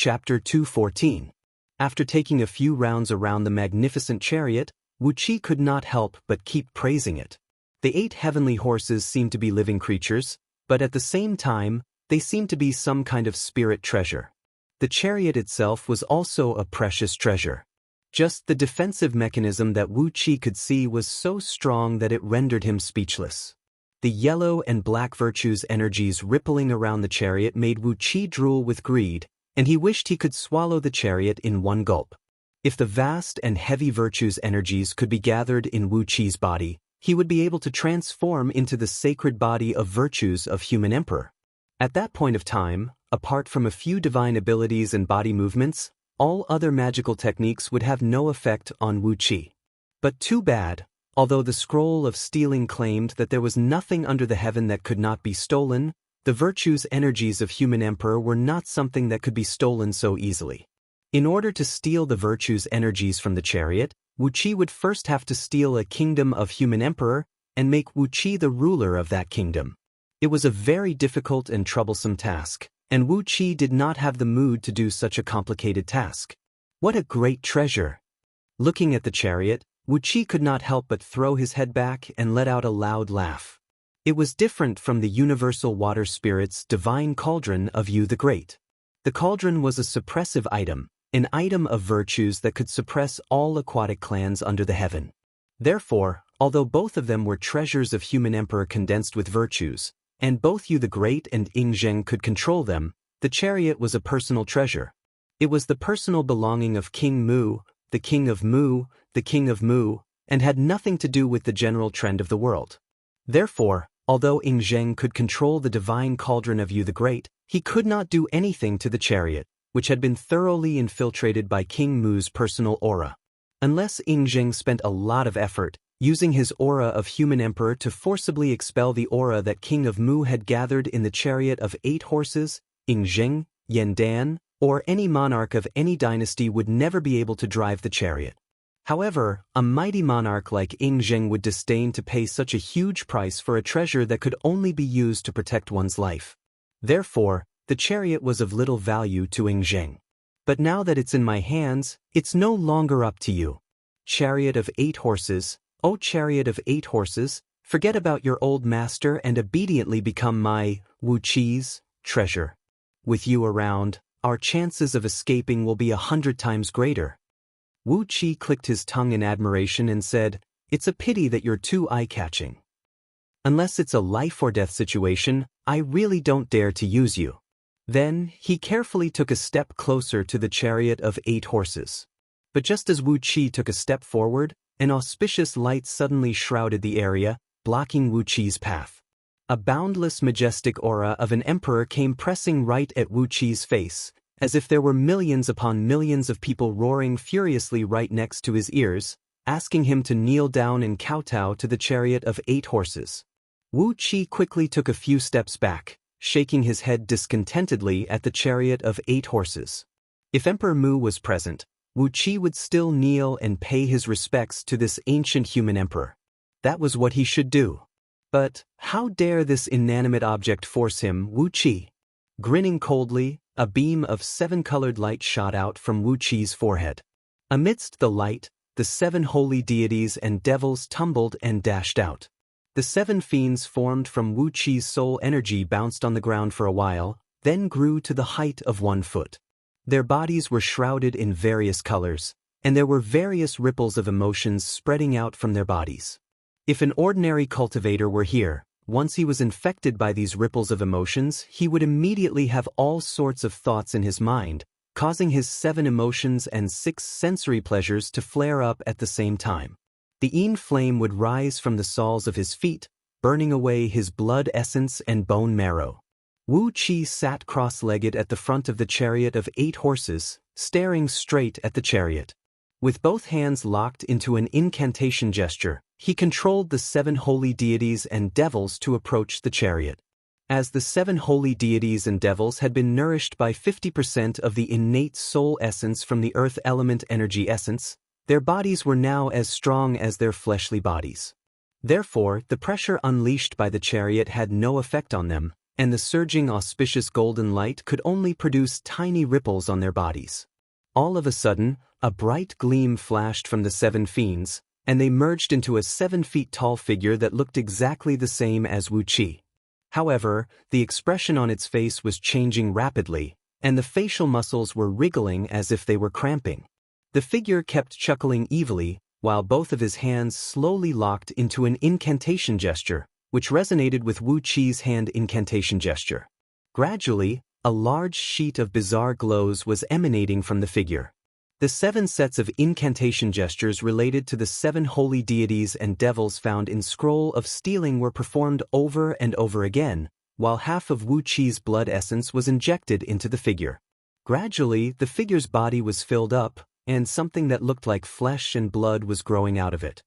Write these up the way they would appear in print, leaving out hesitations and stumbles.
Chapter 2:14. After taking a few rounds around the magnificent chariot, Wu Qi could not help but keep praising it. The 8 heavenly horses seemed to be living creatures, but at the same time, they seemed to be some kind of spirit treasure. The chariot itself was also a precious treasure. Just the defensive mechanism that Wu Qi could see was so strong that it rendered him speechless. The yellow and black virtues energies rippling around the chariot made Wu Qi drool with greed, and he wished he could swallow the chariot in one gulp. If the vast and heavy virtues energies could be gathered in Wu Qi's body, he would be able to transform into the sacred body of virtues of human emperor. At that point of time, apart from a few divine abilities and body movements, all other magical techniques would have no effect on Wu Qi. But too bad, although the scroll of stealing claimed that there was nothing under the heaven that could not be stolen, the virtues energies of human emperor were not something that could be stolen so easily. In order to steal the virtues energies from the chariot, Wu Qi would first have to steal a kingdom of human emperor and make Wu Qi the ruler of that kingdom. It was a very difficult and troublesome task, and Wu Qi did not have the mood to do such a complicated task. What a great treasure! Looking at the chariot, Wu Qi could not help but throw his head back and let out a loud laugh. It was different from the universal water spirit's divine cauldron of Yu the Great. The cauldron was a suppressive item, an item of virtues that could suppress all aquatic clans under the heaven. Therefore, although both of them were treasures of human emperor condensed with virtues, and both Yu the Great and Ing Zheng could control them, the chariot was a personal treasure. It was the personal belonging of King Mu, the King of Mu, the King of Mu, and had nothing to do with the general trend of the world. Therefore, although Ing Zheng could control the divine cauldron of Yu the Great, he could not do anything to the chariot, which had been thoroughly infiltrated by King Mu's personal aura. Unless Ing Zheng spent a lot of effort, using his aura of human emperor to forcibly expel the aura that King of Mu had gathered in the chariot of 8 horses, Ing Zheng, Yan Dan, or any monarch of any dynasty would never be able to drive the chariot. However, a mighty monarch like Ing Zheng would disdain to pay such a huge price for a treasure that could only be used to protect one's life. Therefore, the chariot was of little value to Ing Zheng. But now that it's in my hands, it's no longer up to you. Chariot of 8 horses, O chariot of 8 horses, forget about your old master and obediently become my, Wu Qi's, treasure. With you around, our chances of escaping will be 100 times greater. Wu Qi clicked his tongue in admiration and said, "It's a pity that you're too eye-catching. Unless it's a life-or-death situation, I really don't dare to use you." Then, he carefully took a step closer to the chariot of 8 horses. But just as Wu Qi took a step forward, an auspicious light suddenly shrouded the area, blocking Wu Qi's path. A boundless majestic aura of an emperor came pressing right at Wu Qi's face, as if there were millions upon millions of people roaring furiously right next to his ears, asking him to kneel down and kowtow to the chariot of 8 horses. Wu Qi quickly took a few steps back, shaking his head discontentedly at the chariot of 8 horses. If Emperor Mu was present, Wu Qi would still kneel and pay his respects to this ancient human emperor. That was what he should do. But how dare this inanimate object force him, Wu Qi? Grinning coldly, a beam of 7-colored light shot out from Wu Qi's forehead. Amidst the light, the 7 holy deities and devils tumbled and dashed out. The 7 fiends formed from Wu Qi's soul energy bounced on the ground for a while, then grew to the height of 1 foot. Their bodies were shrouded in various colors, and there were various ripples of emotions spreading out from their bodies. If an ordinary cultivator were here, once he was infected by these ripples of emotions, he would immediately have all sorts of thoughts in his mind, causing his 7 emotions and 6 sensory pleasures to flare up at the same time. The Yin flame would rise from the soles of his feet, burning away his blood essence and bone marrow. Wu Qi sat cross-legged at the front of the chariot of 8 horses, staring straight at the chariot. With both hands locked into an incantation gesture, he controlled the 7 holy deities and devils to approach the chariot. As the 7 holy deities and devils had been nourished by 50% of the innate soul essence from the earth element energy essence, their bodies were now as strong as their fleshly bodies. Therefore, the pressure unleashed by the chariot had no effect on them, and the surging auspicious golden light could only produce tiny ripples on their bodies. All of a sudden, a bright gleam flashed from the 7 fiends, and they merged into a 7 feet tall figure that looked exactly the same as Wu Qi. However, the expression on its face was changing rapidly, and the facial muscles were wriggling as if they were cramping. The figure kept chuckling evilly, while both of his hands slowly locked into an incantation gesture, which resonated with Wu Qi's hand incantation gesture. Gradually, a large sheet of bizarre glows was emanating from the figure. The 7 sets of incantation gestures related to the 7 holy deities and devils found in Scroll of Stealing were performed over and over again, while half of Wu Qi's blood essence was injected into the figure. Gradually, the figure's body was filled up, and something that looked like flesh and blood was growing out of it.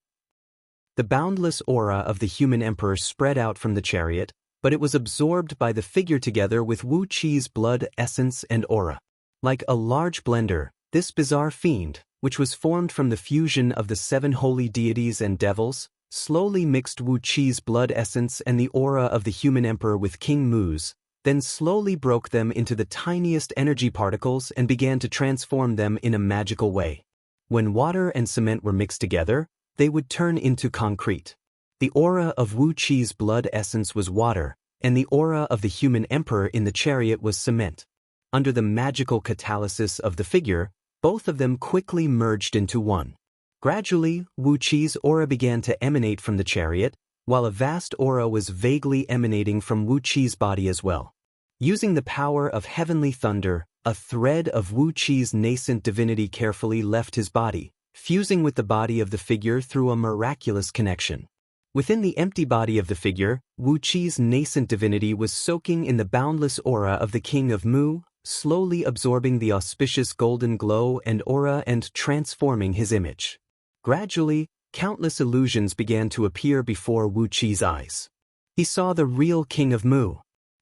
The boundless aura of the human emperor spread out from the chariot, but it was absorbed by the figure together with Wu Qi's blood essence and aura. Like a large blender, this bizarre fiend, which was formed from the fusion of the 7 holy deities and devils, slowly mixed Wu Qi's blood essence and the aura of the human emperor with King Mu's, then slowly broke them into the tiniest energy particles and began to transform them in a magical way. When water and cement were mixed together, they would turn into concrete. The aura of Wu Qi's blood essence was water, and the aura of the human emperor in the chariot was cement. Under the magical catalysis of the figure, both of them quickly merged into one. Gradually, Wu Qi's aura began to emanate from the chariot, while a vast aura was vaguely emanating from Wu Qi's body as well. Using the power of heavenly thunder, a thread of Wu Qi's nascent divinity carefully left his body, fusing with the body of the figure through a miraculous connection. Within the empty body of the figure, Wu Qi's nascent divinity was soaking in the boundless aura of the King of Mu, slowly absorbing the auspicious golden glow and aura and transforming his image. Gradually, countless illusions began to appear before Wu Qi's eyes. He saw the real King of Mu.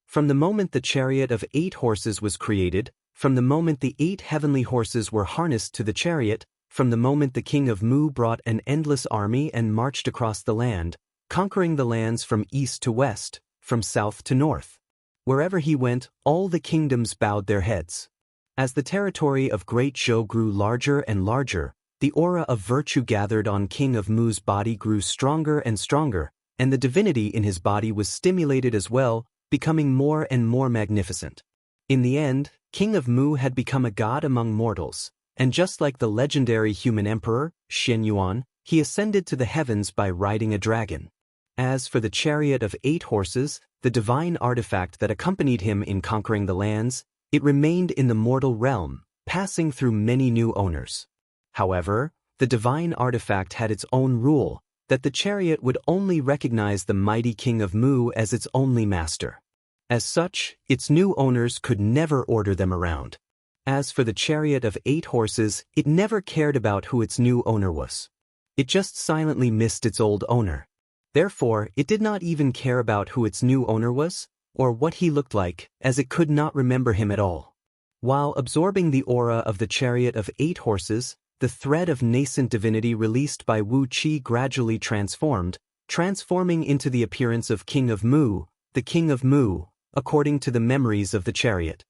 From the moment the chariot of 8 horses was created, from the moment the 8 heavenly horses were harnessed to the chariot, from the moment the King of Mu brought an endless army and marched across the land, conquering the lands from east to west, from south to north. Wherever he went, all the kingdoms bowed their heads. As the territory of Great Zhou grew larger and larger, the aura of virtue gathered on King of Mu's body grew stronger and stronger, and the divinity in his body was stimulated as well, becoming more and more magnificent. In the end, King of Mu had become a god among mortals, and just like the legendary human emperor, Shen Yuan, he ascended to the heavens by riding a dragon. As for the chariot of 8 horses, the divine artifact that accompanied him in conquering the lands, it remained in the mortal realm, passing through many new owners. However, the divine artifact had its own rule, that the chariot would only recognize the mighty King of Mu as its only master. As such, its new owners could never order them around. As for the chariot of 8 horses, it never cared about who its new owner was. It just silently missed its old owner. Therefore, it did not even care about who its new owner was, or what he looked like, as it could not remember him at all. While absorbing the aura of the chariot of 8 horses, the thread of nascent divinity released by Wu Qi gradually transformed, transforming into the appearance of King of Mu, the King of Mu, according to the memories of the chariot.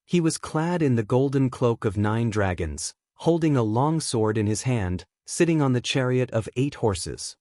He was clad in the golden cloak of 9 dragons, holding a long sword in his hand, sitting on the chariot of 8 horses.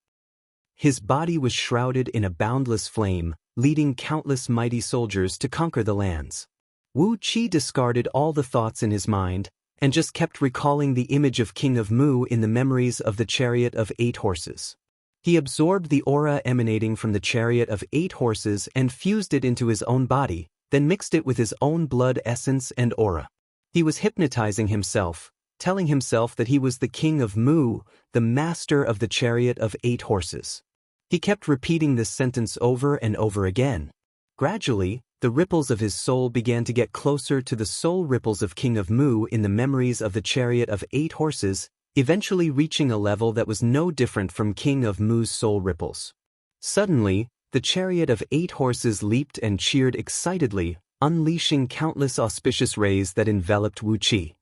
His body was shrouded in a boundless flame, leading countless mighty soldiers to conquer the lands. Wu Qi discarded all the thoughts in his mind, and just kept recalling the image of King of Mu in the memories of the chariot of 8 horses. He absorbed the aura emanating from the chariot of 8 horses and fused it into his own body, then mixed it with his own blood essence and aura. He was hypnotizing himself, telling himself that he was the King of Mu, the master of the chariot of 8 horses. He kept repeating this sentence over and over again. Gradually, the ripples of his soul began to get closer to the soul ripples of King of Mu in the memories of the chariot of 8 horses, eventually reaching a level that was no different from King of Mu's soul ripples. Suddenly, the chariot of 8 horses leaped and cheered excitedly, unleashing countless auspicious rays that enveloped Wu Qi.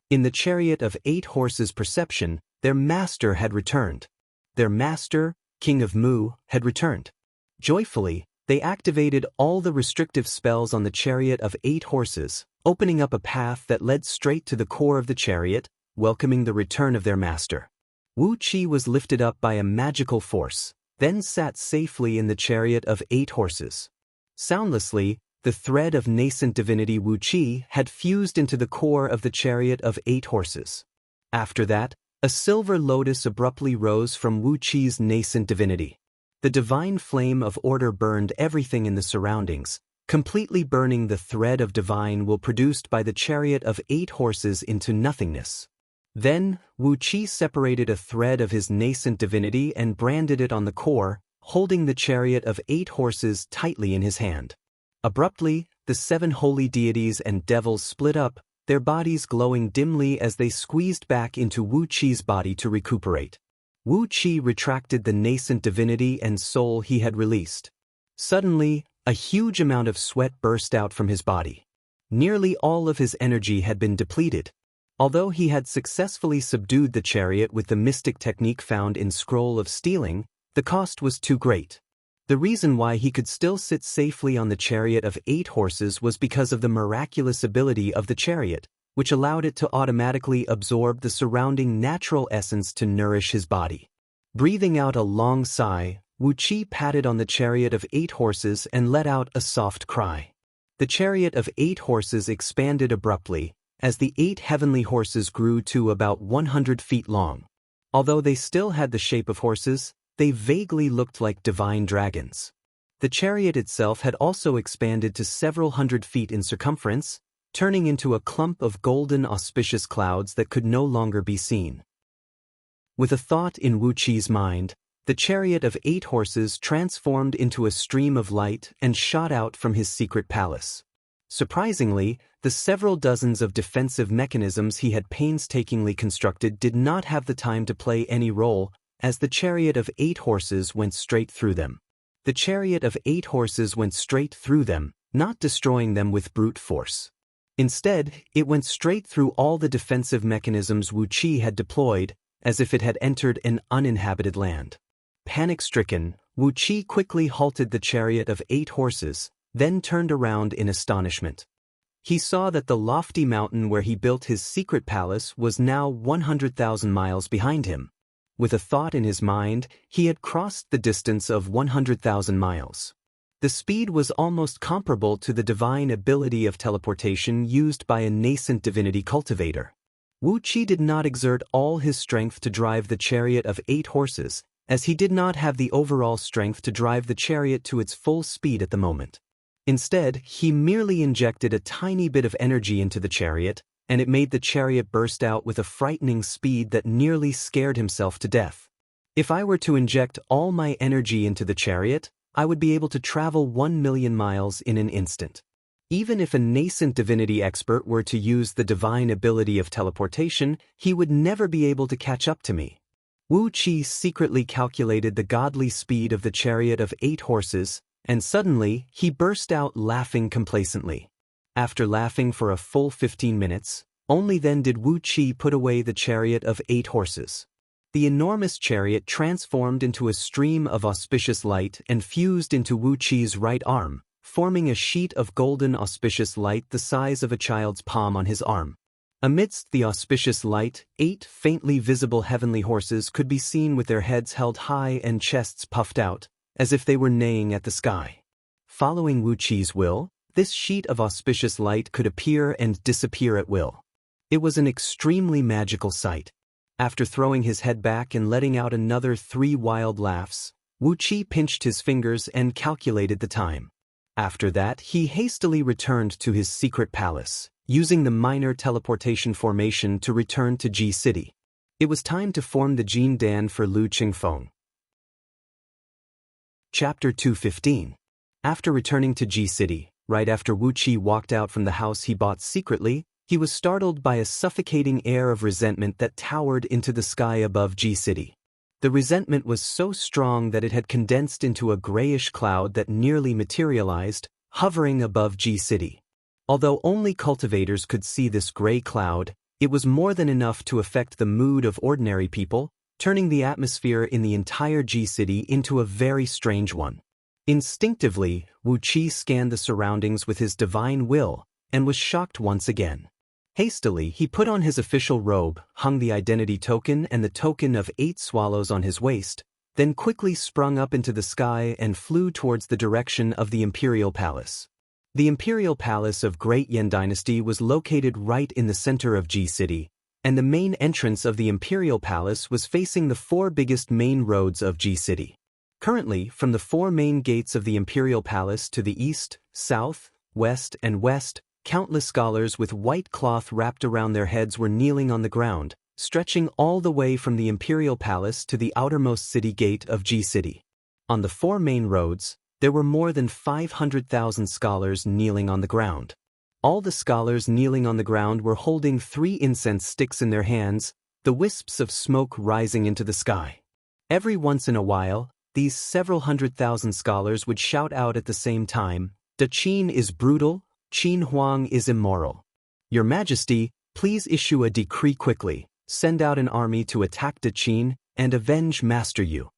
In the chariot of 8 horses' perception, their master had returned. Their master, King of Mu, had returned. Joyfully, They activated all the restrictive spells on the chariot of 8 horses, opening up a path that led straight to the core of the chariot, welcoming the return of their master. Wu Qi was lifted up by a magical force, then sat safely in the chariot of 8 horses. Soundlessly, the thread of nascent divinity Wu Qi had fused into the core of the chariot of 8 horses. After that, a silver lotus abruptly rose from Wu Qi's nascent divinity. The divine flame of order burned everything in the surroundings, completely burning the thread of divine will produced by the chariot of 8 horses into nothingness. Then, Wu Qi separated a thread of his nascent divinity and branded it on the core, holding the chariot of 8 horses tightly in his hand. Abruptly, the 7 holy deities and devils split up, their bodies glowing dimly as they squeezed back into Wu Qi's body to recuperate. Wu Qi retracted the nascent divinity and soul he had released. Suddenly, a huge amount of sweat burst out from his body. Nearly all of his energy had been depleted. Although he had successfully subdued the chariot with the mystic technique found in Scroll of Stealing, the cost was too great. The reason why he could still sit safely on the chariot of 8 horses was because of the miraculous ability of the chariot, which allowed it to automatically absorb the surrounding natural essence to nourish his body. Breathing out a long sigh, Wu Qi patted on the chariot of 8 horses and let out a soft cry. The chariot of 8 horses expanded abruptly, as the 8 heavenly horses grew to about 100 feet long. Although they still had the shape of horses, they vaguely looked like divine dragons. The chariot itself had also expanded to several hundred feet in circumference, turning into a clump of golden auspicious clouds that could no longer be seen. With a thought in Wu Qi's mind, the chariot of 8 horses transformed into a stream of light and shot out from his secret palace. Surprisingly, the several dozens of defensive mechanisms he had painstakingly constructed did not have the time to play any role, as the chariot of 8 horses went straight through them. The chariot of 8 horses went straight through them, not destroying them with brute force. Instead, it went straight through all the defensive mechanisms Wu Qi had deployed, as if it had entered an uninhabited land. Panic-stricken, Wu Qi quickly halted the chariot of 8 horses, then turned around in astonishment. He saw that the lofty mountain where he built his secret palace was now 100,000 miles behind him. With a thought in his mind, he had crossed the distance of 100,000 miles. The speed was almost comparable to the divine ability of teleportation used by a nascent divinity cultivator. Wu Qi did not exert all his strength to drive the chariot of 8 horses, as he did not have the overall strength to drive the chariot to its full speed at the moment. Instead, he merely injected a tiny bit of energy into the chariot, and it made the chariot burst out with a frightening speed that nearly scared himself to death. If I were to inject all my energy into the chariot, I would be able to travel 1 million miles in an instant. Even if a nascent divinity expert were to use the divine ability of teleportation, he would never be able to catch up to me. Wu Qi secretly calculated the godly speed of the chariot of 8 horses, and suddenly he burst out laughing complacently. After laughing for a full 15 minutes, only then did Wu Qi put away the chariot of 8 horses. The enormous chariot transformed into a stream of auspicious light and fused into Wu Qi's right arm, forming a sheet of golden auspicious light the size of a child's palm on his arm. Amidst the auspicious light, 8 faintly visible heavenly horses could be seen with their heads held high and chests puffed out, as if they were neighing at the sky. Following Wu Qi's will, this sheet of auspicious light could appear and disappear at will. It was an extremely magical sight. After throwing his head back and letting out another 3 wild laughs, Wu Qi pinched his fingers and calculated the time. After that, he hastily returned to his secret palace, using the minor teleportation formation to return to Ji City. It was time to form the Jin Dan for Lu Qingfeng. Chapter 215. After returning to Ji City, right after Wu Qi walked out from the house he bought secretly, he was startled by a suffocating air of resentment that towered into the sky above Ji City. The resentment was so strong that it had condensed into a grayish cloud that nearly materialized, hovering above Ji City. Although only cultivators could see this gray cloud, it was more than enough to affect the mood of ordinary people, turning the atmosphere in the entire Ji City into a very strange one. Instinctively, Wu Qi scanned the surroundings with his divine will, and was shocked once again. Hastily, he put on his official robe, hung the identity token and the token of 8 swallows on his waist, then quickly sprung up into the sky and flew towards the direction of the Imperial Palace. The Imperial Palace of Great Yan Dynasty was located right in the center of Ji City, and the main entrance of the Imperial Palace was facing the 4 biggest main roads of Ji City. Currently, from the 4 main gates of the Imperial Palace to the east, south, west, and west, countless scholars with white cloth wrapped around their heads were kneeling on the ground, stretching all the way from the Imperial Palace to the outermost city gate of Ji City. On the 4 main roads, there were more than 500,000 scholars kneeling on the ground. All the scholars kneeling on the ground were holding 3 incense sticks in their hands, the wisps of smoke rising into the sky. Every once in a while, these several 100,000 scholars would shout out at the same time, "Da Qin is brutal, Qin Huang is immoral. Your Majesty, please issue a decree quickly, send out an army to attack Da Qin and avenge Master Yu."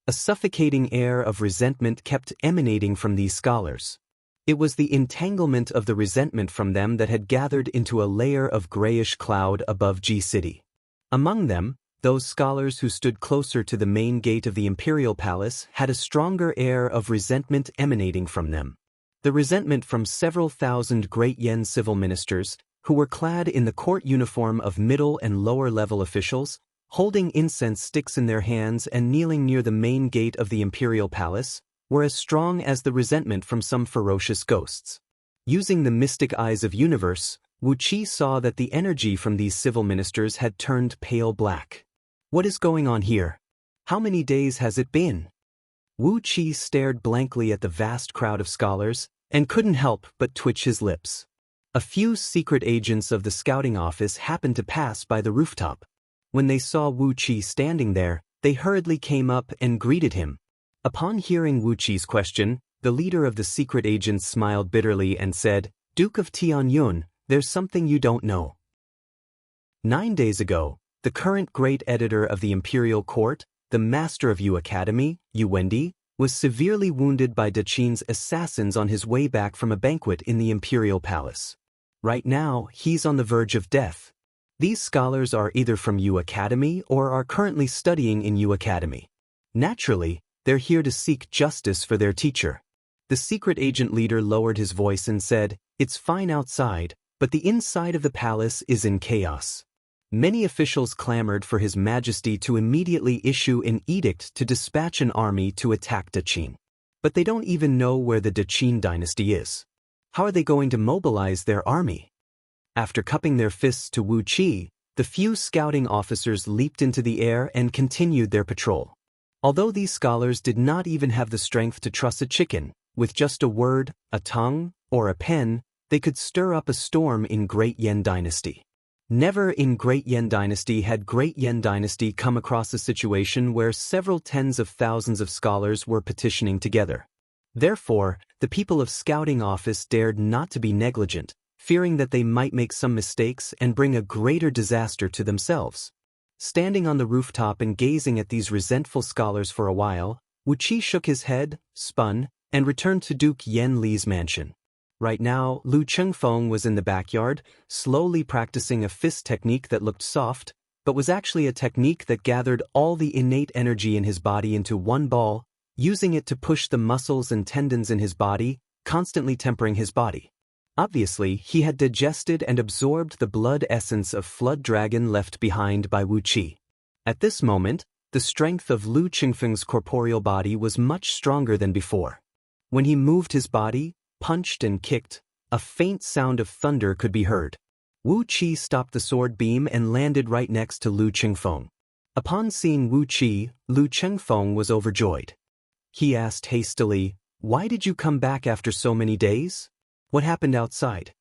A suffocating air of resentment kept emanating from these scholars. It was the entanglement of the resentment from them that had gathered into a layer of grayish cloud above Ji City. Among them, those scholars who stood closer to the main gate of the Imperial Palace had a stronger air of resentment emanating from them. The resentment from several thousand Great Yan civil ministers, who were clad in the court uniform of middle and lower-level officials, holding incense sticks in their hands and kneeling near the main gate of the Imperial Palace, were as strong as the resentment from some ferocious ghosts. Using the mystic eyes of universe, Wu Qi saw that the energy from these civil ministers had turned pale black. What is going on here? How many days has it been? Wu Qi stared blankly at the vast crowd of scholars, and couldn't help but twitch his lips. A few secret agents of the scouting office happened to pass by the rooftop. When they saw Wu Qi standing there, they hurriedly came up and greeted him. Upon hearing Wu Qi's question, the leader of the secret agents smiled bitterly and said, "Duke of Tianyun, there's something you don't know. 9 days ago, the current great editor of the Imperial Court, the master of Yu Academy, Yu Wendi, was severely wounded by Da Qin's assassins on his way back from a banquet in the Imperial Palace. Right now, he's on the verge of death. These scholars are either from Yu Academy or are currently studying in Yu Academy. Naturally, they're here to seek justice for their teacher." The secret agent leader lowered his voice and said, "It's fine outside, but the inside of the palace is in chaos." Many officials clamored for His Majesty to immediately issue an edict to dispatch an army to attack Da Qin. But they don't even know where the Da Qin dynasty is. How are they going to mobilize their army? After cupping their fists to Wu Qi, the few scouting officers leaped into the air and continued their patrol. Although these scholars did not even have the strength to truss a chicken, with just a word, a tongue, or a pen, they could stir up a storm in Great Yan Dynasty. Never in Great Yan Dynasty had Great Yan Dynasty come across a situation where several tens of thousands of scholars were petitioning together. Therefore, the people of Scouting Office dared not to be negligent, fearing that they might make some mistakes and bring a greater disaster to themselves. Standing on the rooftop and gazing at these resentful scholars for a while, Wu Qi shook his head, spun, and returned to Duke Yan Li's mansion. Right now, Lu Chengfeng was in the backyard, slowly practicing a fist technique that looked soft, but was actually a technique that gathered all the innate energy in his body into one ball, using it to push the muscles and tendons in his body, constantly tempering his body. Obviously, he had digested and absorbed the blood essence of Flood Dragon left behind by Wu Qi. At this moment, the strength of Lu Chengfeng's corporeal body was much stronger than before. When he moved his body, punched and kicked, a faint sound of thunder could be heard. Wu Qi stopped the sword beam and landed right next to Lu Chengfeng. Upon seeing Wu Qi, Lu Chengfeng was overjoyed. He asked hastily, "Why did you come back after so many days? What happened outside?"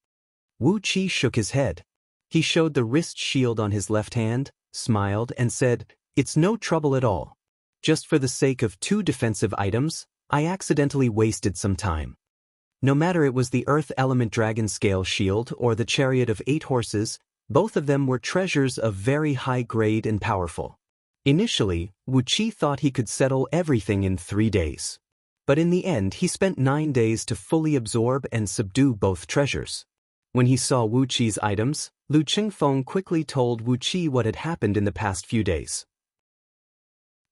Wu Qi shook his head. He showed the wrist shield on his left hand, smiled, and said, "It's no trouble at all. Just for the sake of 2 defensive items, I accidentally wasted some time." No matter it was the Earth Element Dragon Scale Shield or the Chariot of 8 horses, both of them were treasures of very high grade and powerful. Initially, Wu Qi thought he could settle everything in 3 days. but in the end he spent 9 days to fully absorb and subdue both treasures. When he saw Wu Qi's items, Lu Qingfeng quickly told Wu Qi what had happened in the past few days.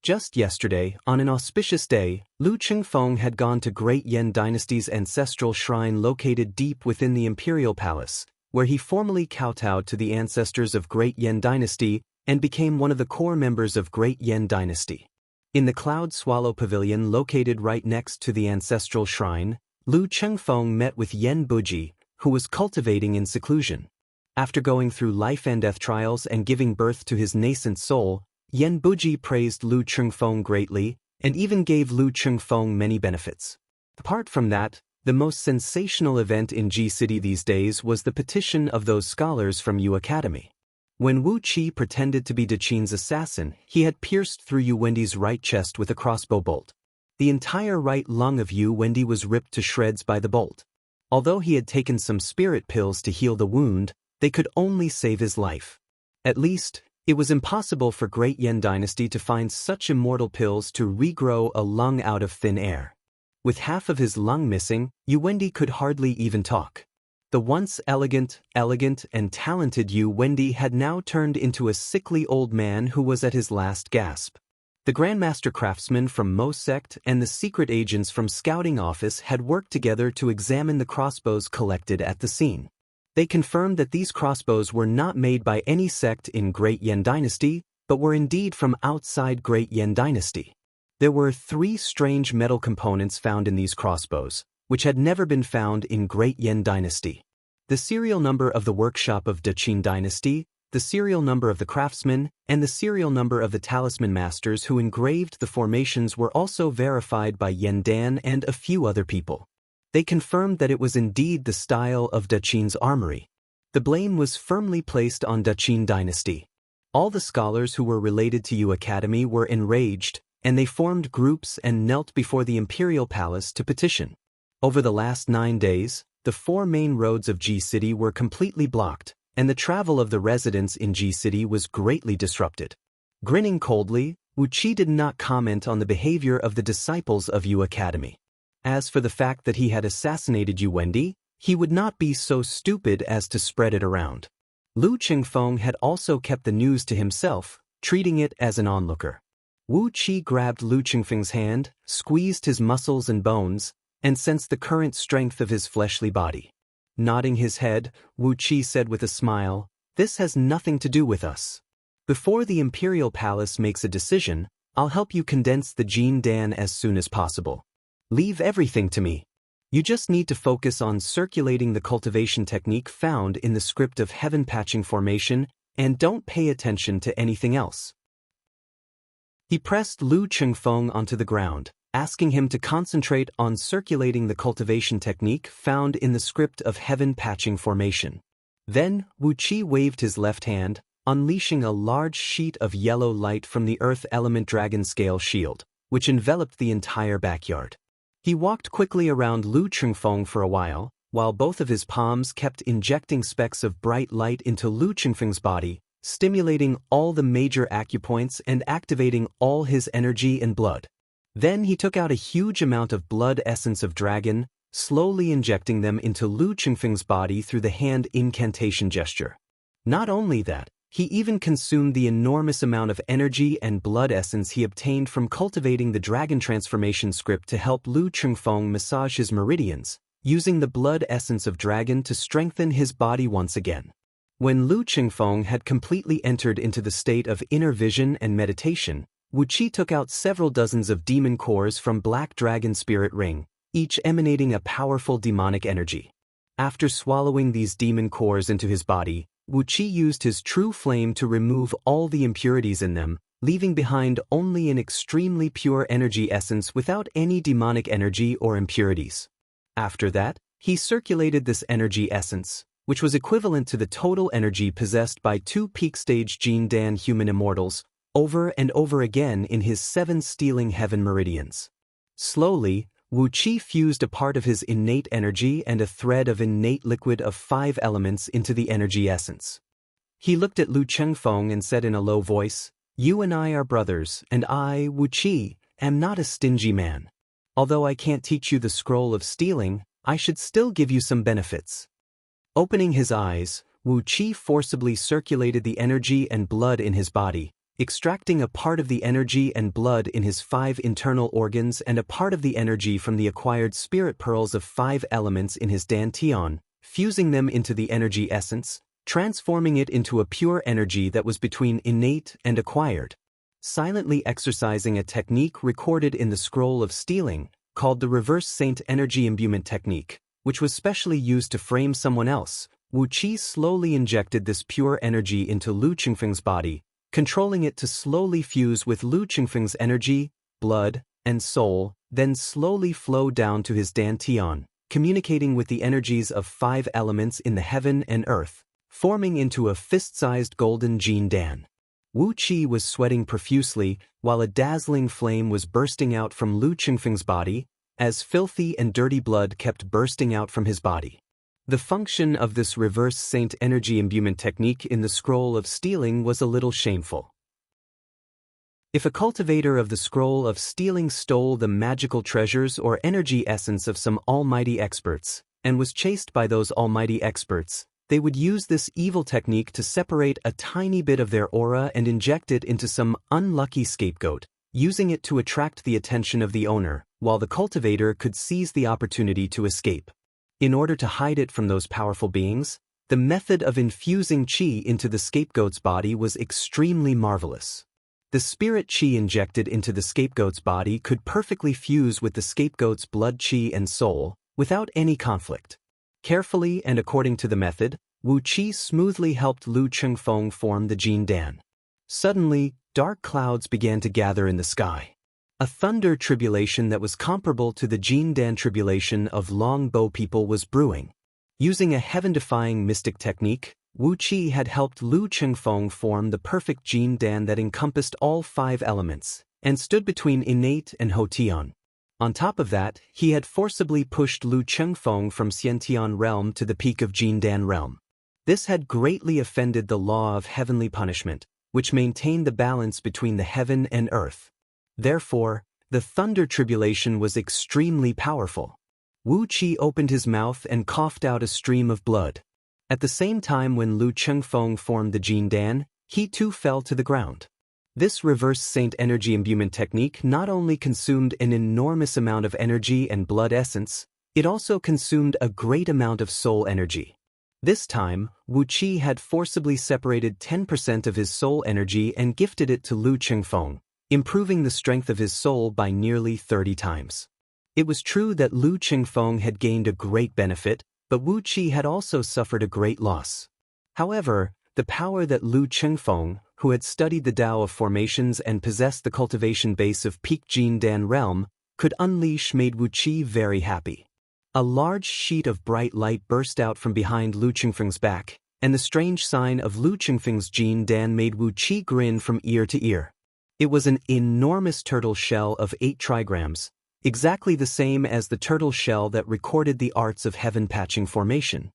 Just yesterday, on an auspicious day, Lu Qingfeng had gone to Great Yan Dynasty's ancestral shrine located deep within the imperial palace, where he formally kowtowed to the ancestors of Great Yan Dynasty and became one of the core members of Great Yan Dynasty. In the Cloud Swallow Pavilion located right next to the ancestral shrine, Lu Qingfeng met with Yan Buji, who was cultivating in seclusion. After going through life and death trials and giving birth to his nascent soul, Yan Buji praised Lu Qingfeng greatly and even gave Lu Qingfeng many benefits. Apart from that, the most sensational event in Ji City these days was the petition of those scholars from Yu Academy. When Wu Qi pretended to be Daqin's assassin, he had pierced through Yu Wendy's right chest with a crossbow bolt. The entire right lung of Yu Wendy was ripped to shreds by the bolt. Although he had taken some spirit pills to heal the wound, they could only save his life. At least, it was impossible for Great Yan Dynasty to find such immortal pills to regrow a lung out of thin air. With half of his lung missing, Yu Wendy could hardly even talk. The once elegant, and talented Yu Wendy had now turned into a sickly old man who was at his last gasp. The Grandmaster Craftsman from Mo Sect and the secret agents from Scouting Office had worked together to examine the crossbows collected at the scene. They confirmed that these crossbows were not made by any sect in Great Yan Dynasty, but were indeed from outside Great Yan Dynasty. There were 3 strange metal components found in these crossbows, which had never been found in Great Yan Dynasty. The serial number of the workshop of Daqin Dynasty, the serial number of the craftsmen, and the serial number of the talisman masters who engraved the formations were also verified by Yan Dan and a few other people. They confirmed that it was indeed the style of Daqin's armory. The blame was firmly placed on Daqin Dynasty. All the scholars who were related to Yu Academy were enraged, and they formed groups and knelt before the imperial palace to petition. Over the last 9 days, the 4 main roads of Ji City were completely blocked, and the travel of the residents in Ji City was greatly disrupted. Grinning coldly, Wu Qi did not comment on the behavior of the disciples of Yu Academy. As for the fact that he had assassinated Yu Wendy, he would not be so stupid as to spread it around. Lu Qingfeng had also kept the news to himself, treating it as an onlooker. Wu Qi grabbed Lu Qingfeng's hand, squeezed his muscles and bones, and sensed the current strength of his fleshly body. Nodding his head, Wu Qi said with a smile, "This has nothing to do with us. Before the Imperial Palace makes a decision, I'll help you condense the Jin Dan as soon as possible. Leave everything to me. You just need to focus on circulating the cultivation technique found in the script of Heaven Patching Formation, and don't pay attention to anything else." He pressed Lu Qingfeng onto the ground, asking him to concentrate on circulating the cultivation technique found in the script of Heaven Patching Formation. Then, Wu Qi waved his left hand, unleashing a large sheet of yellow light from the Earth Element Dragon Scale Shield, which enveloped the entire backyard. He walked quickly around Lu Qingfeng for a while both of his palms kept injecting specks of bright light into Lu Qingfeng's body, stimulating all the major acupoints and activating all his energy and blood. Then he took out a huge amount of blood essence of dragon, slowly injecting them into Lu Qingfeng's body through the hand incantation gesture. Not only that, he even consumed the enormous amount of energy and blood essence he obtained from cultivating the dragon transformation script to help Lu Qingfeng massage his meridians, using the blood essence of dragon to strengthen his body once again. When Lu Qingfeng had completely entered into the state of inner vision and meditation, Wu Qi took out several dozens of demon cores from Black Dragon Spirit Ring, each emanating a powerful demonic energy. After swallowing these demon cores into his body, Wu Qi used his true flame to remove all the impurities in them, leaving behind only an extremely pure energy essence without any demonic energy or impurities. After that, he circulated this energy essence, which was equivalent to the total energy possessed by 2 peak-stage Jin Dan human immortals, over and over again in his 7 stealing heaven meridians. Slowly, Wu Qi fused a part of his innate energy and a thread of innate liquid of 5 elements into the energy essence. He looked at Lu Qingfeng and said in a low voice, "You and I are brothers, and I, Wu Qi, am not a stingy man. Although I can't teach you the scroll of stealing, I should still give you some benefits. Opening his eyes, Wu Qi forcibly circulated the energy and blood in his body, extracting a part of the energy and blood in his 5 internal organs and a part of the energy from the acquired spirit pearls of 5 elements in his dantian, fusing them into the energy essence, transforming it into a pure energy that was between innate and acquired. Silently exercising a technique recorded in the scroll of stealing, called the reverse saint energy imbuement technique, which was specially used to frame someone else, Wu Qi slowly injected this pure energy into Lu Qingfeng's body, controlling it to slowly fuse with Lu Qingfeng's energy, blood, and soul, then slowly flow down to his dantian, communicating with the energies of 5 elements in the heaven and earth, forming into a fist-sized golden Jin Dan. Wu Qi was sweating profusely, while a dazzling flame was bursting out from Lu Qingfeng's body, as filthy and dirty blood kept bursting out from his body. The function of this reverse saint energy imbuement technique in the scroll of stealing was a little shameful. If a cultivator of the scroll of stealing stole the magical treasures or energy essence of some almighty experts, and was chased by those almighty experts, they would use this evil technique to separate a tiny bit of their aura and inject it into some unlucky scapegoat, using it to attract the attention of the owner, while the cultivator could seize the opportunity to escape. In order to hide it from those powerful beings, the method of infusing qi into the scapegoat's body was extremely marvelous. The spirit qi injected into the scapegoat's body could perfectly fuse with the scapegoat's blood qi and soul, without any conflict. Carefully and according to the method, Wu Qi smoothly helped Lu Qingfeng form the Jin Dan. Suddenly, dark clouds began to gather in the sky. A thunder tribulation that was comparable to the Jin Dan tribulation of Long Bow people was brewing. Using a heaven-defying mystic technique, Wu Qi had helped Lu Qingfeng form the perfect Jin Dan that encompassed all 5 elements, and stood between innate and Hotian. On top of that, he had forcibly pushed Lu Qingfeng from Xiantian realm to the peak of Jin Dan realm. This had greatly offended the law of heavenly punishment, which maintained the balance between the heaven and earth. Therefore, the thunder tribulation was extremely powerful. Wu Qi opened his mouth and coughed out a stream of blood. At the same time when Lu Qingfeng formed the Jin Dan, he too fell to the ground. This reverse saint energy imbuement technique not only consumed an enormous amount of energy and blood essence, it also consumed a great amount of soul energy. This time, Wu Qi had forcibly separated 10% of his soul energy and gifted it to Lu Qingfeng, improving the strength of his soul by nearly 30 times. It was true that Lu Qingfeng had gained a great benefit, but Wu Qi had also suffered a great loss. However, the power that Lu Qingfeng, who had studied the Tao of formations and possessed the cultivation base of peak Jin Dan realm, could unleash made Wu Qi very happy. A large sheet of bright light burst out from behind Lu Qingfeng's back, and the strange sign of Lu Qingfeng's Jin Dan made Wu Qi grin from ear to ear. It was an enormous turtle shell of 8 trigrams, exactly the same as the turtle shell that recorded the arts of heaven patching formation.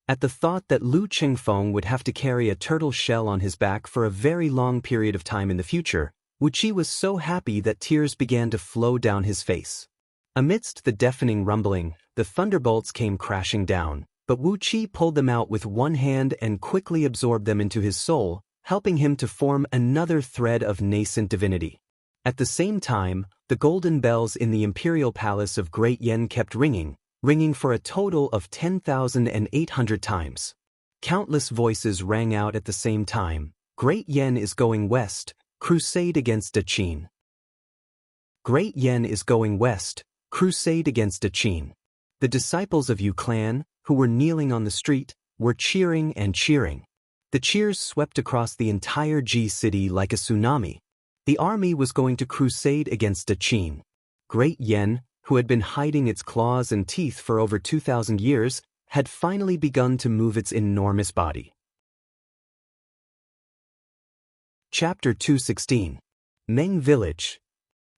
At the thought that Lu Qingfeng would have to carry a turtle shell on his back for a very long period of time in the future, Wu Qi was so happy that tears began to flow down his face. Amidst the deafening rumbling, the thunderbolts came crashing down, but Wu Qi pulled them out with one hand and quickly absorbed them into his soul, helping him to form another thread of nascent divinity. At the same time, the golden bells in the imperial palace of Great Yen kept ringing for a total of 10,800 times. Countless voices rang out at the same time. Great Yen is going west, crusade against Qin. Great Yen is going west, crusade against Qin. The disciples of Yu Clan, who were kneeling on the street, were cheering and cheering. The cheers swept across the entire Ji city like a tsunami. The army was going to crusade against Qin. Great Yen, who had been hiding its claws and teeth for over 2,000 years, had finally begun to move its enormous body. Chapter 216. Meng Village.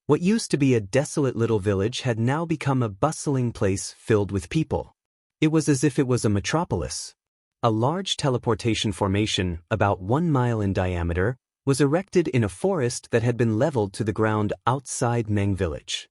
What used to be a desolate little village had now become a bustling place filled with people. It was as if it was a metropolis. A large teleportation formation, about 1 mile in diameter, was erected in a forest that had been leveled to the ground outside Meng Village.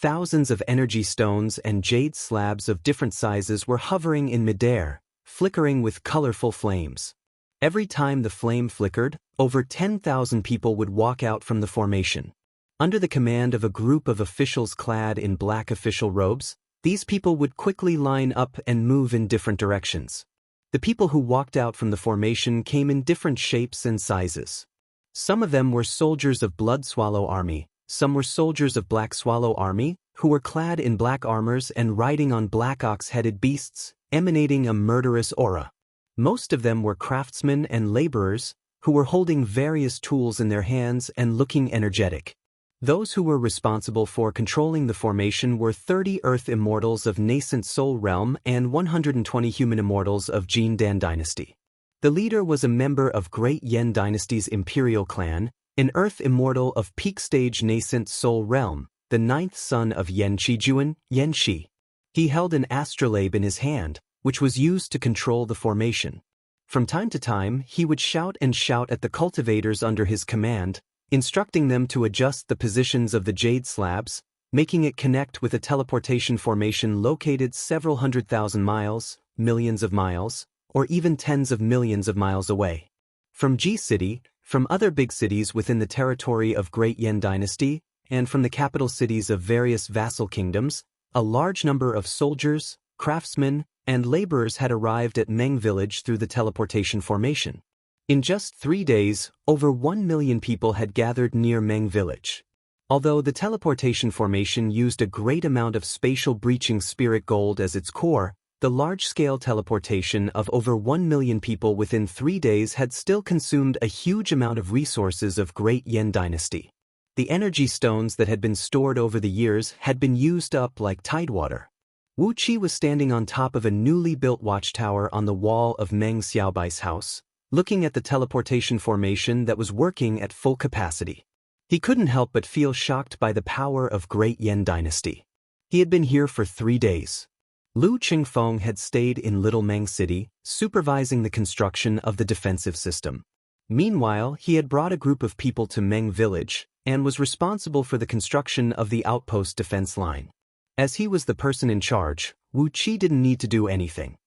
Thousands of energy stones and jade slabs of different sizes were hovering in midair, flickering with colorful flames. Every time the flame flickered, over 10,000 people would walk out from the formation. Under the command of a group of officials clad in black official robes, these people would quickly line up and move in different directions. The people who walked out from the formation came in different shapes and sizes. Some of them were soldiers of Blood Swallow Army, some were soldiers of Black Swallow Army, who were clad in black armors and riding on black ox-headed beasts, emanating a murderous aura. Most of them were craftsmen and laborers, who were holding various tools in their hands and looking energetic. Those who were responsible for controlling the formation were 30 Earth Immortals of Nascent Soul Realm and 120 Human Immortals of Jin Dan Dynasty. The leader was a member of Great Yen Dynasty's Imperial Clan, an Earth Immortal of Peak Stage Nascent Soul Realm, the 9th son of Yen Chijuan, Yen Shi. He held an astrolabe in his hand, which was used to control the formation. From time to time, he would shout at the cultivators under his command, instructing them to adjust the positions of the jade slabs, making it connect with a teleportation formation located several 100,000 miles, millions of miles, or even tens of millions of miles away. From G City, from other big cities within the territory of Great Yen Dynasty, and from the capital cities of various vassal kingdoms, a large number of soldiers, craftsmen, and laborers had arrived at Meng Village through the teleportation formation. In just 3 days, over 1 million people had gathered near Meng Village. Although the teleportation formation used a great amount of spatial breaching spirit gold as its core, the large-scale teleportation of over 1 million people within 3 days had still consumed a huge amount of resources of Great Yen Dynasty. The energy stones that had been stored over the years had been used up like tidewater. Wu Qi was standing on top of a newly built watchtower on the wall of Meng Xiaobai's house, looking at the teleportation formation that was working at full capacity. He couldn't help but feel shocked by the power of Great Yen Dynasty. He had been here for 3 days. Lu Qingfeng had stayed in Little Meng City, supervising the construction of the defensive system. Meanwhile, he had brought a group of people to Meng Village, and was responsible for the construction of the outpost defense line. As he was the person in charge, Wu Qi didn't need to do anything.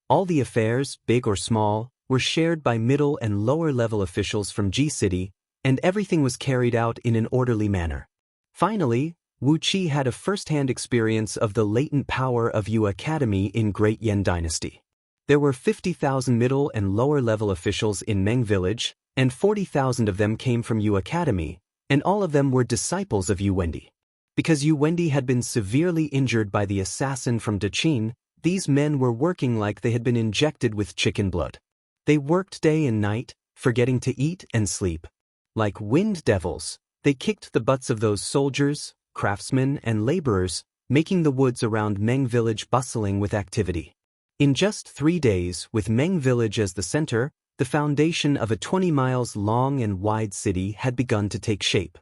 All the affairs, big or small, were shared by middle and lower-level officials from G City, and everything was carried out in an orderly manner. Finally, Wu Qi had a first-hand experience of the latent power of Yu Academy in Great Yen Dynasty. There were 50,000 middle and lower-level officials in Meng Village, and 40,000 of them came from Yu Academy, and all of them were disciples of Yu Wendi. Because Yu Wendi had been severely injured by the assassin from Daqin, these men were working like they had been injected with chicken blood. They worked day and night, forgetting to eat and sleep. Like wind devils, they kicked the butts of those soldiers, craftsmen, and laborers, making the woods around Meng Village bustling with activity. In just 3 days, with Meng Village as the center, the foundation of a 20 miles long and wide city had begun to take shape.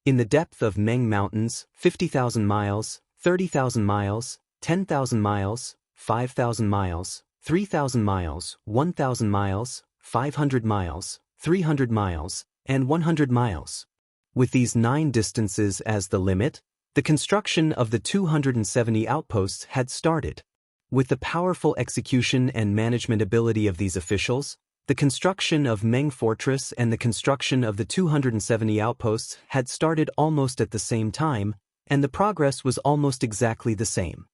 In the depth of Meng Mountains, 50,000 miles, 30,000 miles, 10,000 miles, 5,000 miles, 3,000 miles, 1,000 miles, 500 miles, 300 miles, and 100 miles. With these 9 distances as the limit, the construction of the 270 outposts had started. With the powerful execution and management ability of these officials, the construction of Meng Fortress and the construction of the 270 outposts had started almost at the same time, and the progress was almost exactly the same.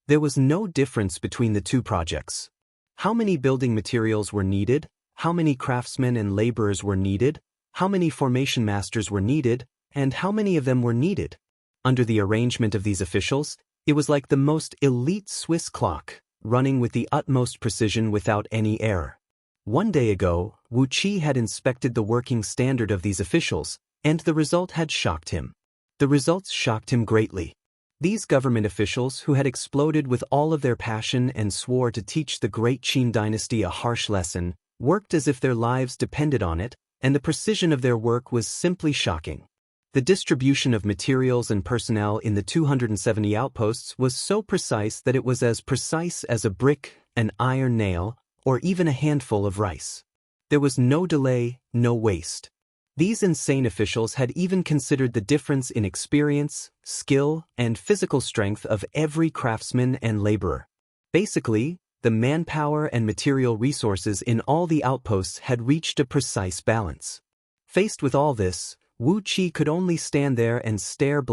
There was no difference between the 2 projects. How many building materials were needed, how many craftsmen and laborers were needed, how many formation masters were needed, and how many of them were needed. Under the arrangement of these officials, it was like the most elite Swiss clock, running with the utmost precision without any error. 1 day ago, Wu Qi had inspected the working standard of these officials, and the result had shocked him. The results shocked him greatly. These government officials, who had exploded with all of their passion and swore to teach the Great Qin dynasty a harsh lesson, worked as if their lives depended on it, and the precision of their work was simply shocking. The distribution of materials and personnel in the 270 outposts was so precise that it was as precise as a brick, an iron nail, or even a handful of rice. There was no delay, no waste. These insane officials had even considered the difference in experience, skill, and physical strength of every craftsman and laborer. Basically, the manpower and material resources in all the outposts had reached a precise balance. Faced with all this, Wu Qi could only stand there and staring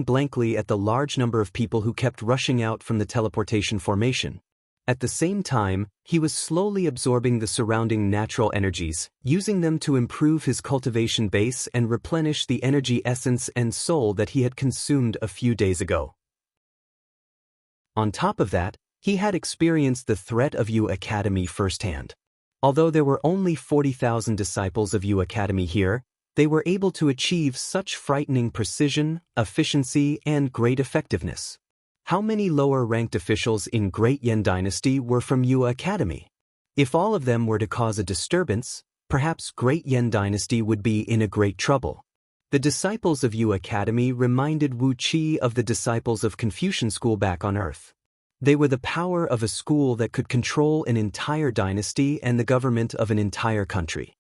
blankly at the large number of people who kept rushing out from the teleportation formation. At the same time, he was slowly absorbing the surrounding natural energies, using them to improve his cultivation base and replenish the energy essence and soul that he had consumed a few days ago. On top of that, he had experienced the threat of Yu Academy firsthand. Although there were only 40,000 disciples of Yu Academy here, they were able to achieve such frightening precision, efficiency, and great effectiveness. How many lower-ranked officials in Great Yan Dynasty were from Yu Academy? If all of them were to cause a disturbance, perhaps Great Yan Dynasty would be in a great trouble. The disciples of Yu Academy reminded Wu Qi of the disciples of Confucian School back on Earth. They were the power of a school that could control an entire dynasty and the government of an entire country.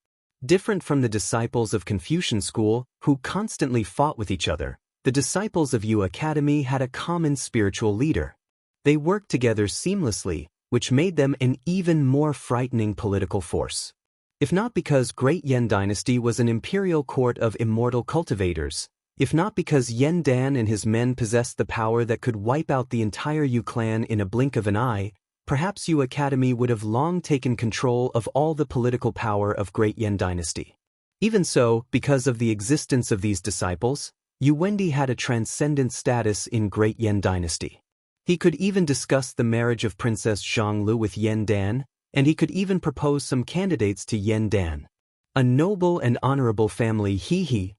Different from the disciples of Confucian School, who constantly fought with each other, the disciples of Yu Academy had a common spiritual leader. They worked together seamlessly, which made them an even more frightening political force. If not because Great Yan Dynasty was an imperial court of immortal cultivators, if not because Yen Dan and his men possessed the power that could wipe out the entire Yu clan in a blink of an eye, perhaps Yu Academy would have long taken control of all the political power of Great Yan Dynasty. Even so, because of the existence of these disciples, Yu Wendi had a transcendent status in Great Yan Dynasty. He could even discuss the marriage of Princess Zhonglu with Yen Dan, and he could even propose some candidates to Yen Dan. A noble and honorable family, he.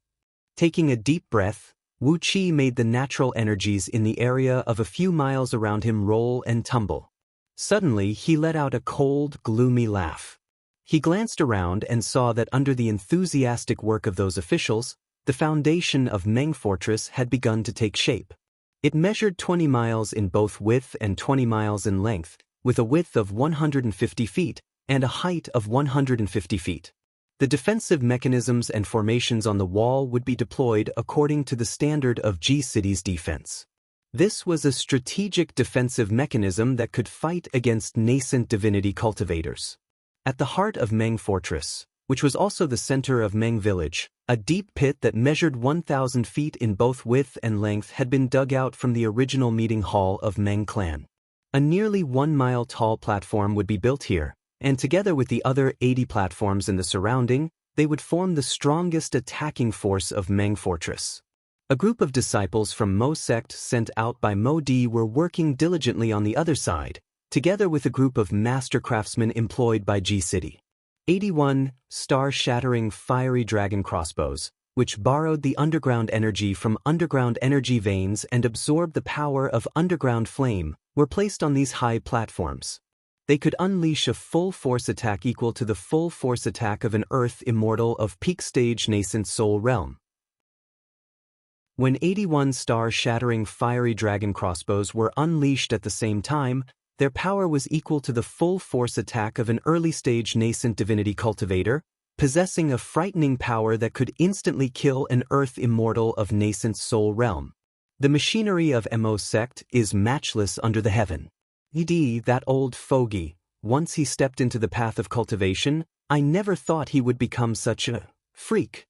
Taking a deep breath, Wu Qi made the natural energies in the area of a few miles around him roll and tumble. Suddenly, he let out a cold, gloomy laugh. He glanced around and saw that under the enthusiastic work of those officials, the foundation of Meng Fortress had begun to take shape. It measured 20 miles in both width and 20 miles in length, with a width of 150 feet and a height of 150 feet. The defensive mechanisms and formations on the wall would be deployed according to the standard of G City's defense. This was a strategic defensive mechanism that could fight against nascent divinity cultivators. At the heart of Meng Fortress, which was also the center of Meng Village, a deep pit that measured 1,000 feet in both width and length had been dug out from the original meeting hall of Meng Clan. A nearly 1-mile-tall platform would be built here, and together with the other 80 platforms in the surrounding, they would form the strongest attacking force of Meng Fortress. A group of disciples from Mo sect sent out by Mo Di were working diligently on the other side, together with a group of master craftsmen employed by G City. 81 star-shattering fiery dragon crossbows, which borrowed the underground energy from underground energy veins and absorbed the power of underground flame, were placed on these high platforms. They could unleash a full-force attack equal to the full-force attack of an Earth immortal of peak-stage nascent soul realm. When 81 star-shattering fiery dragon crossbows were unleashed at the same time, their power was equal to the full-force attack of an early-stage nascent divinity cultivator, possessing a frightening power that could instantly kill an Earth immortal of nascent soul realm. The machinery of Mo sect is matchless under the heaven. That old fogey, once he stepped into the path of cultivation, I never thought he would become such a freak.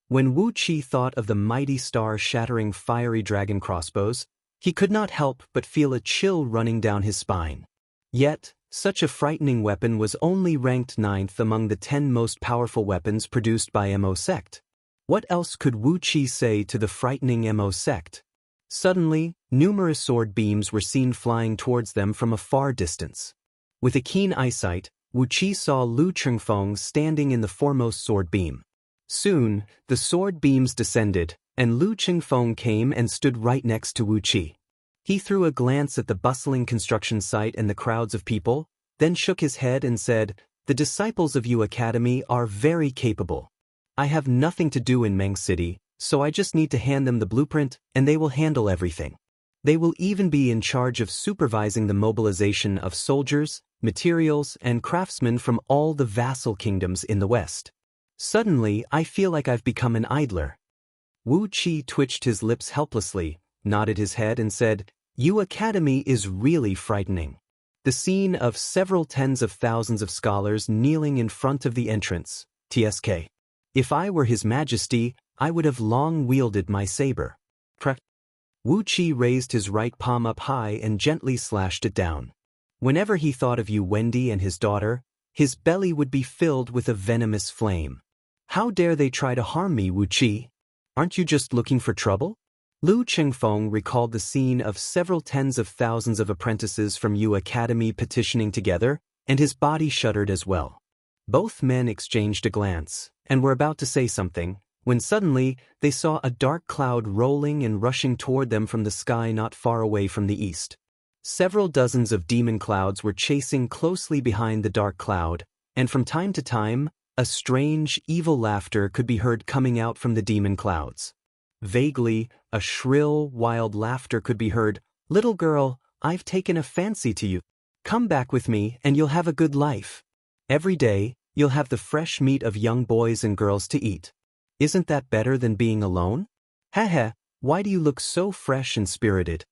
When Wu Qi thought of the mighty star-shattering fiery dragon crossbows, he could not help but feel a chill running down his spine. Yet, such a frightening weapon was only ranked 9th among the 10 most powerful weapons produced by Mo sect. What else could Wu Qi say to the frightening Mo sect? Suddenly, numerous sword beams were seen flying towards them from a far distance. With a keen eyesight, Wu Qi saw Lu Chengfeng standing in the foremost sword beam. Soon, the sword beams descended, and Lu Chengfeng came and stood right next to Wu Qi. He threw a glance at the bustling construction site and the crowds of people, then shook his head and said, "The disciples of Yu Academy are very capable. I have nothing to do in Meng City, so I just need to hand them the blueprint, and they will handle everything. They will even be in charge of supervising the mobilization of soldiers, materials, and craftsmen from all the vassal kingdoms in the West." Suddenly, I feel like I've become an idler. Wu Qi twitched his lips helplessly, nodded his head and said, "Yu Academy is really frightening." The scene of several tens of thousands of scholars kneeling in front of the entrance, TSK. If I were His Majesty, I would have long wielded my saber. Wu Qi raised his right palm up high and gently slashed it down. Whenever he thought of Yu Wendy and his daughter, his belly would be filled with a venomous flame. How dare they try to harm me, Wu Qi? Aren't you just looking for trouble? Lu Chengfeng recalled the scene of several tens of thousands of apprentices from Yu Academy petitioning together, and his body shuddered as well. Both men exchanged a glance, and were about to say something, when suddenly they saw a dark cloud rolling and rushing toward them from the sky not far away from the east. Several dozens of demon clouds were chasing closely behind the dark cloud, and from time to time, a strange, evil laughter could be heard coming out from the demon clouds. Vaguely, a shrill, wild laughter could be heard. "Little girl, I've taken a fancy to you. Come back with me and you'll have a good life. Every day, you'll have the fresh meat of young boys and girls to eat. Isn't that better than being alone? Heh, why do you look so fresh and spirited?"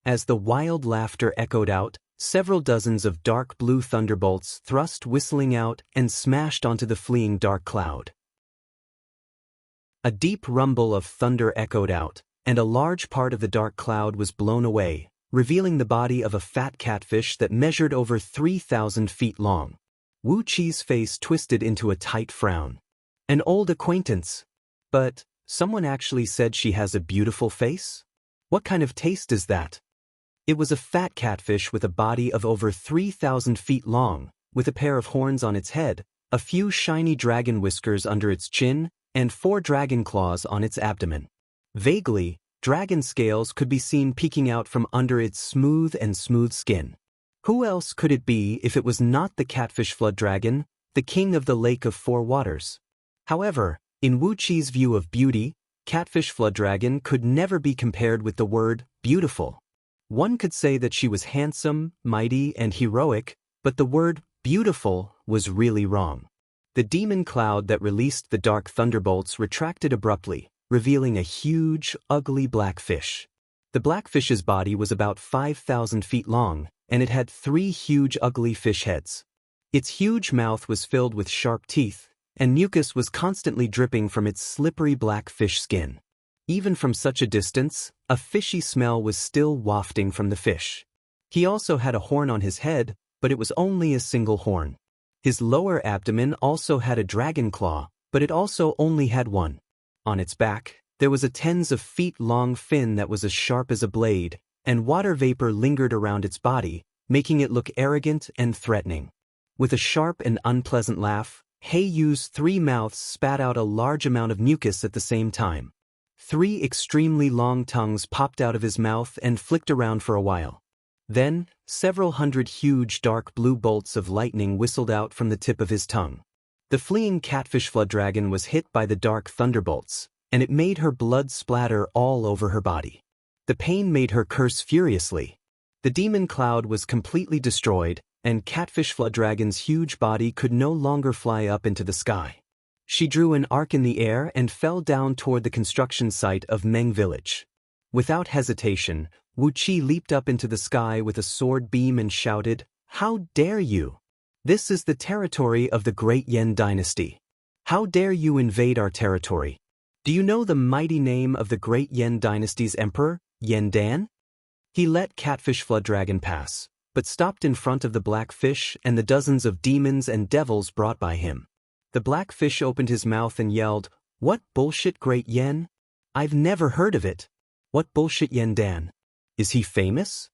As the wild laughter echoed out, several dozens of dark blue thunderbolts thrust whistling out and smashed onto the fleeing dark cloud. A deep rumble of thunder echoed out, and a large part of the dark cloud was blown away, revealing the body of a fat catfish that measured over 3,000 feet long. Wu Qi's face twisted into a tight frown. An old acquaintance. But someone actually said she has a beautiful face? What kind of taste is that? It was a fat catfish with a body of over 3,000 feet long, with a pair of horns on its head, a few shiny dragon whiskers under its chin, and 4 dragon claws on its abdomen. Vaguely, dragon scales could be seen peeking out from under its smooth skin. Who else could it be if it was not the catfish flood dragon, the king of the Lake of 4 Waters? However, in Wu Qi's view of beauty, catfish flood dragon could never be compared with the word beautiful. One could say that she was handsome, mighty, and heroic, but the word beautiful was really wrong. The demon cloud that released the dark thunderbolts retracted abruptly, revealing a huge, ugly black fish. The black fish's body was about 5,000 feet long, and it had 3 huge ugly fish heads. Its huge mouth was filled with sharp teeth, and mucus was constantly dripping from its slippery black fish skin. Even from such a distance, a fishy smell was still wafting from the fish. He also had a horn on his head, but it was only a single horn. His lower abdomen also had a dragon claw, but it also only had one. On its back, there was a tens of feet long fin that was as sharp as a blade, and water vapor lingered around its body, making it look arrogant and threatening. With a sharp and unpleasant laugh, Heiyu's 3 mouths spat out a large amount of mucus at the same time. 3 extremely long tongues popped out of his mouth and flicked around for a while. Then, several hundred huge dark blue bolts of lightning whistled out from the tip of his tongue. The fleeing catfish flood dragon was hit by the dark thunderbolts, and it made her blood splatter all over her body. The pain made her curse furiously. The demon cloud was completely destroyed, and catfish flood dragon's huge body could no longer fly up into the sky. She drew an arc in the air and fell down toward the construction site of Meng Village. Without hesitation, Wu Qi leaped up into the sky with a sword beam and shouted, "How dare you! This is the territory of the Great Yan Dynasty. How dare you invade our territory? Do you know the mighty name of the Great Yan Dynasty's emperor, Yan Dan?" He let Catfish Flood Dragon pass, but stopped in front of the black fish and the dozens of demons and devils brought by him. The black fish opened his mouth and yelled, "What bullshit, Great Yan? I've never heard of it. What bullshit, Yan Dan? Is he famous?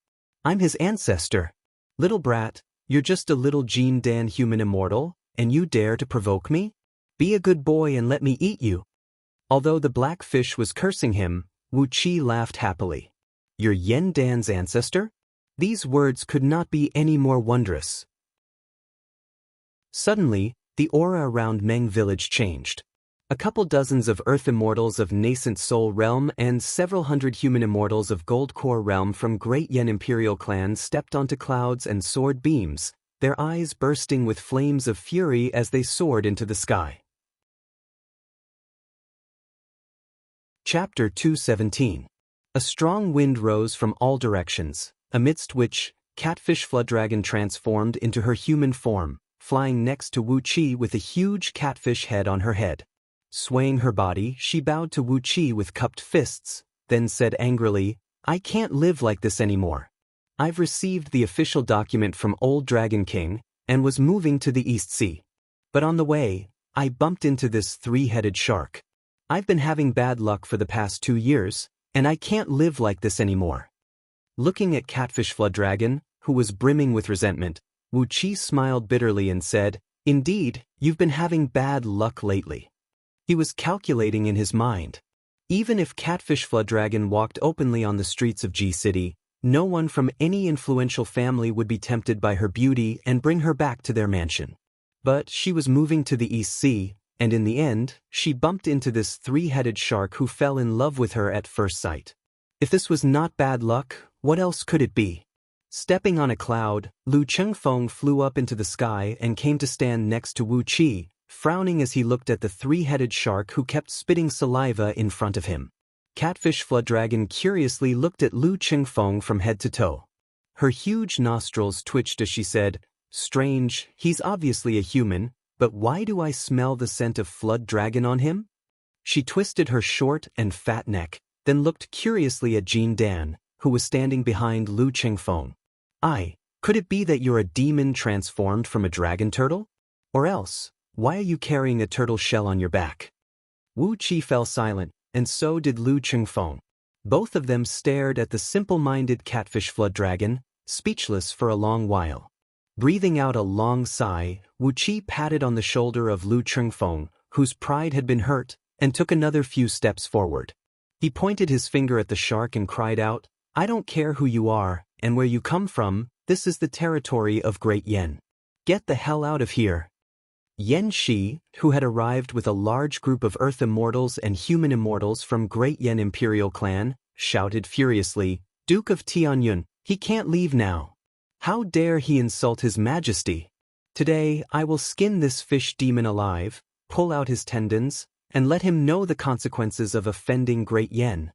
I'm his ancestor. Little brat, you're just a little Jean Dan human immortal, and you dare to provoke me? Be a good boy and let me eat you." Although the black fish was cursing him, Wu Qi laughed happily. "You're Yan Dan's ancestor?" These words could not be any more wondrous. Suddenly, the aura around Meng Village changed. A couple dozens of Earth Immortals of Nascent Soul Realm and several hundred human immortals of Gold Core Realm from Great Yen Imperial Clan stepped onto clouds and sword beams, their eyes bursting with flames of fury as they soared into the sky. Chapter 217. A strong wind rose from all directions, amidst which, Catfish Flooddragon transformed into her human form, flying next to Wu Qi with a huge catfish head on her head. Swaying her body, she bowed to Wu Qi with cupped fists, then said angrily, "I can't live like this anymore. I've received the official document from Old Dragon King, and was moving to the East Sea. But on the way, I bumped into this three-headed shark. I've been having bad luck for the past 2 years, and I can't live like this anymore." Looking at Catfish Flooddragon, who was brimming with resentment, Wu Qi smiled bitterly and said, "Indeed, you've been having bad luck lately." He was calculating in his mind. Even if Catfish Flooddragon walked openly on the streets of G City, no one from any influential family would be tempted by her beauty and bring her back to their mansion. But she was moving to the East Sea, and in the end, she bumped into this three-headed shark who fell in love with her at first sight. If this was not bad luck, what else could it be? Stepping on a cloud, Lu Chengfeng flew up into the sky and came to stand next to Wu Qi, frowning as he looked at the three-headed shark who kept spitting saliva in front of him. Catfish Flooddragon curiously looked at Lu Chengfeng from head to toe. Her huge nostrils twitched as she said, "Strange, he's obviously a human, but why do I smell the scent of Flood Dragon on him?" She twisted her short and fat neck, then looked curiously at Jean Dan, who was standing behind Lu Chengfeng. Could it be that you're a demon transformed from a dragon turtle? Or else, why are you carrying a turtle shell on your back?" Wu Qi fell silent, and so did Lu Chengfeng. Both of them stared at the simple-minded Catfish Flooddragon, speechless for a long while. Breathing out a long sigh, Wu Qi patted on the shoulder of Lu Chengfeng, whose pride had been hurt, and took another few steps forward. He pointed his finger at the shark and cried out, "I don't care who you are, and where you come from, this is the territory of Great Yen. Get the hell out of here." Yen Shi, who had arrived with a large group of Earth Immortals and Human Immortals from Great Yen Imperial Clan, shouted furiously, "Duke of Tianyun, he can't leave now. How dare he insult His Majesty? Today I will skin this fish demon alive, pull out his tendons, and let him know the consequences of offending Great Yen."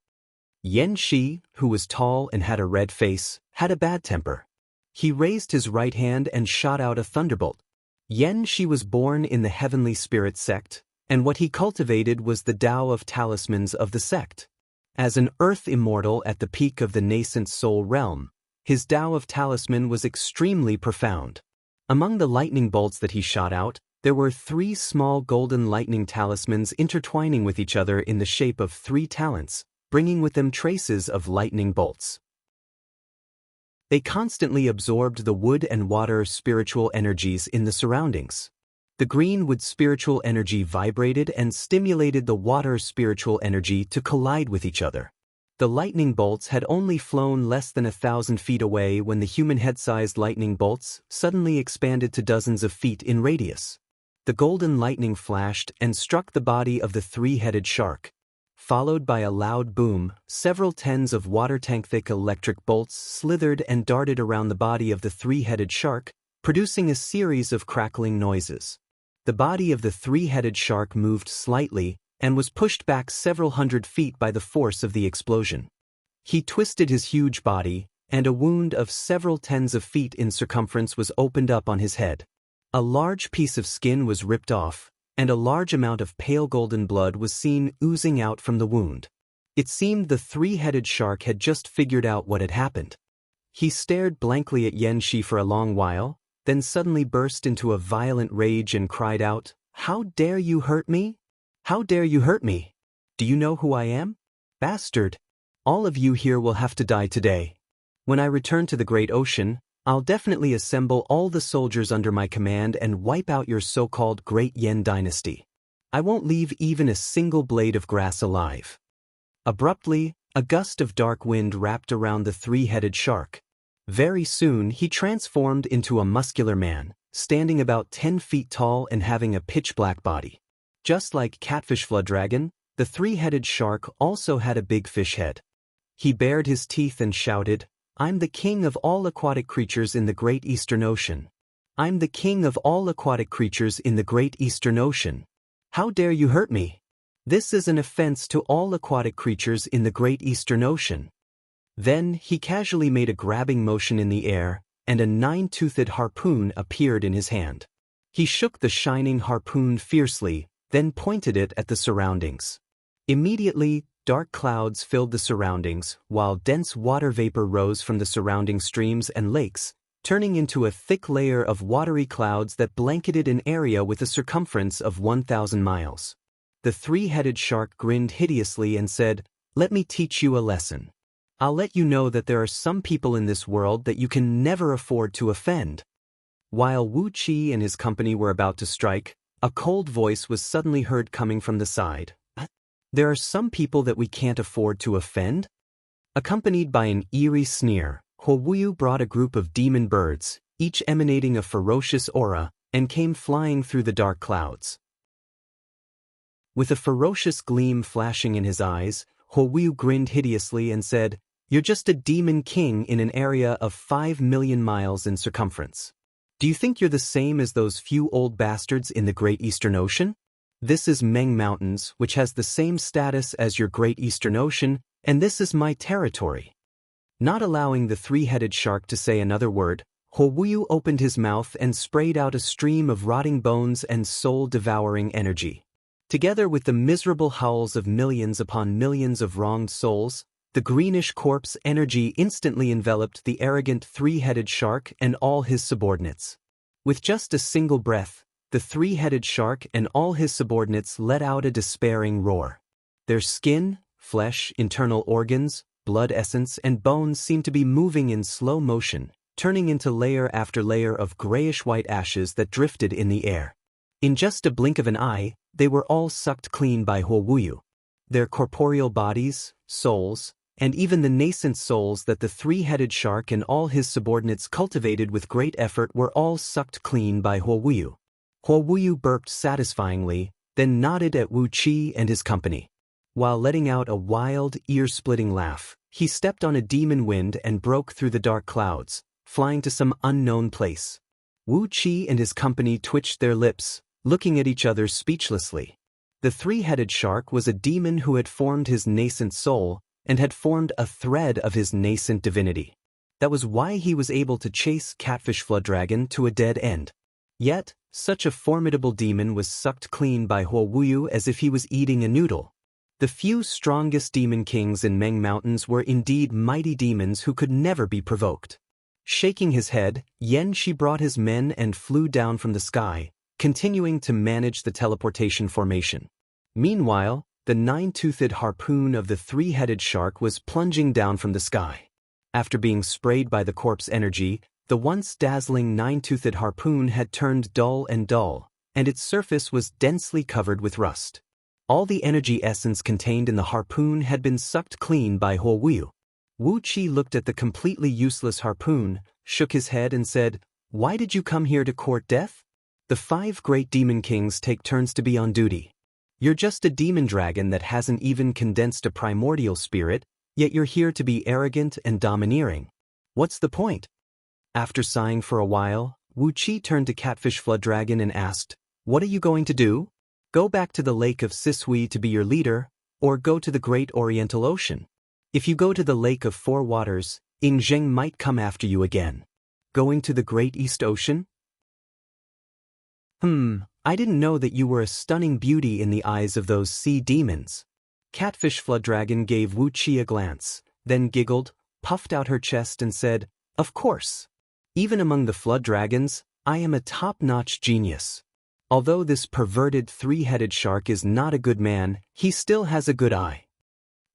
Yen Shi, who was tall and had a red face, had a bad temper. He raised his right hand and shot out a thunderbolt. Yen Shi was born in the Heavenly Spirit sect, and what he cultivated was the Tao of talismans of the sect. As an Earth Immortal at the peak of the nascent soul realm, his Tao of talisman was extremely profound. Among the lightning bolts that he shot out, there were 3 small golden lightning talismans intertwining with each other in the shape of 3 talents, bringing with them traces of lightning bolts. They constantly absorbed the wood and water spiritual energies in the surroundings. The green wood spiritual energy vibrated and stimulated the water spiritual energy to collide with each other. The lightning bolts had only flown less than 1,000 feet away when the human head-sized lightning bolts suddenly expanded to dozens of feet in radius. The golden lightning flashed and struck the body of the three-headed shark. Followed by a loud boom, several tens of water-tank-thick electric bolts slithered and darted around the body of the three-headed shark, producing a series of crackling noises. The body of the three-headed shark moved slightly, and was pushed back several hundred feet by the force of the explosion. He twisted his huge body, and a wound of several tens of feet in circumference was opened up on his head. A large piece of skin was ripped off, and a large amount of pale golden blood was seen oozing out from the wound. It seemed the three-headed shark had just figured out what had happened. He stared blankly at Yen Shi for a long while, then suddenly burst into a violent rage and cried out, "How dare you hurt me? How dare you hurt me? Do you know who I am? Bastard! All of you here will have to die today. When I return to the Great Ocean, I'll definitely assemble all the soldiers under my command and wipe out your so-called Great Yen dynasty. I won't leave even a single blade of grass alive." Abruptly, a gust of dark wind wrapped around the three-headed shark. Very soon he transformed into a muscular man, standing about 10 feet tall and having a pitch-black body. Just like Catfish Flooddragon, the three-headed shark also had a big fish head. He bared his teeth and shouted, "I'm the king of all aquatic creatures in the Great Eastern Ocean. I'm the king of all aquatic creatures in the Great Eastern Ocean. How dare you hurt me?" This is an offense to all aquatic creatures in the Great Eastern Ocean. Then he casually made a grabbing motion in the air, and a 9-toothed harpoon appeared in his hand. He shook the shining harpoon fiercely, then pointed it at the surroundings. Immediately, dark clouds filled the surroundings, while dense water vapor rose from the surrounding streams and lakes, turning into a thick layer of watery clouds that blanketed an area with a circumference of 1,000 miles. The three-headed shark grinned hideously and said, "Let me teach you a lesson. I'll let you know that there are some people in this world that you can never afford to offend." While Wu Qi and his company were about to strike, a cold voice was suddenly heard coming from the side. "There are some people that we can't afford to offend?" Accompanied by an eerie sneer, Huowu brought a group of demon birds, each emanating a ferocious aura, and came flying through the dark clouds. With a ferocious gleam flashing in his eyes, Huowu grinned hideously and said, "You're just a demon king in an area of 5 million miles in circumference. Do you think you're the same as those few old bastards in the Great Eastern Ocean? This is Meng Mountains, which has the same status as your Great Eastern Ocean, and this is my territory." Not allowing the three-headed shark to say another word, Huowu opened his mouth and sprayed out a stream of rotting bones and soul-devouring energy. Together with the miserable howls of millions upon millions of wronged souls, the greenish corpse energy instantly enveloped the arrogant three-headed shark and all his subordinates. With just a single breath, the three-headed shark and all his subordinates let out a despairing roar. Their skin, flesh, internal organs, blood essence, and bones seemed to be moving in slow motion, turning into layer after layer of grayish-white ashes that drifted in the air. In just a blink of an eye, they were all sucked clean by Huowu. Their corporeal bodies, souls, and even the nascent souls that the three-headed shark and all his subordinates cultivated with great effort were all sucked clean by Huowu. Huowu burped satisfyingly, then nodded at Wu Qi and his company. While letting out a wild, ear-splitting laugh, he stepped on a demon wind and broke through the dark clouds, flying to some unknown place. Wu Qi and his company twitched their lips, looking at each other speechlessly. The three-headed shark was a demon who had formed his nascent soul and had formed a thread of his nascent divinity. That was why he was able to chase Catfish Flood Dragon to a dead end. Yet, such a formidable demon was sucked clean by Huowu as if he was eating a noodle. The few strongest demon kings in Meng Mountains were indeed mighty demons who could never be provoked. Shaking his head, Yan Shi brought his men and flew down from the sky, continuing to manage the teleportation formation. Meanwhile, the 9-toothed harpoon of the three-headed shark was plunging down from the sky. After being sprayed by the corpse energy, the once dazzling 9-toothed harpoon had turned dull, and its surface was densely covered with rust. All the energy essence contained in the harpoon had been sucked clean by Huowu. Wu Qi looked at the completely useless harpoon, shook his head and said, "Why did you come here to court death? The 5 great demon kings take turns to be on duty. You're just a demon dragon that hasn't even condensed a primordial spirit, yet you're here to be arrogant and domineering. What's the point?" After sighing for a while, Wu Qi turned to Catfish Flood Dragon and asked, "What are you going to do? Go back to the Lake of Sisui to be your leader, or go to the Great Oriental Ocean? If you go to the Lake of Four Waters, Ing Zheng might come after you again. Going to the Great East Ocean? I didn't know that you were a stunning beauty in the eyes of those sea demons." Catfish Flood Dragon gave Wu Qi a glance, then giggled, puffed out her chest and said, "Of course. Even among the flood dragons, I am a top-notch genius. Although this perverted three-headed shark is not a good man, he still has a good eye."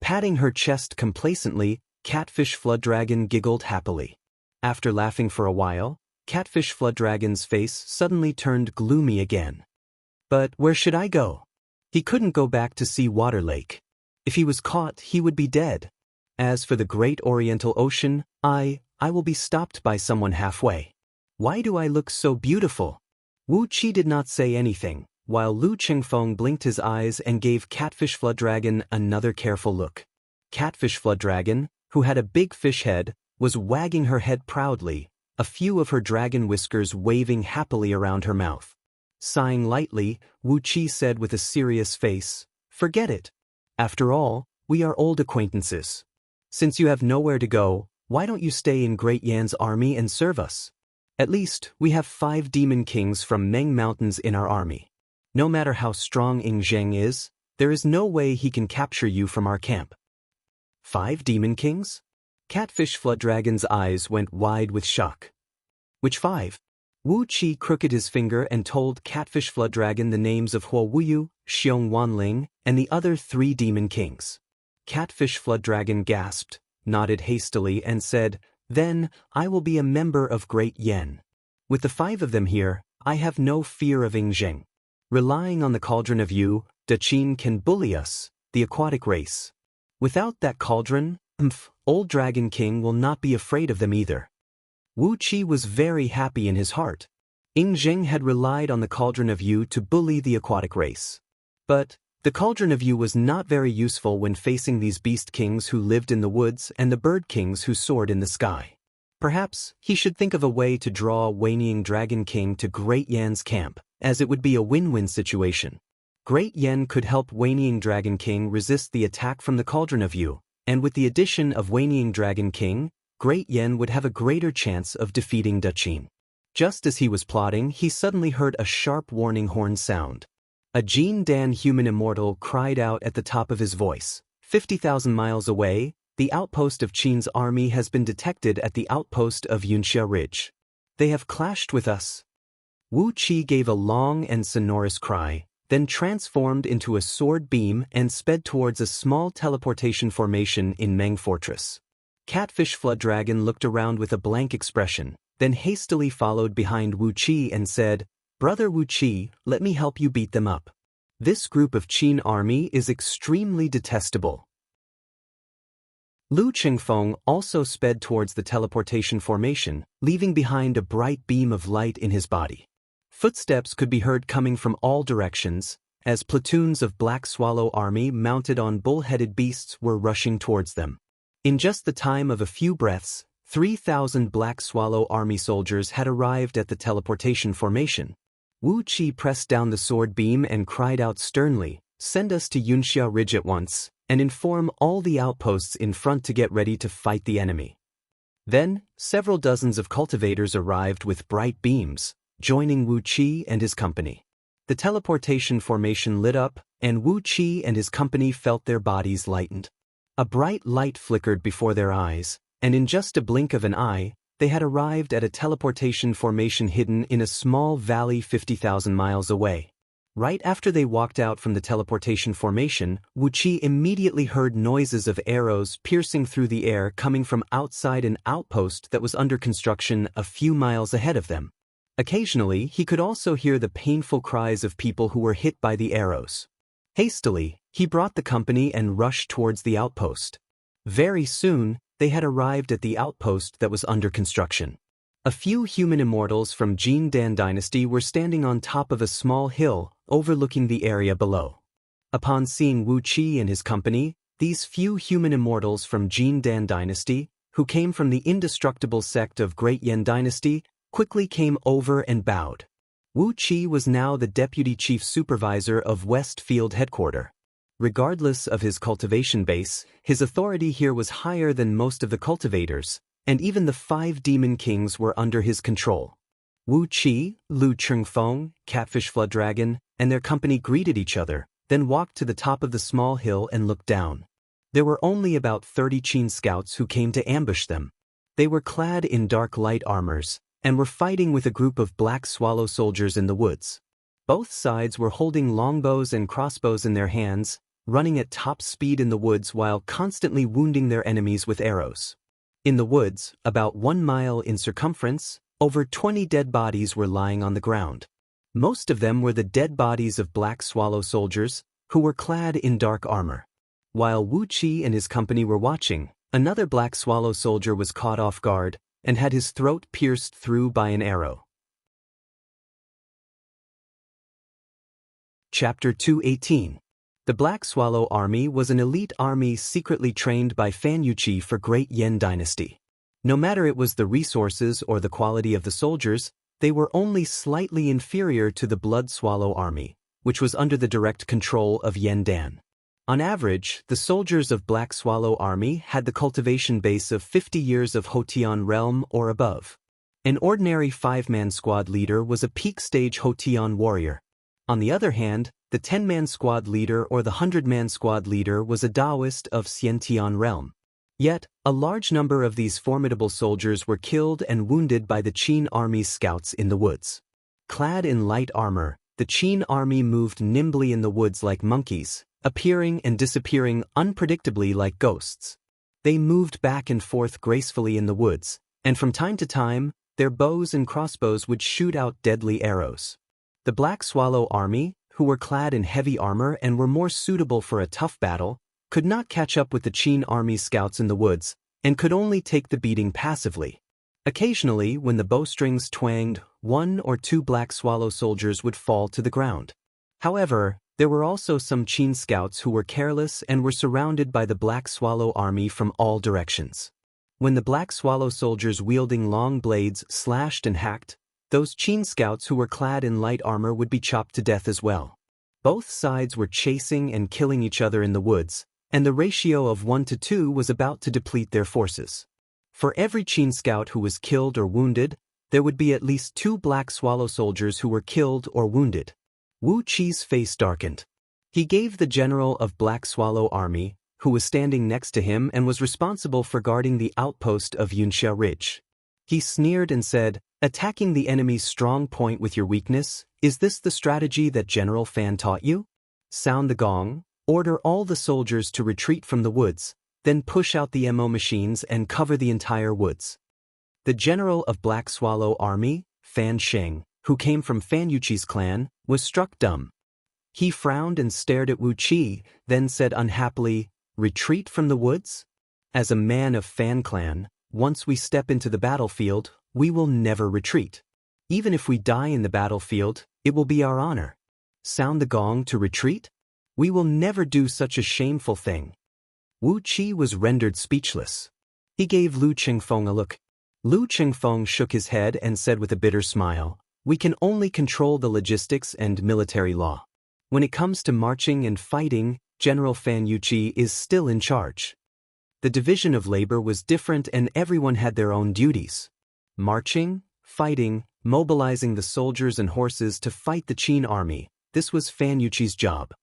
Patting her chest complacently, Catfish Flood Dragon giggled happily. After laughing for a while, Catfish Flood Dragon's face suddenly turned gloomy again. "But where should I go? He couldn't go back to Sea Water Lake. If he was caught, he would be dead. As for the Great Oriental Ocean, I will be stopped by someone halfway. Why do I look so beautiful?" Wu Qi did not say anything, while Lu Qingfeng blinked his eyes and gave Catfish Flood Dragon another careful look. Catfish Flood Dragon, who had a big fish head, was wagging her head proudly, a few of her dragon whiskers waving happily around her mouth. Sighing lightly, Wu Qi said with a serious face, Forget it. After all, we are old acquaintances. Since you have nowhere to go, why don't you stay in Great Yan's army and serve us? At least, we have 5 demon kings from Meng Mountains in our army. No matter how strong Ing Zheng is, there is no way he can capture you from our camp. 5 demon kings? Catfish Flood Dragon's eyes went wide with shock. Which 5? Wu Qi crooked his finger and told Catfish Flood Dragon the names of Huo Wuyu, Xiong Wanling, and the other 3 demon kings. Catfish Flood Dragon gasped, nodded hastily, and said, "Then, I will be a member of Great Yan. With the 5 of them here, I have no fear of Ing Zheng. Relying on the cauldron of Yu, Daqin can bully us, the aquatic race. Without that cauldron, Old Dragon King will not be afraid of them either." Wu Qi was very happy in his heart. Ing Zheng had relied on the cauldron of Yu to bully the aquatic race. But the cauldron of Yu was not very useful when facing these beast kings who lived in the woods and the bird kings who soared in the sky. Perhaps he should think of a way to draw Wanying Dragon King to Great Yan's camp, as it would be a win-win situation. Great Yan could help Wanying Dragon King resist the attack from the cauldron of Yu, and with the addition of Wanying Dragon King, Great Yan would have a greater chance of defeating Daqin. Just as he was plotting, he suddenly heard a sharp warning horn sound. A Jin Dan human immortal cried out at the top of his voice. 50,000 miles away, the outpost of Qin's army has been detected at the outpost of Yunxia Ridge. They have clashed with us. Wu Qi gave a long and sonorous cry, then transformed into a sword beam and sped towards a small teleportation formation in Meng Fortress. Catfish Flood Dragon looked around with a blank expression, then hastily followed behind Wu Qi and said, "Brother Wu Qi, let me help you beat them up. This group of Qin army is extremely detestable." Lu Qingfeng also sped towards the teleportation formation, leaving behind a bright beam of light in his body. Footsteps could be heard coming from all directions, as platoons of Black Swallow army mounted on bull-headed beasts were rushing towards them. In just the time of a few breaths, 3,000 Black Swallow army soldiers had arrived at the teleportation formation. Wu Qi pressed down the sword beam and cried out sternly, "Send us to Yunxia Ridge at once, and inform all the outposts in front to get ready to fight the enemy." Then, several dozens of cultivators arrived with bright beams, joining Wu Qi and his company. The teleportation formation lit up, and Wu Qi and his company felt their bodies lightened. A bright light flickered before their eyes, and in just a blink of an eye, they had arrived at a teleportation formation hidden in a small valley 50,000 miles away. Right after they walked out from the teleportation formation, Wu Qi immediately heard noises of arrows piercing through the air coming from outside an outpost that was under construction a few miles ahead of them. Occasionally, he could also hear the painful cries of people who were hit by the arrows. Hastily, he brought the company and rushed towards the outpost. Very soon, they had arrived at the outpost that was under construction. A few human immortals from Jin Dan dynasty were standing on top of a small hill, overlooking the area below. Upon seeing Wu Qi and his company, these few human immortals from Jin Dan dynasty, who came from the indestructible sect of Great Yan dynasty, quickly came over and bowed. Wu Qi was now the deputy chief supervisor of Westfield headquarters. Regardless of his cultivation base, his authority here was higher than most of the cultivators, and even the 5 demon kings were under his control. Wu Qi, Lu Qingfeng, Catfish Flood Dragon, and their company greeted each other, then walked to the top of the small hill and looked down. There were only about 30 Qin scouts who came to ambush them. They were clad in dark light armors, and were fighting with a group of Black Swallow soldiers in the woods. Both sides were holding longbows and crossbows in their hands, running at top speed in the woods while constantly wounding their enemies with arrows. In the woods, about 1 mile in circumference, over 20 dead bodies were lying on the ground. Most of them were the dead bodies of Black Swallow soldiers, who were clad in dark armor. While Wu Qi and his company were watching, another Black Swallow soldier was caught off guard and had his throat pierced through by an arrow. Chapter 218. The Black Swallow Army was an elite army secretly trained by Fan Yuqi for Great Yan Dynasty. No matter it was the resources or the quality of the soldiers, they were only slightly inferior to the Blood Swallow Army, which was under the direct control of Yen Dan. On average, the soldiers of Black Swallow Army had the cultivation base of 50 years of Hotian realm or above. An ordinary 5-man squad leader was a peak-stage Hotian warrior. On the other hand, the 10-man squad leader or the 100-man squad leader was a Taoist of Xiantian realm. Yet, a large number of these formidable soldiers were killed and wounded by the Qin army's scouts in the woods. Clad in light armor, the Qin army moved nimbly in the woods like monkeys, appearing and disappearing unpredictably like ghosts. They moved back and forth gracefully in the woods, and from time to time, their bows and crossbows would shoot out deadly arrows. The Black Swallow army, who were clad in heavy armor and were more suitable for a tough battle, could not catch up with the Qin army's scouts in the woods, and could only take the beating passively. Occasionally, when the bowstrings twanged, 1 or 2 Black Swallow soldiers would fall to the ground. However, there were also some Qin scouts who were careless and were surrounded by the Black Swallow army from all directions. When the Black Swallow soldiers wielding long blades slashed and hacked, those Qin scouts who were clad in light armor would be chopped to death as well. Both sides were chasing and killing each other in the woods, and the ratio of 1 to 2 was about to deplete their forces. For every Qin scout who was killed or wounded, there would be at least 2 Black Swallow soldiers who were killed or wounded. Wu Qi's face darkened. He gave the general of Black Swallow Army, who was standing next to him and was responsible for guarding the outpost of Yunxia Ridge. He sneered and said, "Attacking the enemy's strong point with your weakness, is this the strategy that General Fan taught you? Sound the gong, order all the soldiers to retreat from the woods, then push out the MO machines and cover the entire woods." The general of Black Swallow Army, Fan Sheng, who came from Fan Yuqi's clan, was struck dumb. He frowned and stared at Wu Qi, then said unhappily, "Retreat from the woods? As a man of Fan clan, once we step into the battlefield, we will never retreat. Even if we die in the battlefield, it will be our honor. Sound the gong to retreat? We will never do such a shameful thing." Wu Qi was rendered speechless. He gave Lu Qingfeng a look. Lu Qingfeng shook his head and said with a bitter smile, "We can only control the logistics and military law. When it comes to marching and fighting, General Fan Yuqi is still in charge." The division of labor was different and everyone had their own duties. Marching, fighting, mobilizing the soldiers and horses to fight the Qin army, this was Fan Yuqi's job.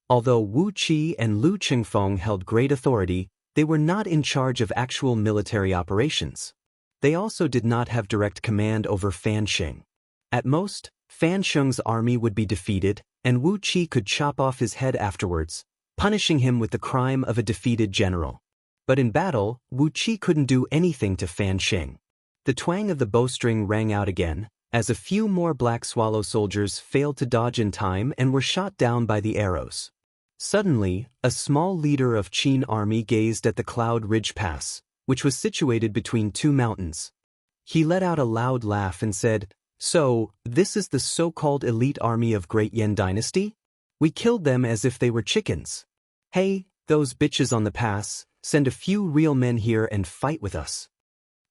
Although Wu Qi and Lu Qingfeng held great authority, they were not in charge of actual military operations. They also did not have direct command over Fan Sheng. At most, Fan Sheng's army would be defeated, and Wu Qi could chop off his head afterwards, punishing him with the crime of a defeated general. But in battle, Wu Qi couldn't do anything to Fan Sheng. The twang of the bowstring rang out again, as a few more Black Swallow soldiers failed to dodge in time and were shot down by the arrows. Suddenly, a small leader of Qin army gazed at the Cloud Ridge Pass, which was situated between 2 mountains. He let out a loud laugh and said, "So, this is the so-called elite army of Great Yen Dynasty? We killed them as if they were chickens. Hey, those bitches on the pass, send a few real men here and fight with us."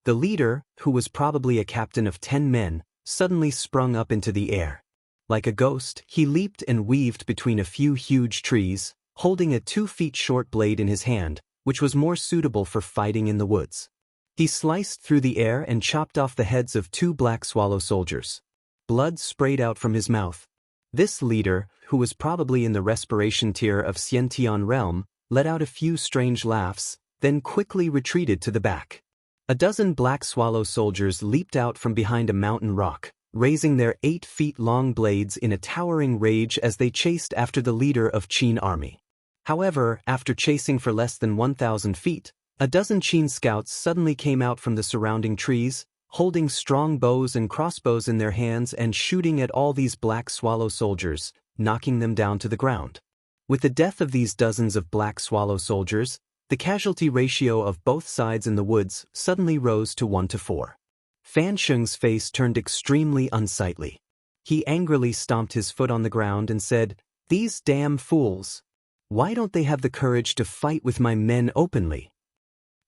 The leader, who was probably a captain of 10 men, suddenly sprung up into the air. Like a ghost, he leaped and weaved between a few huge trees, holding a 2 feet short blade in his hand, which was more suitable for fighting in the woods. He sliced through the air and chopped off the heads of 2 Black Swallow soldiers. Blood sprayed out from his mouth. This leader, who was probably in the respiration tier of Xiantian realm, let out a few strange laughs, then quickly retreated to the back. A dozen Black Swallow soldiers leaped out from behind a mountain rock, raising their 8-feet-long blades in a towering rage as they chased after the leader of Qin army. However, after chasing for less than 1,000 feet, a dozen Qin scouts suddenly came out from the surrounding trees, holding strong bows and crossbows in their hands and shooting at all these Black Swallow soldiers, knocking them down to the ground. With the death of these dozens of Black Swallow soldiers, the casualty ratio of both sides in the woods suddenly rose to 1 to 4. Fan Sheng's face turned extremely unsightly. He angrily stomped his foot on the ground and said, "These damn fools! Why don't they have the courage to fight with my men openly?"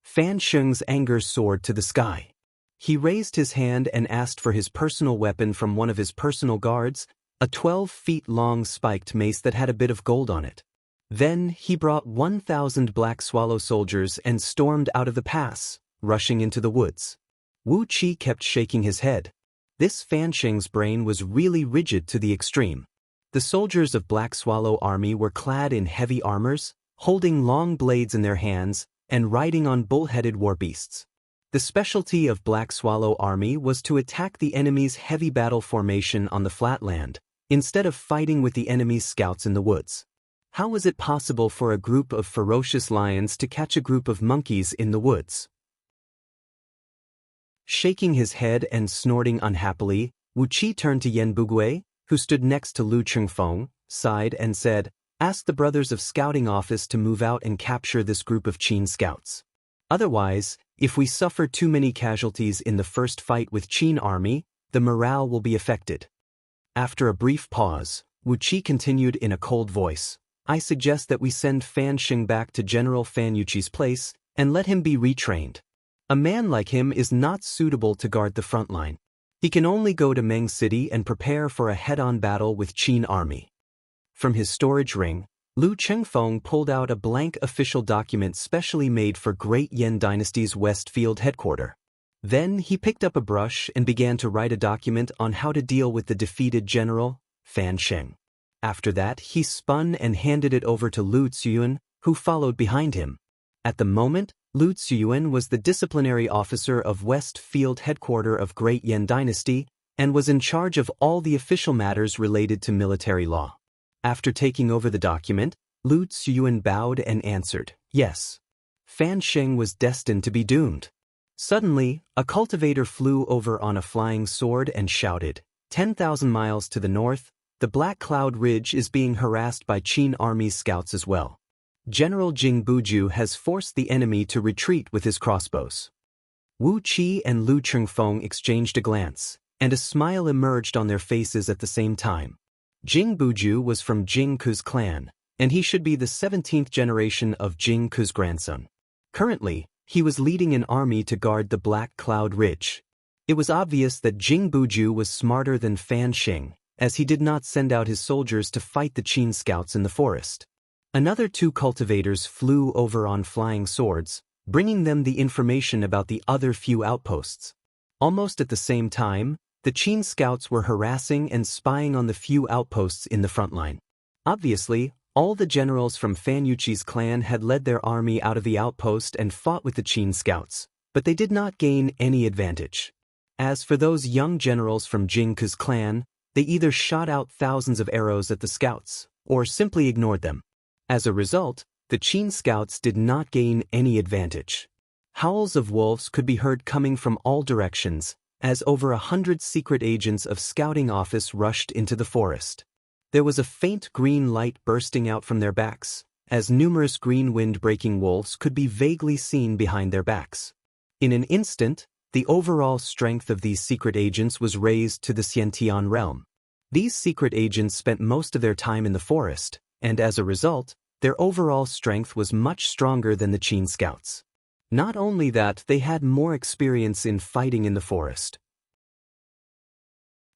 Fan Sheng's anger soared to the sky. He raised his hand and asked for his personal weapon from one of his personal guards, a 12-feet-long spiked mace that had a bit of gold on it. Then he brought 1,000 Black Swallow soldiers and stormed out of the pass, rushing into the woods. Wu Qi kept shaking his head. This Fan Sheng's brain was really rigid to the extreme. The soldiers of Black Swallow army were clad in heavy armors, holding long blades in their hands, and riding on bull-headed war beasts. The specialty of Black Swallow army was to attack the enemy's heavy battle formation on the flatland, instead of fighting with the enemy's scouts in the woods. How was it possible for a group of ferocious lions to catch a group of monkeys in the woods? Shaking his head and snorting unhappily, Wu Qi turned to Yan Bugui, who stood next to Lu Chengfeng, sighed and said, "Ask the brothers of scouting office to move out and capture this group of Qin scouts. Otherwise, if we suffer too many casualties in the first fight with Qin army, the morale will be affected." After a brief pause, Wu Qi continued in a cold voice, "I suggest that we send Fan Sheng back to General Fan Yuqi's place and let him be retrained. A man like him is not suitable to guard the front line. He can only go to Meng City and prepare for a head-on battle with Qin army." From his storage ring, Lu Chengfeng pulled out a blank official document specially made for Great Yan Dynasty's Westfield headquarters. Then he picked up a brush and began to write a document on how to deal with the defeated general, Fan Sheng. After that, he spun and handed it over to Lu Ziyuan, who followed behind him. At the moment, Lu Ziyuan was the disciplinary officer of Westfield headquarters of Great Yan Dynasty and was in charge of all the official matters related to military law. After taking over the document, Lu Ziyuan bowed and answered, "Yes." Fan Sheng was destined to be doomed. Suddenly, a cultivator flew over on a flying sword and shouted, 10,000 miles to the north, the Black Cloud Ridge is being harassed by Qin army's scouts as well. General Jing Buju has forced the enemy to retreat with his crossbows." Wu Qi and Lu Chengfeng exchanged a glance, and a smile emerged on their faces at the same time. Jing Buju was from Jing Ke's clan, and he should be the 17th generation of Jing Ke's grandson. Currently, he was leading an army to guard the Black Cloud Ridge. It was obvious that Jing Buju was smarter than Fan Sheng, as he did not send out his soldiers to fight the Qin scouts in the forest. Another 2 cultivators flew over on flying swords, bringing them the information about the other few outposts. Almost at the same time, the Qin scouts were harassing and spying on the few outposts in the front line. Obviously, all the generals from Fan Yuqi's clan had led their army out of the outpost and fought with the Qin scouts, but they did not gain any advantage. As for those young generals from Jing Ke's clan, they either shot out thousands of arrows at the scouts, or simply ignored them. As a result, the Qin scouts did not gain any advantage. Howls of wolves could be heard coming from all directions, as over 100 secret agents of scouting office rushed into the forest. There was a faint green light bursting out from their backs, as numerous green wind-breaking wolves could be vaguely seen behind their backs. In an instant, the overall strength of these secret agents was raised to the Xiantian realm. These secret agents spent most of their time in the forest, and as a result, their overall strength was much stronger than the Qin scouts. Not only that, they had more experience in fighting in the forest.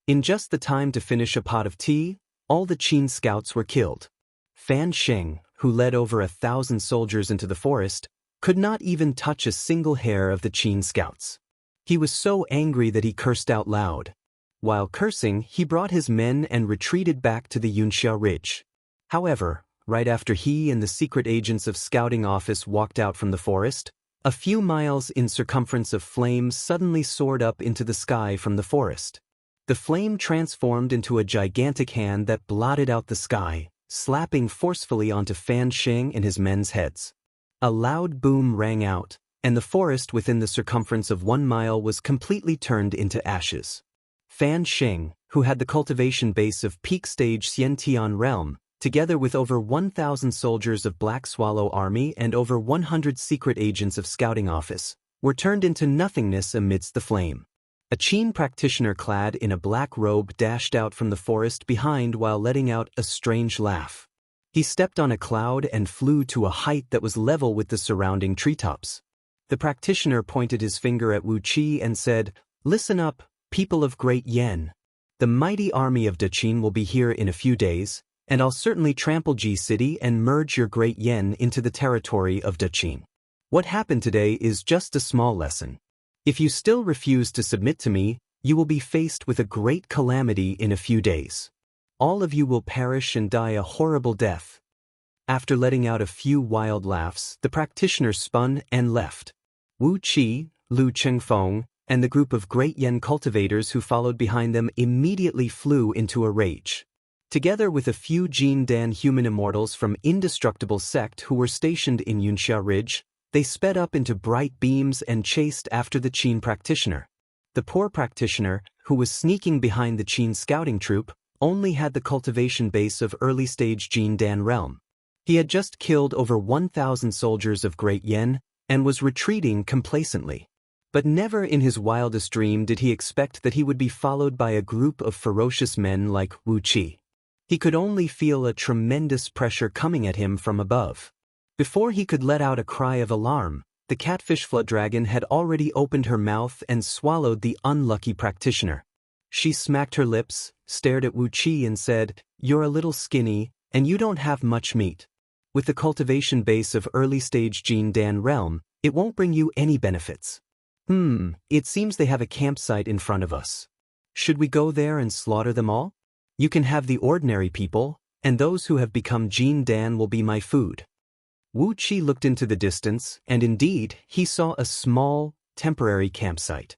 In just the time to finish a pot of tea, all the Qin scouts were killed. Fan Sheng, who led over 1,000 soldiers into the forest, could not even touch a single hair of the Qin scouts. He was so angry that he cursed out loud. While cursing, he brought his men and retreated back to the Yunxia Ridge. However, right after he and the secret agents of scouting office walked out from the forest, a few miles in circumference of flames suddenly soared up into the sky from the forest. The flame transformed into a gigantic hand that blotted out the sky, slapping forcefully onto Fan Sheng and his men's heads. A loud boom rang out, and the forest within the circumference of 1 mile was completely turned into ashes. Fan Sheng, who had the cultivation base of peak stage Xiantian realm, together with over 1,000 soldiers of Black Swallow army and over 100 secret agents of scouting office, were turned into nothingness amidst the flame. A Qin practitioner clad in a black robe dashed out from the forest behind while letting out a strange laugh. He stepped on a cloud and flew to a height that was level with the surrounding treetops. The practitioner pointed his finger at Wu Qi and said, "Listen up, people of Great Yan. The mighty army of Daqin will be here in a few days, and I'll certainly trample Ji City and merge your great Yen into the territory of Daqin. What happened today is just a small lesson. If you still refuse to submit to me, you will be faced with a great calamity in a few days. All of you will perish and die a horrible death." After letting out a few wild laughs, the practitioner spun and left. Wu Qi, Lu Chengfeng, and the group of great Yen cultivators who followed behind them immediately flew into a rage. Together with a few Jin Dan human immortals from Indestructible Sect who were stationed in Yunxia Ridge, they sped up into bright beams and chased after the Qin practitioner. The poor practitioner, who was sneaking behind the Qin scouting troop, only had the cultivation base of early-stage Jin Dan realm. He had just killed over 1,000 soldiers of Great Yen and was retreating complacently. But never in his wildest dream did he expect that he would be followed by a group of ferocious men like Wu Qi. He could only feel a tremendous pressure coming at him from above. Before he could let out a cry of alarm, the catfish flood dragon had already opened her mouth and swallowed the unlucky practitioner. She smacked her lips, stared at Wu Qi and said, "You're a little skinny, and you don't have much meat. With the cultivation base of early-stage Jin Dan realm, it won't bring you any benefits. It seems they have a campsite in front of us. Should we go there and slaughter them all? You can have the ordinary people, and those who have become Jin Dan will be my food." Wu Qi looked into the distance, and indeed, he saw a small, temporary campsite.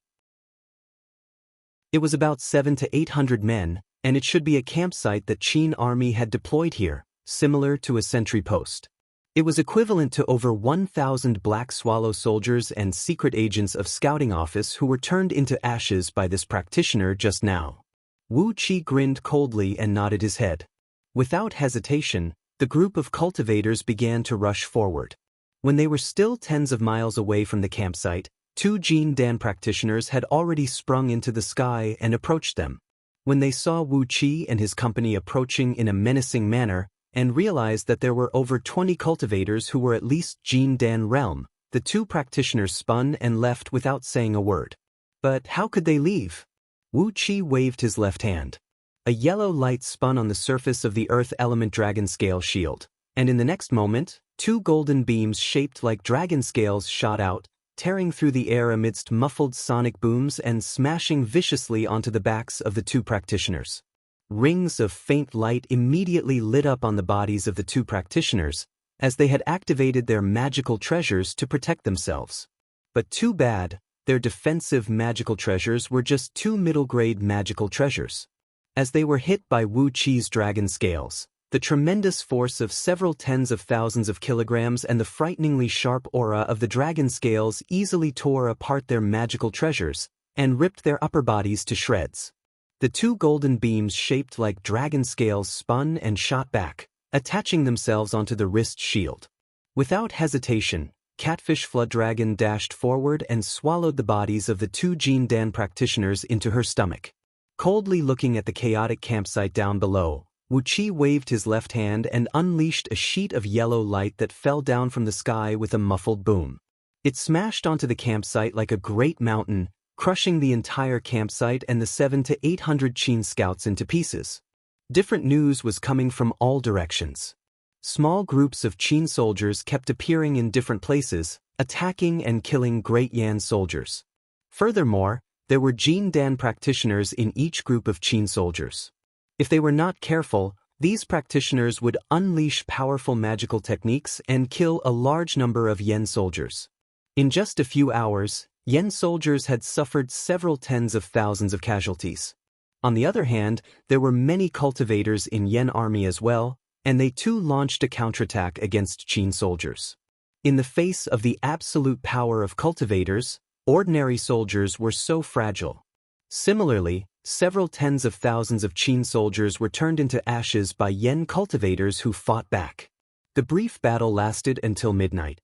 It was about 700 to 800 men, and it should be a campsite that Qin army had deployed here, similar to a sentry post. It was equivalent to over 1,000 Black Swallow soldiers and secret agents of scouting office who were turned into ashes by this practitioner just now. Wu Qi grinned coldly and nodded his head. Without hesitation, the group of cultivators began to rush forward. When they were still tens of miles away from the campsite, 2 Jin Dan practitioners had already sprung into the sky and approached them. When they saw Wu Qi and his company approaching in a menacing manner, and realized that there were over 20 cultivators who were at least Jin Dan realm, the 2 practitioners spun and left without saying a word. But how could they leave? Wu Qi waved his left hand. A yellow light spun on the surface of the earth element dragon scale shield, and in the next moment, 2 golden beams shaped like dragon scales shot out, tearing through the air amidst muffled sonic booms and smashing viciously onto the backs of the 2 practitioners. Rings of faint light immediately lit up on the bodies of the 2 practitioners, as they had activated their magical treasures to protect themselves. But too bad, their defensive magical treasures were just 2 middle-grade magical treasures. As they were hit by Wu Qi's dragon scales, the tremendous force of several tens of thousands of kilograms and the frighteningly sharp aura of the dragon scales easily tore apart their magical treasures and ripped their upper bodies to shreds. The 2 golden beams shaped like dragon scales spun and shot back, attaching themselves onto the wrist shield. Without hesitation, Catfish Flood Dragon dashed forward and swallowed the bodies of the 2 Jin Dan practitioners into her stomach. Coldly looking at the chaotic campsite down below, Wu Qi waved his left hand and unleashed a sheet of yellow light that fell down from the sky with a muffled boom. It smashed onto the campsite like a great mountain, crushing the entire campsite and the 700 to 800 Qin scouts into pieces. Different news was coming from all directions. Small groups of Qin soldiers kept appearing in different places, attacking and killing Great Yan soldiers. Furthermore, there were Jin Dan practitioners in each group of Qin soldiers. If they were not careful, these practitioners would unleash powerful magical techniques and kill a large number of Yen soldiers. In just a few hours, Yen soldiers had suffered several tens of thousands of casualties. On the other hand, there were many cultivators in Yen army as well, and they too launched a counterattack against Qin soldiers. In the face of the absolute power of cultivators, ordinary soldiers were so fragile. Similarly, several tens of thousands of Qin soldiers were turned into ashes by Yen cultivators who fought back. The brief battle lasted until midnight.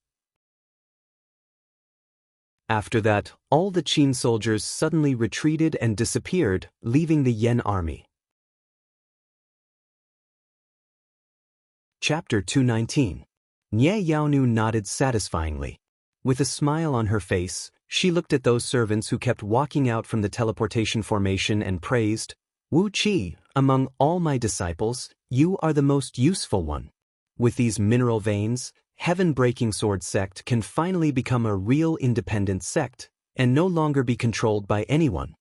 After that, all the Qin soldiers suddenly retreated and disappeared, leaving the Yen army. Chapter 219. Nie Yaonu nodded satisfyingly. With a smile on her face, she looked at those servants who kept walking out from the teleportation formation and praised, Wu Qi, among all my disciples, you are the most useful one. With these mineral veins, Heaven-Breaking Sword Sect can finally become a real independent sect, and no longer be controlled by anyone.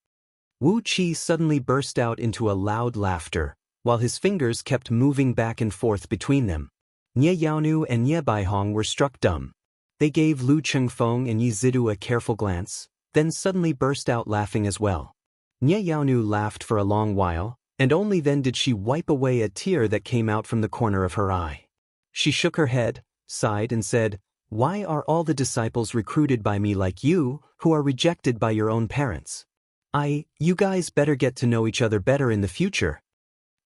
Wu Qi suddenly burst out into a loud laughter, while his fingers kept moving back and forth between them. Nye Yaonu and Nye Baihong were struck dumb. They gave Lu Chengfeng and Yi Zidu a careful glance, then suddenly burst out laughing as well. Nye Yaonu laughed for a long while, and only then did she wipe away a tear that came out from the corner of her eye. She shook her head, sighed and said, "Why are all the disciples recruited by me like you, who are rejected by your own parents? You guys better get to know each other better in the future."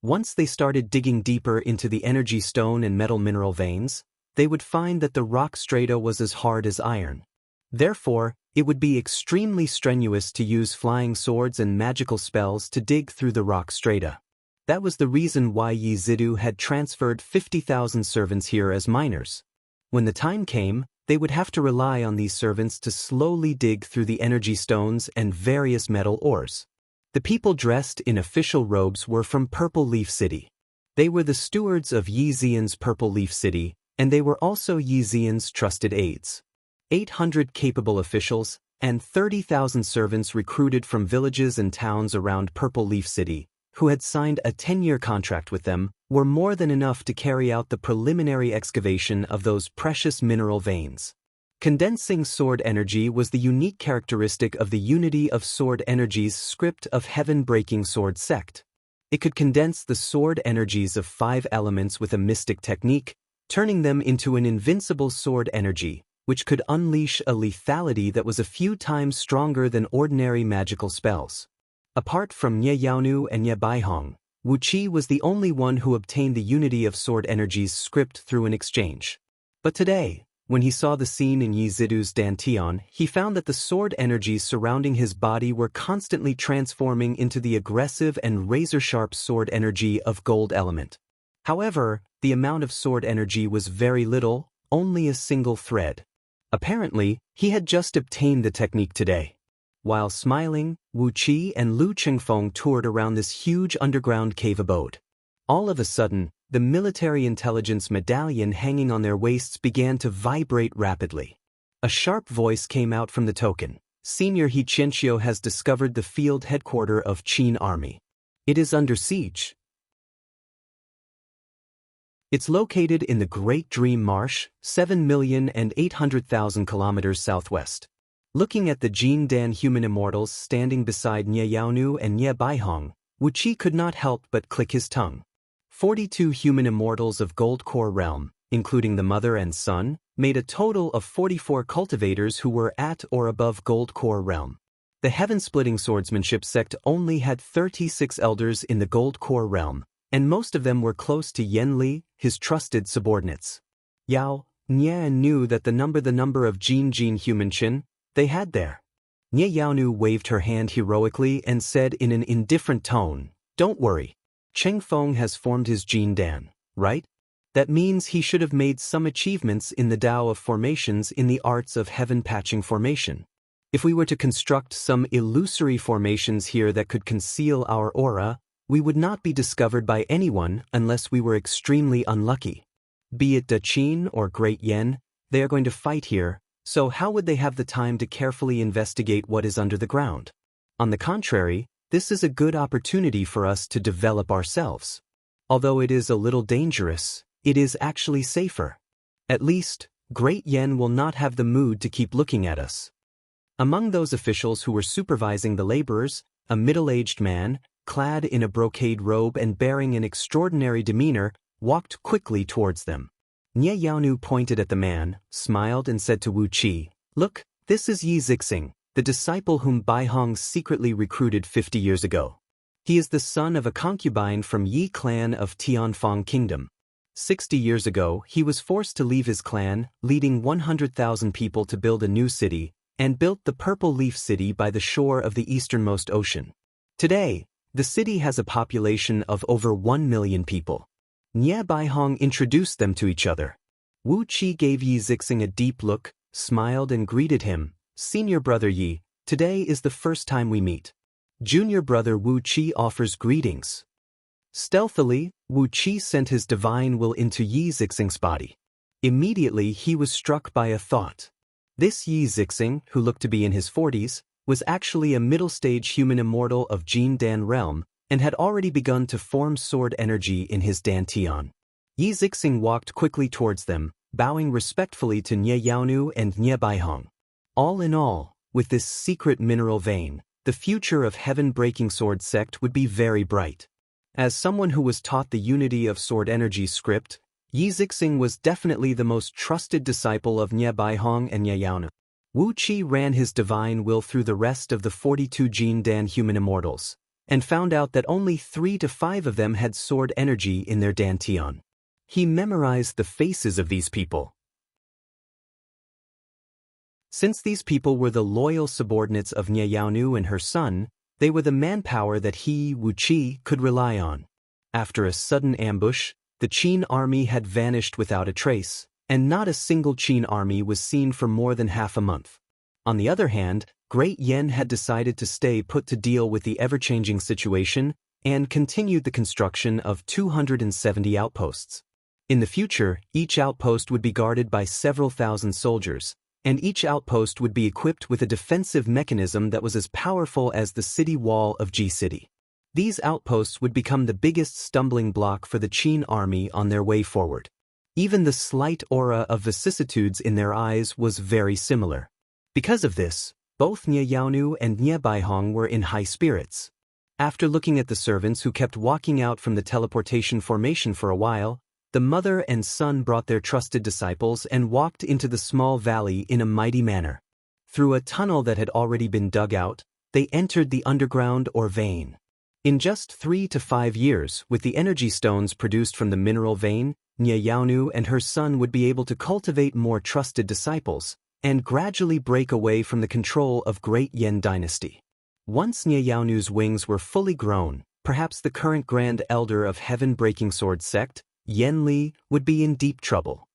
Once they started digging deeper into the energy stone and metal mineral veins, they would find that the rock strata was as hard as iron. Therefore, it would be extremely strenuous to use flying swords and magical spells to dig through the rock strata. That was the reason why Yi Zidu had transferred 50,000 servants here as miners. When the time came, they would have to rely on these servants to slowly dig through the energy stones and various metal ores. The people dressed in official robes were from Purple Leaf City. They were the stewards of Yi Zian's Purple Leaf City, and they were also Yi Zian's trusted aides. 800 capable officials and 30,000 servants recruited from villages and towns around Purple Leaf City, who had signed a 10-year contract with them, were more than enough to carry out the preliminary excavation of those precious mineral veins. Condensing sword energy was the unique characteristic of the Unity of Sword Energies script of Heaven-Breaking Sword Sect. It could condense the sword energies of 5 elements with a mystic technique, turning them into an invincible sword energy, which could unleash a lethality that was a few times stronger than ordinary magical spells. Apart from Nye Yaonu and Nye Baihong, Wu Qi was the only one who obtained the Unity of Sword Energies script through an exchange. But today, when he saw the scene in Yi Zidu's Dantian, he found that the sword energies surrounding his body were constantly transforming into the aggressive and razor-sharp sword energy of Gold Element. However, the amount of sword energy was very little, only a single thread. Apparently, he had just obtained the technique today. While smiling, Wu Qi and Lu Chengfeng toured around this huge underground cave abode. All of a sudden, the military intelligence medallion hanging on their waists began to vibrate rapidly. A sharp voice came out from the token. Senior He Qianxiu has discovered the field headquarters of Qin Army. It is under siege. It's located in the Great Dream Marsh, 7,800,000 kilometers southwest. Looking at the Jin Dan human immortals standing beside Nye Yaonu and Nye Baihong, Wu Qi could not help but click his tongue. 42 human immortals of Gold Core Realm, including the mother and son, made a total of 44 cultivators who were at or above Gold Core Realm. The Heaven-Splitting Swordsmanship sect only had 36 elders in the Gold Core Realm, and most of them were close to Yen Li, his trusted subordinates. Yao, Nye knew that the number of Jin human Qin they had there. Nye Yaonu waved her hand heroically and said in an indifferent tone, "Don't worry. Chengfeng has formed his Jin Dan, right? That means he should have made some achievements in the Tao of formations in the arts of heaven-patching formation. If we were to construct some illusory formations here that could conceal our aura, we would not be discovered by anyone unless we were extremely unlucky. Be it Da Qin or Great Yen, they are going to fight here, so how would they have the time to carefully investigate what is under the ground? On the contrary, this is a good opportunity for us to develop ourselves. Although it is a little dangerous, it is actually safer. At least, Great Yen will not have the mood to keep looking at us." Among those officials who were supervising the laborers, a middle-aged man, clad in a brocade robe and bearing an extraordinary demeanor, walked quickly towards them. Nye Yaonu pointed at the man, smiled and said to Wu Qi, "Look, this is Yi Zixing, the disciple whom Baihong secretly recruited 50 years ago. He is the son of a concubine from Yi clan of Tianfang Kingdom. 60 years ago, he was forced to leave his clan, leading 100,000 people to build a new city, and built the Purple Leaf City by the shore of the easternmost ocean. Today, the city has a population of over 1 million people." Nye Baihong introduced them to each other. Wu Qi gave Yi Zixing a deep look, smiled and greeted him, "Senior brother Yi, today is the first time we meet. Junior brother Wu Qi offers greetings. Stealthily, Wu Qi sent his divine will into Yi Zixing's body. Immediately he was struck by a thought. This Yi Zixing, who looked to be in his 40s, was actually a middle-stage human immortal of Jin Dan realm, and had already begun to form sword energy in his dantian. Yi Zixing walked quickly towards them, bowing respectfully to Nye Yaonu and Nye Baihong. All in all, with this secret mineral vein, the future of heaven-breaking sword sect would be very bright. As someone who was taught the unity of sword energy script, Yi Zixing was definitely the most trusted disciple of Nye Baihong and Nye Yaonu. Wu Qi ran his divine will through the rest of the 42 Jin Dan human immortals, and found out that only 3 to 5 of them had sword energy in their dantian. He memorized the faces of these people. Since these people were the loyal subordinates of Nye Yaonu and her son, they were the manpower that he, Wu Qi, could rely on. After a sudden ambush, the Qin army had vanished without a trace, and not a single Qin army was seen for more than half a month. On the other hand, Great Yen had decided to stay put to deal with the ever-changing situation and continued the construction of 270 outposts. In the future, each outpost would be guarded by several thousand soldiers, and each outpost would be equipped with a defensive mechanism that was as powerful as the city wall of Ji City. These outposts would become the biggest stumbling block for the Qin army on their way forward. Even the slight aura of vicissitudes in their eyes was very similar. Because of this, both Nye Yaonu and Nye Baihong were in high spirits. After looking at the servants who kept walking out from the teleportation formation for a while, the mother and son brought their trusted disciples and walked into the small valley in a mighty manner. Through a tunnel that had already been dug out, they entered the underground or vein. In just 3 to 5 years, with the energy stones produced from the mineral vein, Nye Yaonu and her son would be able to cultivate more trusted disciples, and gradually break away from the control of Great Yen Dynasty. Once Nye Yaonu's wings were fully grown, perhaps the current Grand Elder of Heaven-Breaking Sword Sect, Yen Li, would be in deep trouble.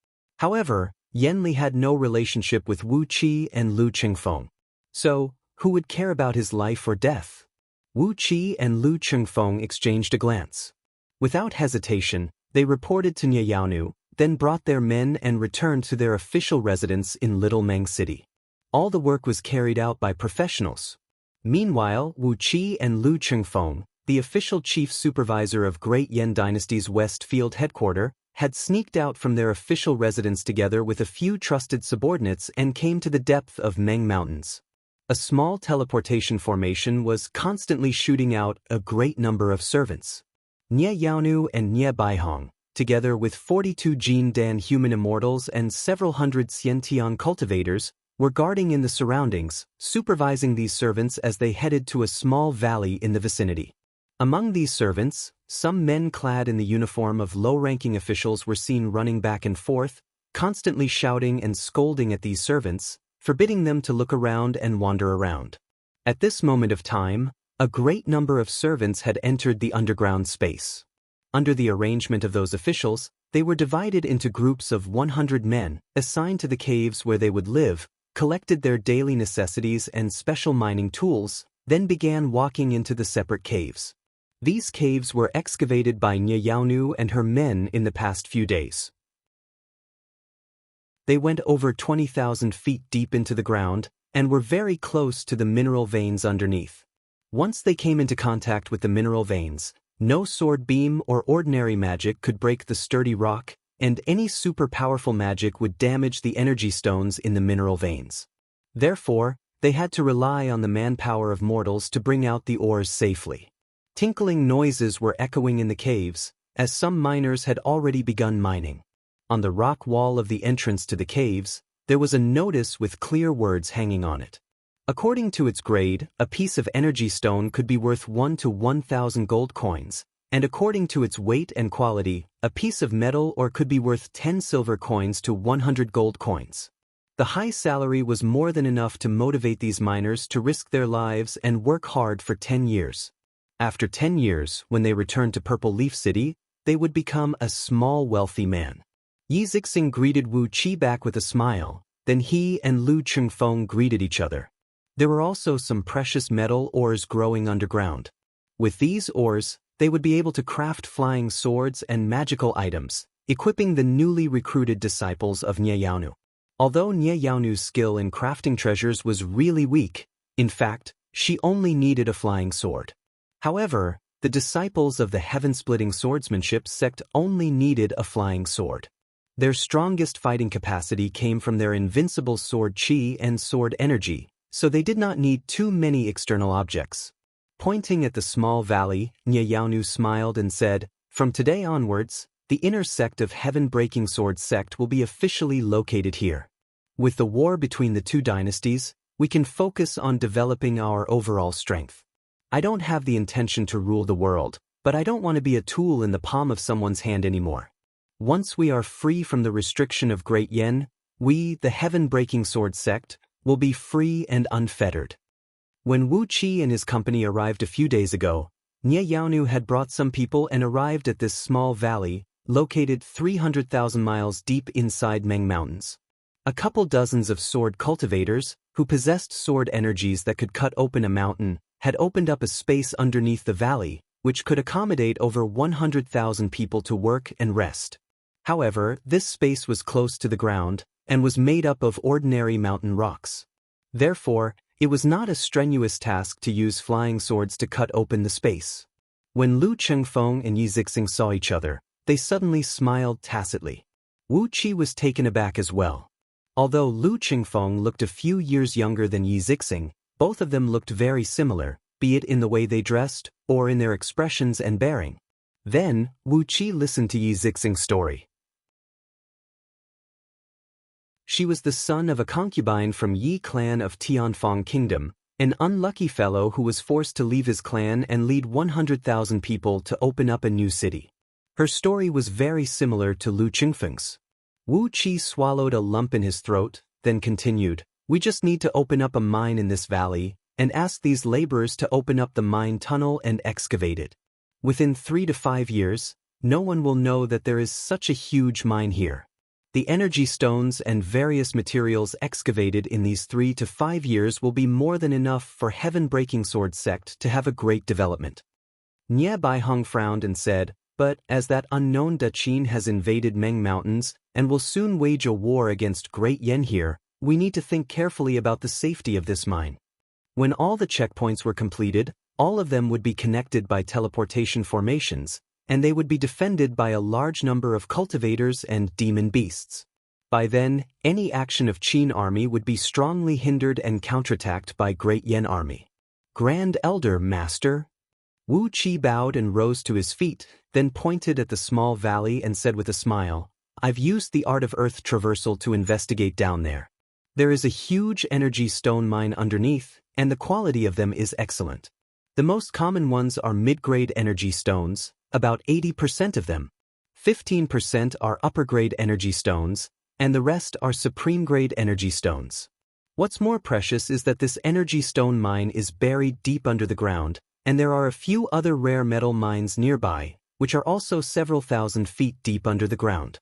However, Yen Li had no relationship with Wu Qi and Lu Qingfeng. So, who would care about his life or death? Wu Qi and Lu Qingfeng exchanged a glance. Without hesitation, they reported to Nye Yaonu, then brought their men and returned to their official residence in Little Meng City. All the work was carried out by professionals. Meanwhile, Wu Qi and Lu Qingfeng, the official chief supervisor of Great Yen Dynasty's West Field headquarters, had sneaked out from their official residence together with a few trusted subordinates and came to the depth of Meng Mountains. A small teleportation formation was constantly shooting out a great number of servants. Nye Yaonu and Nye Baihong, together with 42 Jin Dan human immortals and several hundred Xiantian cultivators, were guarding in the surroundings, supervising these servants as they headed to a small valley in the vicinity. Among these servants, some men clad in the uniform of low-ranking officials were seen running back and forth, constantly shouting and scolding at these servants, forbidding them to look around and wander around. At this moment of time, a great number of servants had entered the underground space. Under the arrangement of those officials, they were divided into groups of 100 men, assigned to the caves where they would live, collected their daily necessities and special mining tools, then began walking into the separate caves. These caves were excavated by Nye Yaonu and her men in the past few days. They went over 20,000 feet deep into the ground and were very close to the mineral veins underneath. Once they came into contact with the mineral veins, no sword beam or ordinary magic could break the sturdy rock, and any super powerful magic would damage the energy stones in the mineral veins. Therefore, they had to rely on the manpower of mortals to bring out the ores safely. Tinkling noises were echoing in the caves, as some miners had already begun mining. On the rock wall of the entrance to the caves, there was a notice with clear words hanging on it. According to its grade, a piece of energy stone could be worth 1 to 1,000 gold coins, and according to its weight and quality, a piece of metal or could be worth 10 silver coins to 100 gold coins. The high salary was more than enough to motivate these miners to risk their lives and work hard for 10 years. After 10 years, when they returned to Purple Leaf City, they would become a small wealthy man. Yi Zixing greeted Wu Qi back with a smile, then he and Lu Qingfeng greeted each other. There were also some precious metal ores growing underground. With these ores, they would be able to craft flying swords and magical items, equipping the newly recruited disciples of Nyeyaonu. Although Nyeyaonu's skill in crafting treasures was really weak, in fact, she only needed a flying sword. However, the disciples of the heaven-splitting swordsmanship sect only needed a flying sword. Their strongest fighting capacity came from their invincible sword chi and sword energy, so they did not need too many external objects. Pointing at the small valley, Nyeyaonu smiled and said, "From today onwards, the inner sect of Heaven-Breaking Sword sect will be officially located here. With the war between the two dynasties, we can focus on developing our overall strength. I don't have the intention to rule the world, but I don't want to be a tool in the palm of someone's hand anymore. Once we are free from the restriction of Great Yen, we, the Heaven-Breaking Sword sect, will be free and unfettered." When Wu Qi and his company arrived a few days ago, Nyeyaonu had brought some people and arrived at this small valley, located 300,000 miles deep inside Meng Mountains. A couple dozens of sword cultivators, who possessed sword energies that could cut open a mountain, had opened up a space underneath the valley, which could accommodate over 100,000 people to work and rest. However, this space was close to the ground, and was made up of ordinary mountain rocks. Therefore, it was not a strenuous task to use flying swords to cut open the space. When Lu Chengfeng and Yi Zixing saw each other, they suddenly smiled tacitly. Wu Qi was taken aback as well. Although Lu Chengfeng looked a few years younger than Yi Zixing, both of them looked very similar, be it in the way they dressed, or in their expressions and bearing. Then, Wu Qi listened to Yi Zixing's story. She was the son of a concubine from Yi clan of Tianfang Kingdom, an unlucky fellow who was forced to leave his clan and lead 100,000 people to open up a new city. Her story was very similar to Lu Chengfeng's. Wu Qi swallowed a lump in his throat, then continued, "We just need to open up a mine in this valley, and ask these laborers to open up the mine tunnel and excavate it. Within 3 to 5 years, no one will know that there is such a huge mine here. The energy stones and various materials excavated in these 3 to 5 years will be more than enough for Heaven-Breaking Sword sect to have a great development." Nye Baihong frowned and said, "But as that unknown Daqin has invaded Meng Mountains and will soon wage a war against Great Yen here, we need to think carefully about the safety of this mine." When all the checkpoints were completed, all of them would be connected by teleportation formations, and they would be defended by a large number of cultivators and demon beasts. By then, any action of Qin army would be strongly hindered and counterattacked by Great Yen army. "Grand Elder, Master." Wu Qi bowed and rose to his feet, then pointed at the small valley and said with a smile, "I've used the art of earth traversal to investigate down there. There is a huge energy stone mine underneath, and the quality of them is excellent. The most common ones are mid-grade energy stones, about 80% of them. 15% are upper-grade energy stones, and the rest are supreme-grade energy stones. What's more precious is that this energy stone mine is buried deep under the ground, and there are a few other rare metal mines nearby, which are also several thousand feet deep under the ground."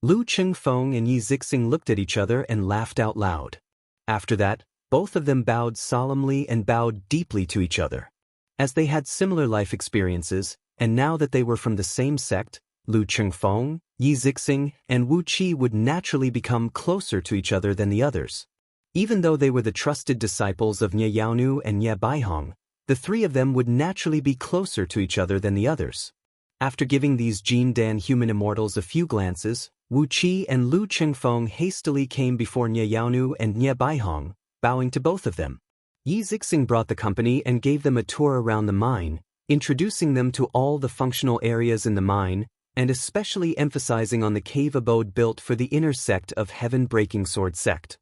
Lu Chengfeng and Yi Zixing looked at each other and laughed out loud. After that, both of them bowed solemnly and bowed deeply to each other. As they had similar life experiences, and now that they were from the same sect, Lu Chengfeng, Yi Zixing, and Wu Qi would naturally become closer to each other than the others. Even though they were the trusted disciples of Nyeyaonu and Nye Baihong, the three of them would naturally be closer to each other than the others. After giving these Jin Dan human immortals a few glances, Wu Qi and Lu Chengfeng hastily came before Nyeyaonu and Nye Baihong, bowing to both of them. Yi Zixing brought the company and gave them a tour around the mine, introducing them to all the functional areas in the mine, and especially emphasizing on the cave abode built for the inner sect of Heaven-Breaking Sword sect.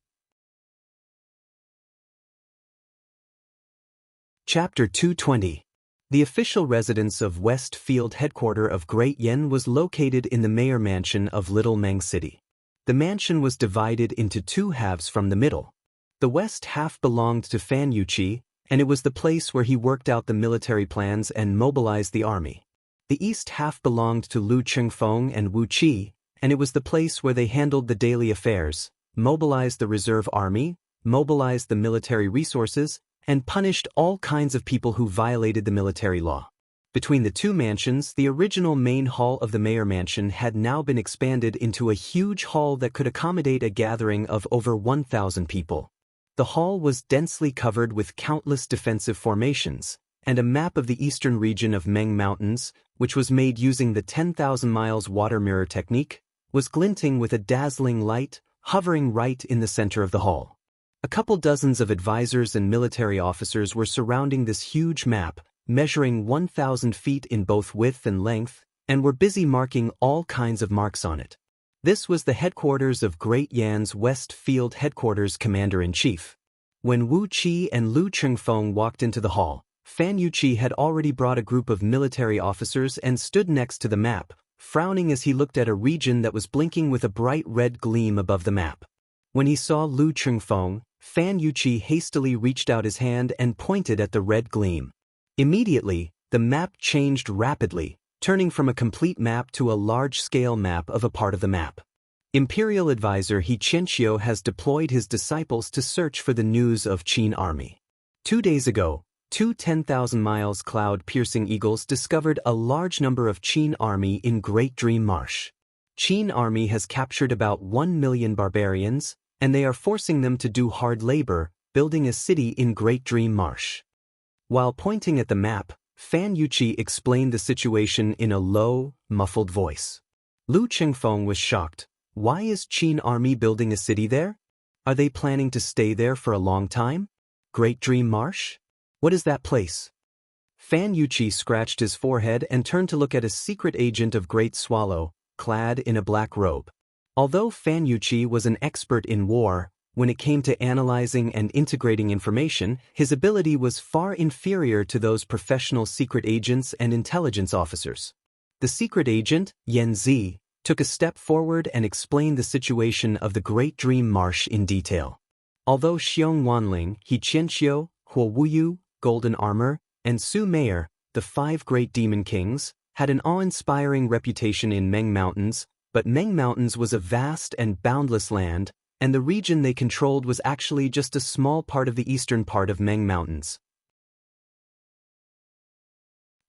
Chapter 220. The official residence of West Field headquarter of Great Yen was located in the mayor mansion of Little Meng City. The mansion was divided into 2 halves from the middle. The west half belonged to Fan Yuqi, and it was the place where he worked out the military plans and mobilized the army. The east half belonged to Lu Chengfeng and Wu Qi, and it was the place where they handled the daily affairs, mobilized the reserve army, mobilized the military resources, and punished all kinds of people who violated the military law. Between the two mansions, the original main hall of the mayor mansion had now been expanded into a huge hall that could accommodate a gathering of over 1,000 people. The hall was densely covered with countless defensive formations, and a map of the eastern region of Meng Mountains, which was made using the 10,000 miles water mirror technique, was glinting with a dazzling light, hovering right in the center of the hall. A couple dozens of advisors and military officers were surrounding this huge map, measuring 1,000 feet in both width and length, and were busy marking all kinds of marks on it. This was the headquarters of Great Yan's West Field Headquarters Commander-in-Chief. When Wu Qi and Lu Chengfeng walked into the hall, Fan Yuqi had already brought a group of military officers and stood next to the map, frowning as he looked at a region that was blinking with a bright red gleam above the map. When he saw Lu Chengfeng, Fan Yuqi hastily reached out his hand and pointed at the red gleam. Immediately, the map changed rapidly, turning from a complete map to a large-scale map of a part of the map. Imperial advisor He Qianqiu has deployed his disciples to search for the news of Qin army. 2 days ago, two 10,000 miles cloud-piercing eagles discovered a large number of Qin army in Great Dream Marsh. Qin army has captured about 1 million barbarians, and they are forcing them to do hard labor, building a city in Great Dream Marsh. While pointing at the map, Fan Yuqi explained the situation in a low, muffled voice. Lu Chengfeng was shocked. Why is Qin army building a city there? Are they planning to stay there for a long time? Great Dream Marsh? What is that place? Fan Yuqi scratched his forehead and turned to look at a secret agent of Great Swallow, clad in a black robe. Although Fan Yuqi was an expert in war, when it came to analyzing and integrating information, his ability was far inferior to those professional secret agents and intelligence officers. The secret agent, Yan Zi, took a step forward and explained the situation of the Great Dream Marsh in detail. Although Xiong Wanling, He Qianqiu, Huo Wuyu, Golden Armor, and Su Meier, the 5 great demon kings, had an awe-inspiring reputation in Meng Mountains, but Meng Mountains was a vast and boundless land, and the region they controlled was actually just a small part of the eastern part of Meng Mountains.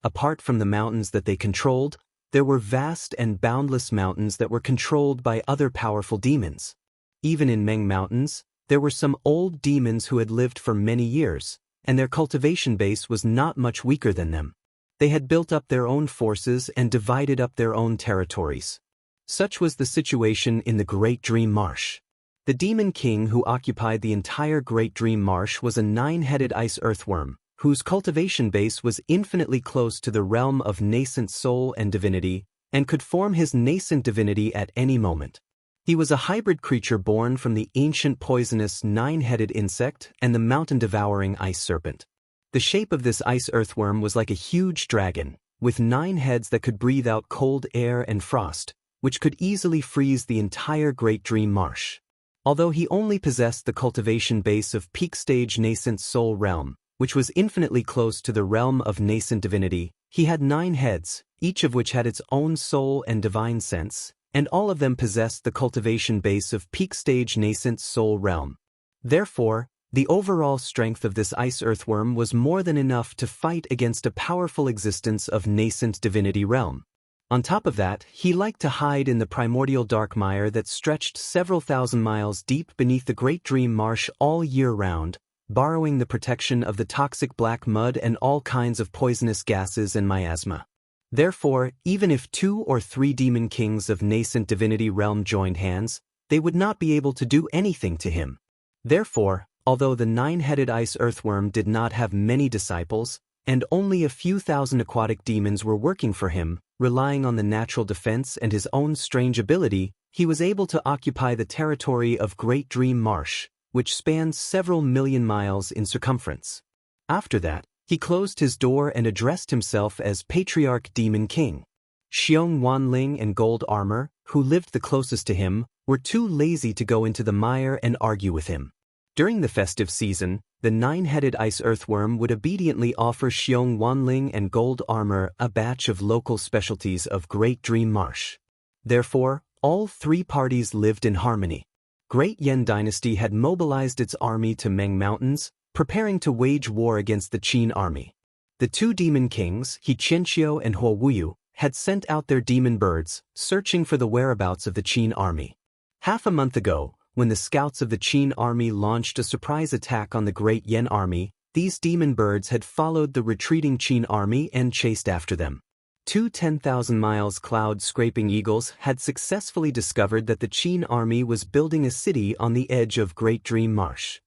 Apart from the mountains that they controlled, there were vast and boundless mountains that were controlled by other powerful demons. Even in Meng Mountains, there were some old demons who had lived for many years, and their cultivation base was not much weaker than them. They had built up their own forces and divided up their own territories. Such was the situation in the Great Dream Marsh. The demon king who occupied the entire Great Dream Marsh was a 9-headed ice earthworm, whose cultivation base was infinitely close to the realm of nascent soul and divinity, and could form his nascent divinity at any moment. He was a hybrid creature born from the ancient poisonous 9-headed insect and the mountain-devouring ice serpent. The shape of this ice earthworm was like a huge dragon, with 9 heads that could breathe out cold air and frost, which could easily freeze the entire Great Dream Marsh. Although he only possessed the cultivation base of peak-stage nascent soul realm, which was infinitely close to the realm of nascent divinity, he had 9 heads, each of which had its own soul and divine sense, and all of them possessed the cultivation base of peak-stage nascent soul realm. Therefore, the overall strength of this ice earthworm was more than enough to fight against a powerful existence of nascent divinity realm. On top of that, he liked to hide in the primordial dark mire that stretched several thousand miles deep beneath the Great Dream Marsh all year round, borrowing the protection of the toxic black mud and all kinds of poisonous gases and miasma. Therefore, even if 2 or 3 demon kings of nascent divinity realm joined hands, they would not be able to do anything to him. Therefore, although the 9-headed ice earthworm did not have many disciples, and only a few thousand aquatic demons were working for him, relying on the natural defense and his own strange ability, he was able to occupy the territory of Great Dream Marsh, which spans several million miles in circumference. After that, he closed his door and addressed himself as Patriarch Demon King. Xiong Wanling and Gold Armor, who lived the closest to him, were too lazy to go into the mire and argue with him. During the festive season, the 9-headed ice earthworm would obediently offer Xiong Wanling and Gold Armor a batch of local specialties of Great Dream Marsh. Therefore, all 3 parties lived in harmony. Great Yan dynasty had mobilized its army to Meng Mountains, preparing to wage war against the Qin army. The two demon kings, He Qianqiu and Huo Wuyu, had sent out their demon birds, searching for the whereabouts of the Qin army. Half a month ago, when the scouts of the Qin army launched a surprise attack on the Great Yan army, these demon birds had followed the retreating Qin army and chased after them. Two 10,000 miles cloud-scraping eagles had successfully discovered that the Qin army was building a city on the edge of Great Dream Marsh.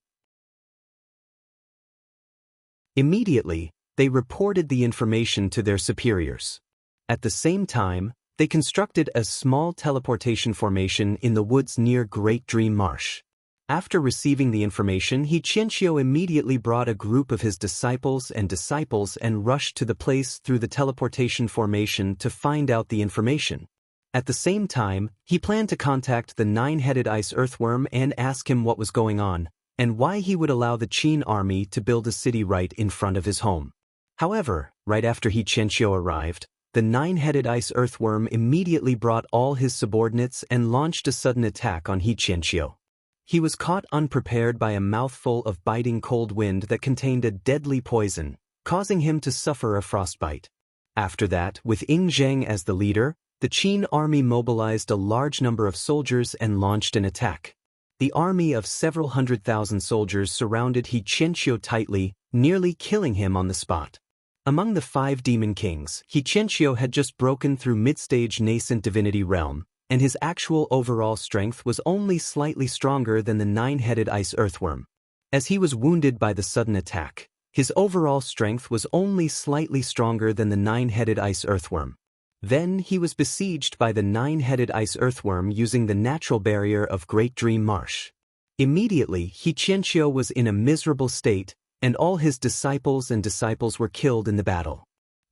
Immediately, they reported the information to their superiors. At the same time, they constructed a small teleportation formation in the woods near Great Dream Marsh. After receiving the information, He Qianqiu immediately brought a group of his disciples and rushed to the place through the teleportation formation to find out the information. At the same time, he planned to contact the nine-headed ice earthworm and ask him what was going on, and why he would allow the Qin army to build a city right in front of his home. However, right after He Qianqiu arrived, the nine-headed ice earthworm immediately brought all his subordinates and launched a sudden attack on He Qianqiu. He was caught unprepared by a mouthful of biting cold wind that contained a deadly poison, causing him to suffer a frostbite. After that, with Ying Zheng as the leader, the Qin army mobilized a large number of soldiers and launched an attack. The army of several 100,000 soldiers surrounded He Qianqiu tightly, nearly killing him on the spot. Among the 5 demon kings, He Qianqiu had just broken through mid-stage nascent divinity realm, and his actual overall strength was only slightly stronger than the nine-headed ice earthworm. As he was wounded by the sudden attack, his overall strength was only slightly stronger than the nine-headed ice earthworm. Then he was besieged by the nine-headed ice earthworm using the natural barrier of Great Dream Marsh. Immediately, He Qianqiu was in a miserable state, and all his disciples were killed in the battle.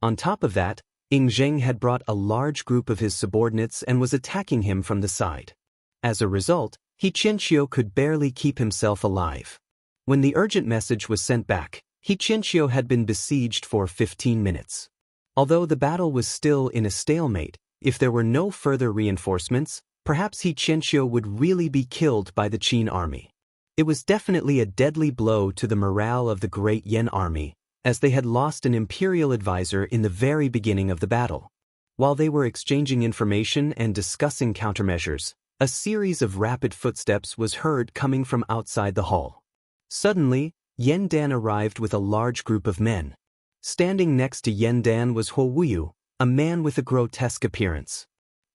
On top of that, Ying Zheng had brought a large group of his subordinates and was attacking him from the side. As a result, He Qianqiu could barely keep himself alive. When the urgent message was sent back, He Qianqiu had been besieged for 15 minutes. Although the battle was still in a stalemate, if there were no further reinforcements, perhaps He Qianqiu would really be killed by the Qin army. It was definitely a deadly blow to the morale of the Great Yan army, as they had lost an imperial advisor in the very beginning of the battle. While they were exchanging information and discussing countermeasures, a series of rapid footsteps was heard coming from outside the hall. Suddenly, Yan Dan arrived with a large group of men. Standing next to Yan Dan was Huo Wuyu, a man with a grotesque appearance.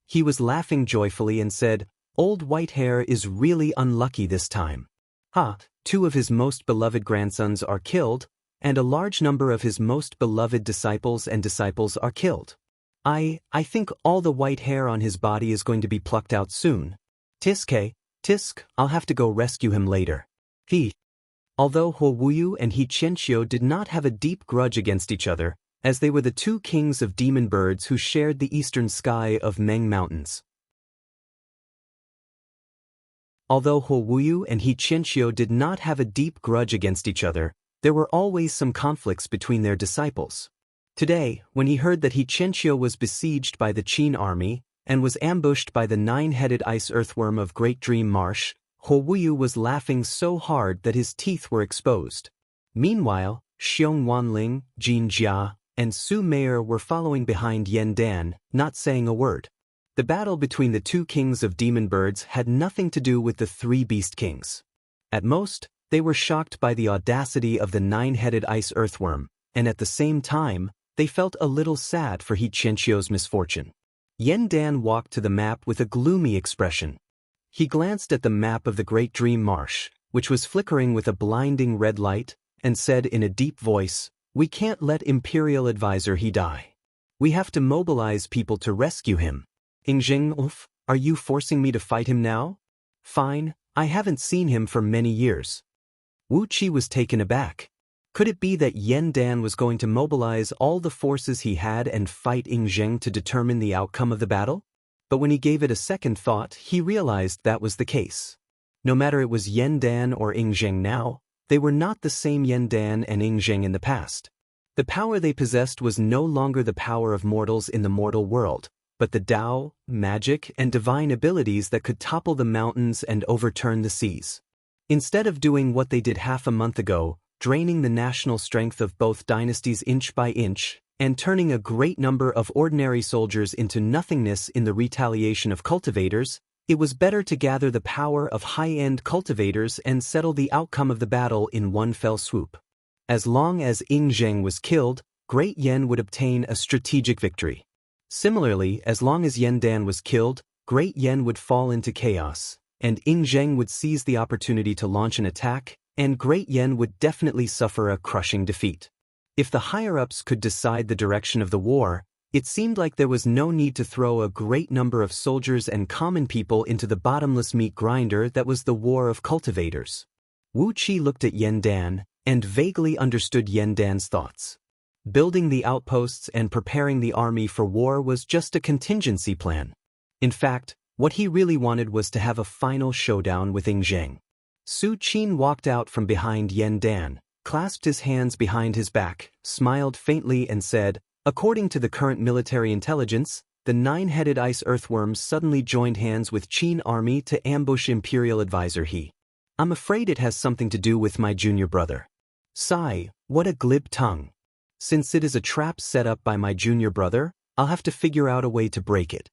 He was laughing joyfully and said, "Old Whitehair is really unlucky this time. Ha, 2 of his most beloved grandsons are killed, and a large number of his most beloved disciples are killed. I think all the white hair on his body is going to be plucked out soon. Tisk, I'll have to go rescue him later." Although Huo Wuyu and He Qianqiu did not have a deep grudge against each other, as they were the 2 kings of demon birds who shared the eastern sky of Meng Mountains. Although Huo Wuyu and He Qianqiu did not have a deep grudge against each other, there were always some conflicts between their disciples. Today, when he heard that He Qianqiu was besieged by the Qin army and was ambushed by the nine-headed ice earthworm of Great Dream Marsh, Huo Wuyu was laughing so hard that his teeth were exposed. Meanwhile, Xiong Wanling, Jin Jia, and Su Meier were following behind Yan Dan, not saying a word. The battle between the 2 kings of demon birds had nothing to do with the 3 beast kings. At most, they were shocked by the audacity of the nine-headed ice earthworm, and at the same time, they felt a little sad for He Qianqiu's misfortune. Yan Dan walked to the map with a gloomy expression. He glanced at the map of the Great Dream Marsh, which was flickering with a blinding red light, and said in a deep voice, "We can't let Imperial Advisor He die. We have to mobilize people to rescue him. Ying Zheng, are you forcing me to fight him now? Fine, I haven't seen him for many years." Wu Qi was taken aback. Could it be that Yan Dan was going to mobilize all the forces he had and fight Ying Zheng to determine the outcome of the battle? But when he gave it a second thought, he realized that was the case. No matter it was Yan Dan or Ying Zheng now, they were not the same Yan Dan and Ying Zheng in the past. The power they possessed was no longer the power of mortals in the mortal world, but the Tao, magic, and divine abilities that could topple the mountains and overturn the seas. Instead of doing what they did half a month ago, draining the national strength of both dynasties inch by inch, and turning a great number of ordinary soldiers into nothingness in the retaliation of cultivators, it was better to gather the power of high-end cultivators and settle the outcome of the battle in one fell swoop. As long as Ing Zheng was killed, Great Yen would obtain a strategic victory. Similarly, as long as Yen Dan was killed, Great Yen would fall into chaos, and Ing Zheng would seize the opportunity to launch an attack, and Great Yen would definitely suffer a crushing defeat. If the higher-ups could decide the direction of the war, it seemed like there was no need to throw a great number of soldiers and common people into the bottomless meat grinder that was the war of cultivators. Wu Qi looked at Yen Dan, and vaguely understood Yen Dan's thoughts. Building the outposts and preparing the army for war was just a contingency plan. In fact, what he really wanted was to have a final showdown with Ing Zheng. Su Qin walked out from behind Yen Dan, clasped his hands behind his back, smiled faintly and said, "According to the current military intelligence, the 9-headed ice earthworms suddenly joined hands with Qin army to ambush Imperial Advisor He. I'm afraid it has something to do with my junior brother." Sigh, what a glib tongue. Since it is a trap set up by my junior brother, I'll have to figure out a way to break it.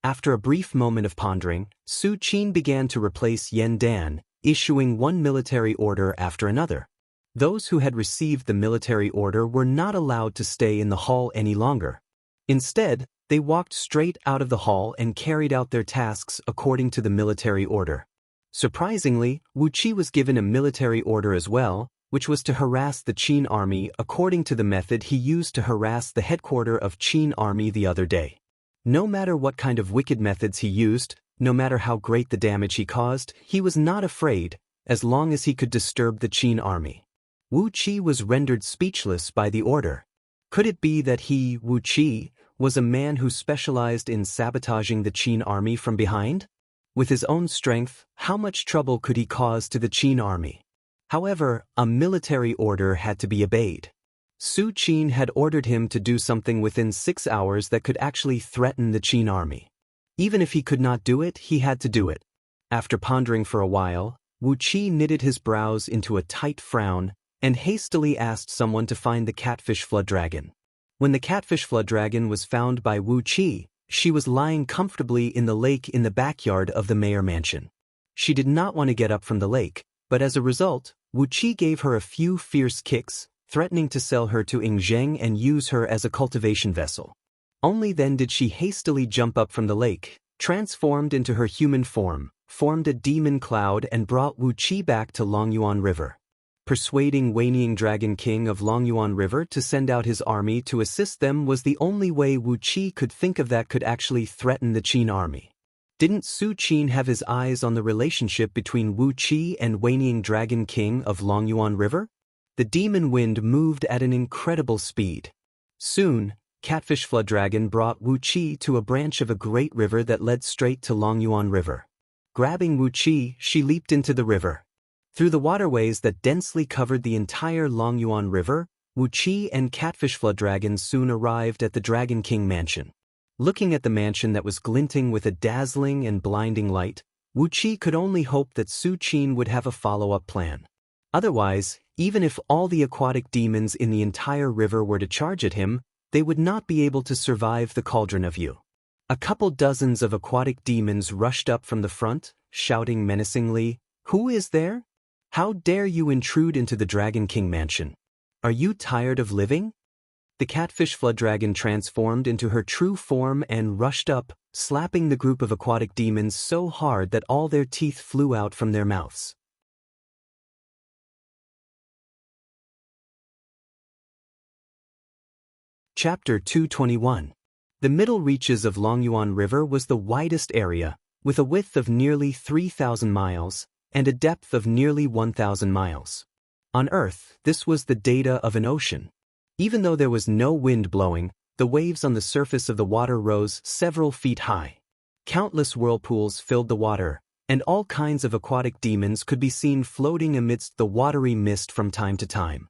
After a brief moment of pondering, Su Qin began to replace Yen Dan, issuing one military order after another. Those who had received the military order were not allowed to stay in the hall any longer. Instead, they walked straight out of the hall and carried out their tasks according to the military order. Surprisingly, Wu Qi was given a military order as well, which was to harass the Qin army according to the method he used to harass the headquarters of Qin army the other day. No matter what kind of wicked methods he used, no matter how great the damage he caused, he was not afraid, as long as he could disturb the Qin army. Wu Qi was rendered speechless by the order. Could it be that he, Wu Qi, was a man who specialized in sabotaging the Qin army from behind? With his own strength, how much trouble could he cause to the Qin army? However, a military order had to be obeyed. Su Qin had ordered him to do something within 6 hours that could actually threaten the Qin army. Even if he could not do it, he had to do it. After pondering for a while, Wu Qi knitted his brows into a tight frown and hastily asked someone to find the catfish flood dragon. When the catfish flood dragon was found by Wu Qi, she was lying comfortably in the lake in the backyard of the mayor mansion. She did not want to get up from the lake, but as a result, Wu Qi gave her a few fierce kicks, threatening to sell her to Ing Zheng and use her as a cultivation vessel. Only then did she hastily jump up from the lake, transformed into her human form, formed a demon cloud and brought Wu Qi back to Longyuan River. Persuading Weiniang Dragon King of Longyuan River to send out his army to assist them was the only way Wu Qi could think of that could actually threaten the Qin army. Didn't Su Qin have his eyes on the relationship between Wu Qi and Weiniang Dragon King of Longyuan River? The demon wind moved at an incredible speed. Soon, Catfish Flood Dragon brought Wu Qi to a branch of a great river that led straight to Longyuan River. Grabbing Wu Qi, she leaped into the river. Through the waterways that densely covered the entire Longyuan River, Wu Qi and Catfish Flood Dragon soon arrived at the Dragon King mansion. Looking at the mansion that was glinting with a dazzling and blinding light, Wu Qi could only hope that Su Qin would have a follow-up plan. Otherwise, even if all the aquatic demons in the entire river were to charge at him, they would not be able to survive the cauldron of you. A couple dozens of aquatic demons rushed up from the front, shouting menacingly, "Who is there? How dare you intrude into the Dragon King mansion? Are you tired of living?" The Catfish Flood Dragon transformed into her true form and rushed up, slapping the group of aquatic demons so hard that all their teeth flew out from their mouths. Chapter 221. The middle reaches of Longyuan River was the widest area, with a width of nearly 3,000 miles, and a depth of nearly 1,000 miles. On Earth, this was the data of an ocean. Even though there was no wind blowing, the waves on the surface of the water rose several feet high. Countless whirlpools filled the water, and all kinds of aquatic demons could be seen floating amidst the watery mist from time to time.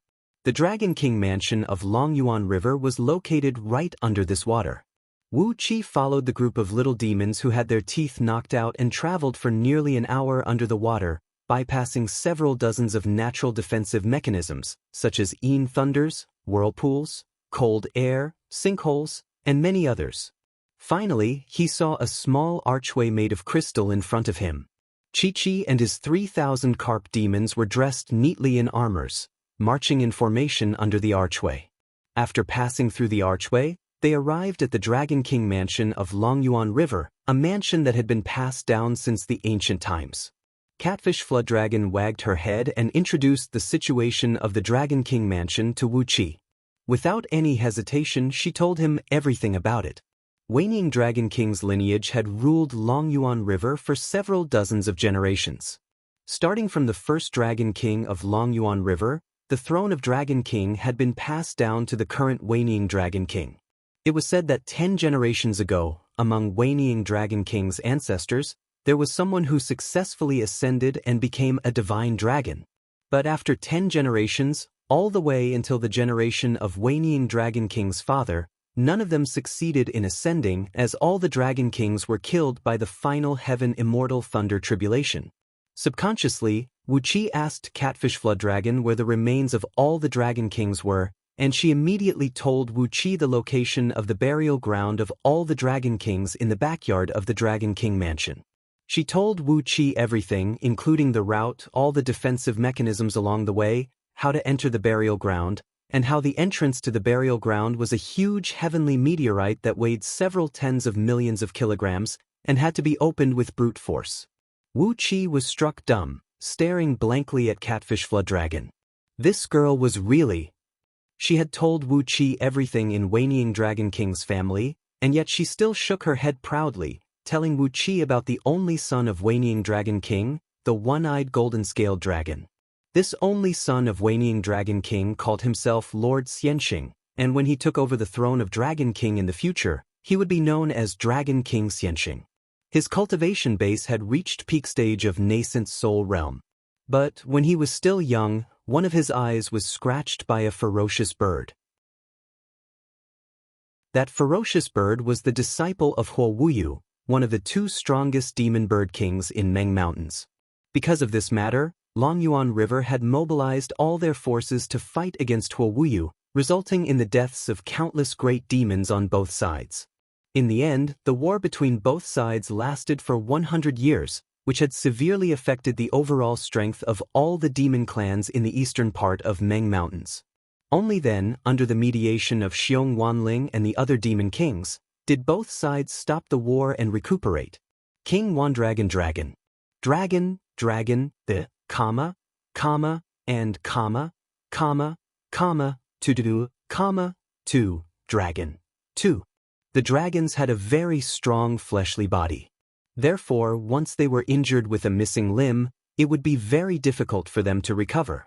The Dragon King mansion of Longyuan River was located right under this water. Wu Qi followed the group of little demons who had their teeth knocked out and traveled for nearly an hour under the water, bypassing several dozens of natural defensive mechanisms, such as Yin thunders, whirlpools, cold air, sinkholes, and many others. Finally, he saw a small archway made of crystal in front of him. Chi-Chi and his 3,000 carp demons were dressed neatly in armors, marching in formation under the archway. After passing through the archway, they arrived at the Dragon King mansion of Longyuan River, a mansion that had been passed down since the ancient times. Catfish Flood Dragon wagged her head and introduced the situation of the Dragon King mansion to Wu Qi. Without any hesitation, she told him everything about it. Waning Dragon King's lineage had ruled Longyuan River for several dozens of generations. Starting from the first Dragon King of Longyuan River, the throne of Dragon King had been passed down to the current Waning Dragon King. It was said that 10 generations ago, among Waning Dragon King's ancestors, there was someone who successfully ascended and became a divine dragon. But after 10 generations, all the way until the generation of Waning Dragon King's father, none of them succeeded in ascending, as all the Dragon Kings were killed by the final Heaven Immortal Thunder Tribulation. Subconsciously, Wu Qi asked Catfish Flood Dragon where the remains of all the Dragon Kings were, and she immediately told Wu Qi the location of the burial ground of all the Dragon Kings in the backyard of the Dragon King mansion. She told Wu Qi everything, including the route, all the defensive mechanisms along the way, how to enter the burial ground, and how the entrance to the burial ground was a huge heavenly meteorite that weighed several tens of millions of kilograms and had to be opened with brute force. Wu Qi was struck dumb, staring blankly at Catfish Flood Dragon. This girl was really... She had told Wu Qi everything in Waning Dragon King's family, and yet she still shook her head proudly, telling Wu Qi about the only son of Waning Dragon King, the one-eyed golden-scaled dragon. This only son of Waning Dragon King called himself Lord Xianxing, and when he took over the throne of Dragon King in the future, he would be known as Dragon King Xianxing. His cultivation base had reached peak stage of nascent soul realm. But when he was still young, one of his eyes was scratched by a ferocious bird. That ferocious bird was the disciple of Huo Wuyu, one of the 2 strongest demon bird kings in Meng Mountains. Because of this matter, Longyuan River had mobilized all their forces to fight against Huo Wuyu, resulting in the deaths of countless great demons on both sides. In the end, the war between both sides lasted for 100 years, which had severely affected the overall strength of all the demon clans in the eastern part of Meng Mountains. Only then, under the mediation of Xiong Wanling and the other demon kings, did both sides stop the war and recuperate. King Wandragon Dragon. Dragon, the, comma, and comma, to, dragon, 2. The dragons had a very strong fleshly body. Therefore, once they were injured with a missing limb, it would be very difficult for them to recover.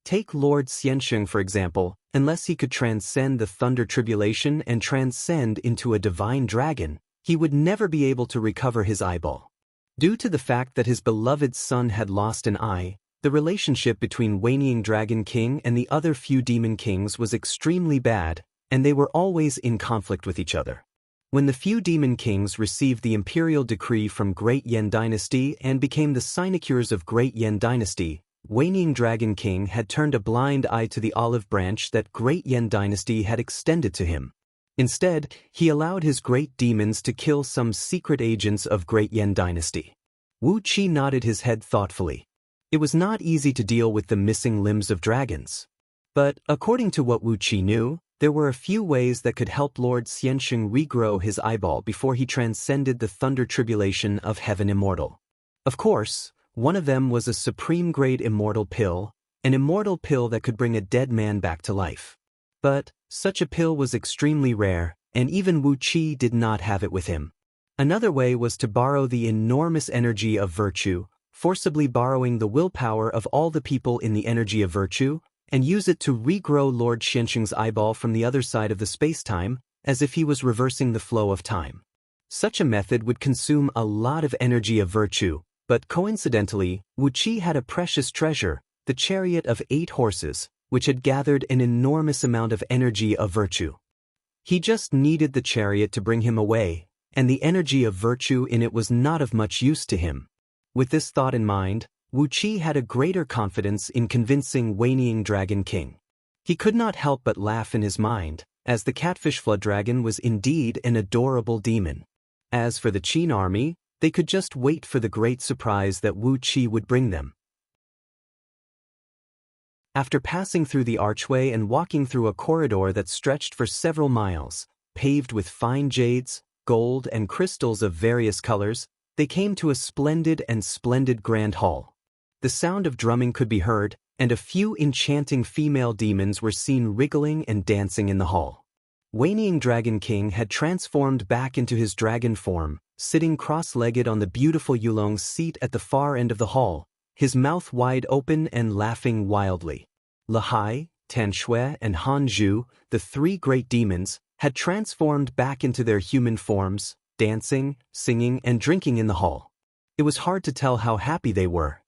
Take Lord Xianxing for example, unless he could transcend the Thunder Tribulation and transcend into a divine dragon, he would never be able to recover his eyeball. Due to the fact that his beloved son had lost an eye, the relationship between Waning Dragon King and the other few demon kings was extremely bad, and they were always in conflict with each other. When the few demon kings received the imperial decree from Great Yen Dynasty and became the sinecures of Great Yen Dynasty, Waning Dragon King had turned a blind eye to the olive branch that Great Yen Dynasty had extended to him. Instead, he allowed his great demons to kill some secret agents of Great Yen Dynasty. Wu Qi nodded his head thoughtfully. It was not easy to deal with the missing limbs of dragons. But, according to what Wu Qi knew, there were a few ways that could help Lord Xianxing regrow his eyeball before he transcended the Thunder Tribulation of Heaven Immortal. Of course, one of them was a supreme-grade immortal pill, an immortal pill that could bring a dead man back to life. But such a pill was extremely rare, and even Wu Qi did not have it with him. Another way was to borrow the enormous energy of virtue, forcibly borrowing the willpower of all the people in the energy of virtue, and use it to regrow Lord Xianxing's eyeball from the other side of the space-time, as if he was reversing the flow of time. Such a method would consume a lot of energy of virtue, but coincidentally, Wu Qi had a precious treasure, the chariot of 8 horses, which had gathered an enormous amount of energy of virtue. He just needed the chariot to bring him away, and the energy of virtue in it was not of much use to him. With this thought in mind, Wu Qi had a greater confidence in convincing Wanying Dragon King. He could not help but laugh in his mind, as the catfish flood dragon was indeed an adorable demon. As for the Qin army, they could just wait for the great surprise that Wu Qi would bring them. After passing through the archway and walking through a corridor that stretched for several miles, paved with fine jades, gold, and crystals of various colors, they came to a splendid grand hall. The sound of drumming could be heard, and a few enchanting female demons were seen wriggling and dancing in the hall. Wanying Dragon King had transformed back into his dragon form, sitting cross-legged on the beautiful Yulong's seat at the far end of the hall, his mouth wide open and laughing wildly. Lahai, Tanshui, and Hanzhu, the three great demons, had transformed back into their human forms, dancing, singing, and drinking in the hall. It was hard to tell how happy they were.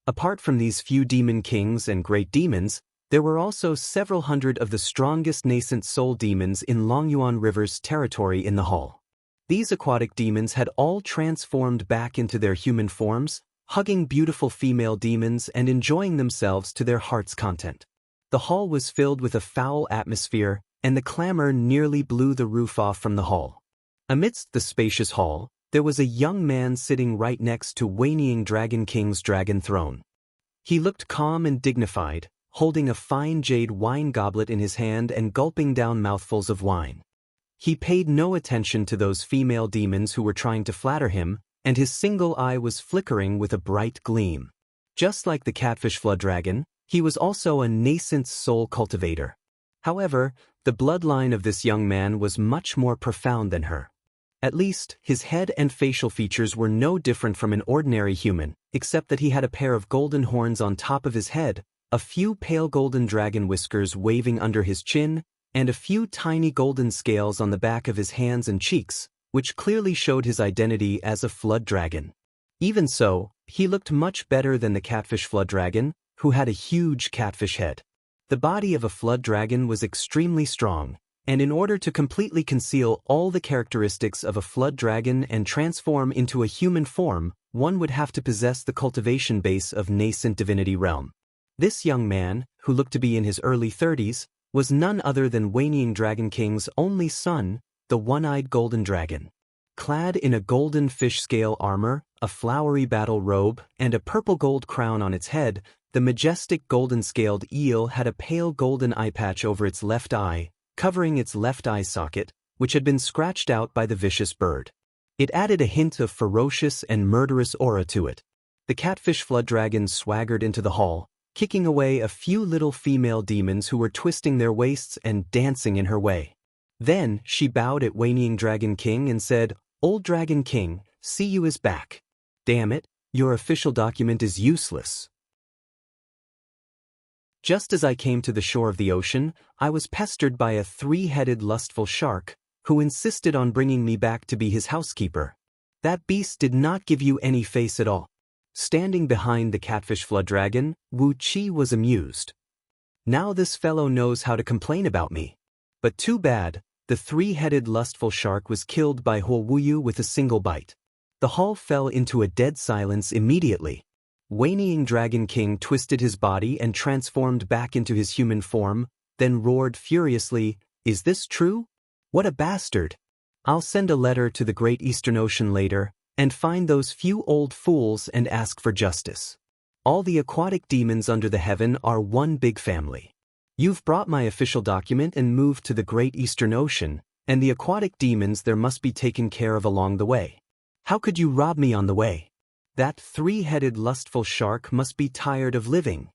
Apart from these few demon kings and great demons, there were also several hundred of the strongest nascent soul demons in Longyuan River's territory in the hall. These aquatic demons had all transformed back into their human forms, hugging beautiful female demons and enjoying themselves to their heart's content. The hall was filled with a foul atmosphere, and the clamor nearly blew the roof off from the hall. Amidst the spacious hall, there was a young man sitting right next to Wanying Dragon King's dragon throne. He looked calm and dignified, holding a fine jade wine goblet in his hand and gulping down mouthfuls of wine. He paid no attention to those female demons who were trying to flatter him, and his single eye was flickering with a bright gleam. Just like the catfish flood dragon, he was also a nascent soul cultivator. However, the bloodline of this young man was much more profound than her. At least, his head and facial features were no different from an ordinary human, except that he had a pair of golden horns on top of his head, a few pale golden dragon whiskers waving under his chin, and a few tiny golden scales on the back of his hands and cheeks, which clearly showed his identity as a flood dragon. Even so, he looked much better than the catfish flood dragon, who had a huge catfish head. The body of a flood dragon was extremely strong, and in order to completely conceal all the characteristics of a flood dragon and transform into a human form, one would have to possess the cultivation base of nascent divinity realm. This young man, who looked to be in his early 30s, was none other than Wanying Dragon King's only son, the one-eyed golden dragon. Clad in a golden fish scale armor, a flowery battle robe, and a purple gold crown on its head, the majestic golden-scaled eel had a pale golden eye patch over its left eye, covering its left eye socket, which had been scratched out by the vicious bird. It added a hint of ferocious and murderous aura to it. The catfish flood dragon swaggered into the hall, kicking away a few little female demons who were twisting their waists and dancing in her way. Then she bowed at Wanying Dragon King and said, "Old Dragon King, see you is back. Damn it, your official document is useless." Just as I came to the shore of the ocean, I was pestered by a three-headed lustful shark, who insisted on bringing me back to be his housekeeper. That beast did not give you any face at all. Standing behind the catfish flood dragon, Wu Qi was amused. Now this fellow knows how to complain about me. But too bad, the three-headed lustful shark was killed by Huo Wuyu with a single bite. The hall fell into a dead silence immediately. Wanying Dragon King twisted his body and transformed back into his human form, then roared furiously, "Is this true? What a bastard! I'll send a letter to the Great Eastern Ocean later, and find those few old fools and ask for justice. All the aquatic demons under the heaven are one big family. You've brought my official document and moved to the Great Eastern Ocean, and the aquatic demons there must be taken care of along the way. How could you rob me on the way? That three-headed lustful shark must be tired of living."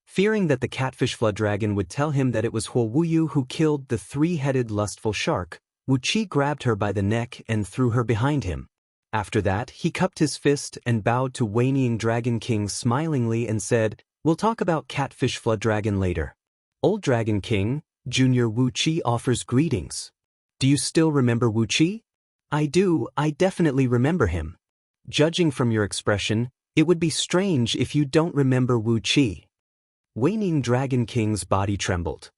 Fearing that the catfish flood dragon would tell him that it was Huo Wuyu who killed the three-headed lustful shark, Wu Qi grabbed her by the neck and threw her behind him. After that, he cupped his fist and bowed to Wanying Dragon King smilingly and said, "We'll talk about catfish flood dragon later. Old Dragon King, Junior Wu Qi offers greetings. Do you still remember Wu Qi?" "I do, I definitely remember him." "Judging from your expression, it would be strange if you don't remember Wu Qi." Waning Dragon King's body trembled.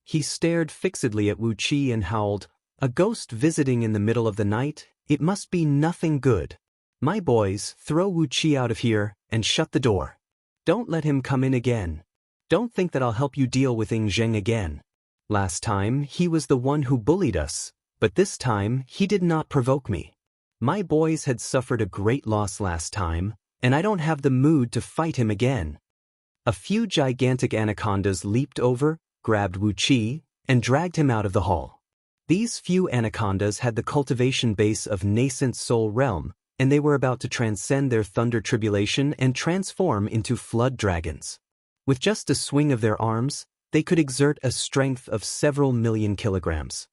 He stared fixedly at Wu Qi and howled, "A ghost visiting in the middle of the night? It must be nothing good. My boys, throw Wu Qi out of here and shut the door. Don't let him come in again. Don't think that I'll help you deal with Ing Zheng again. Last time, he was the one who bullied us, but this time, he did not provoke me. My boys had suffered a great loss last time, and I don't have the mood to fight him again." A few gigantic anacondas leaped over, grabbed Wu Qi, and dragged him out of the hall. These few anacondas had the cultivation base of nascent soul realm, and they were about to transcend their thunder tribulation and transform into flood dragons. With just a swing of their arms, they could exert a strength of several million kilograms.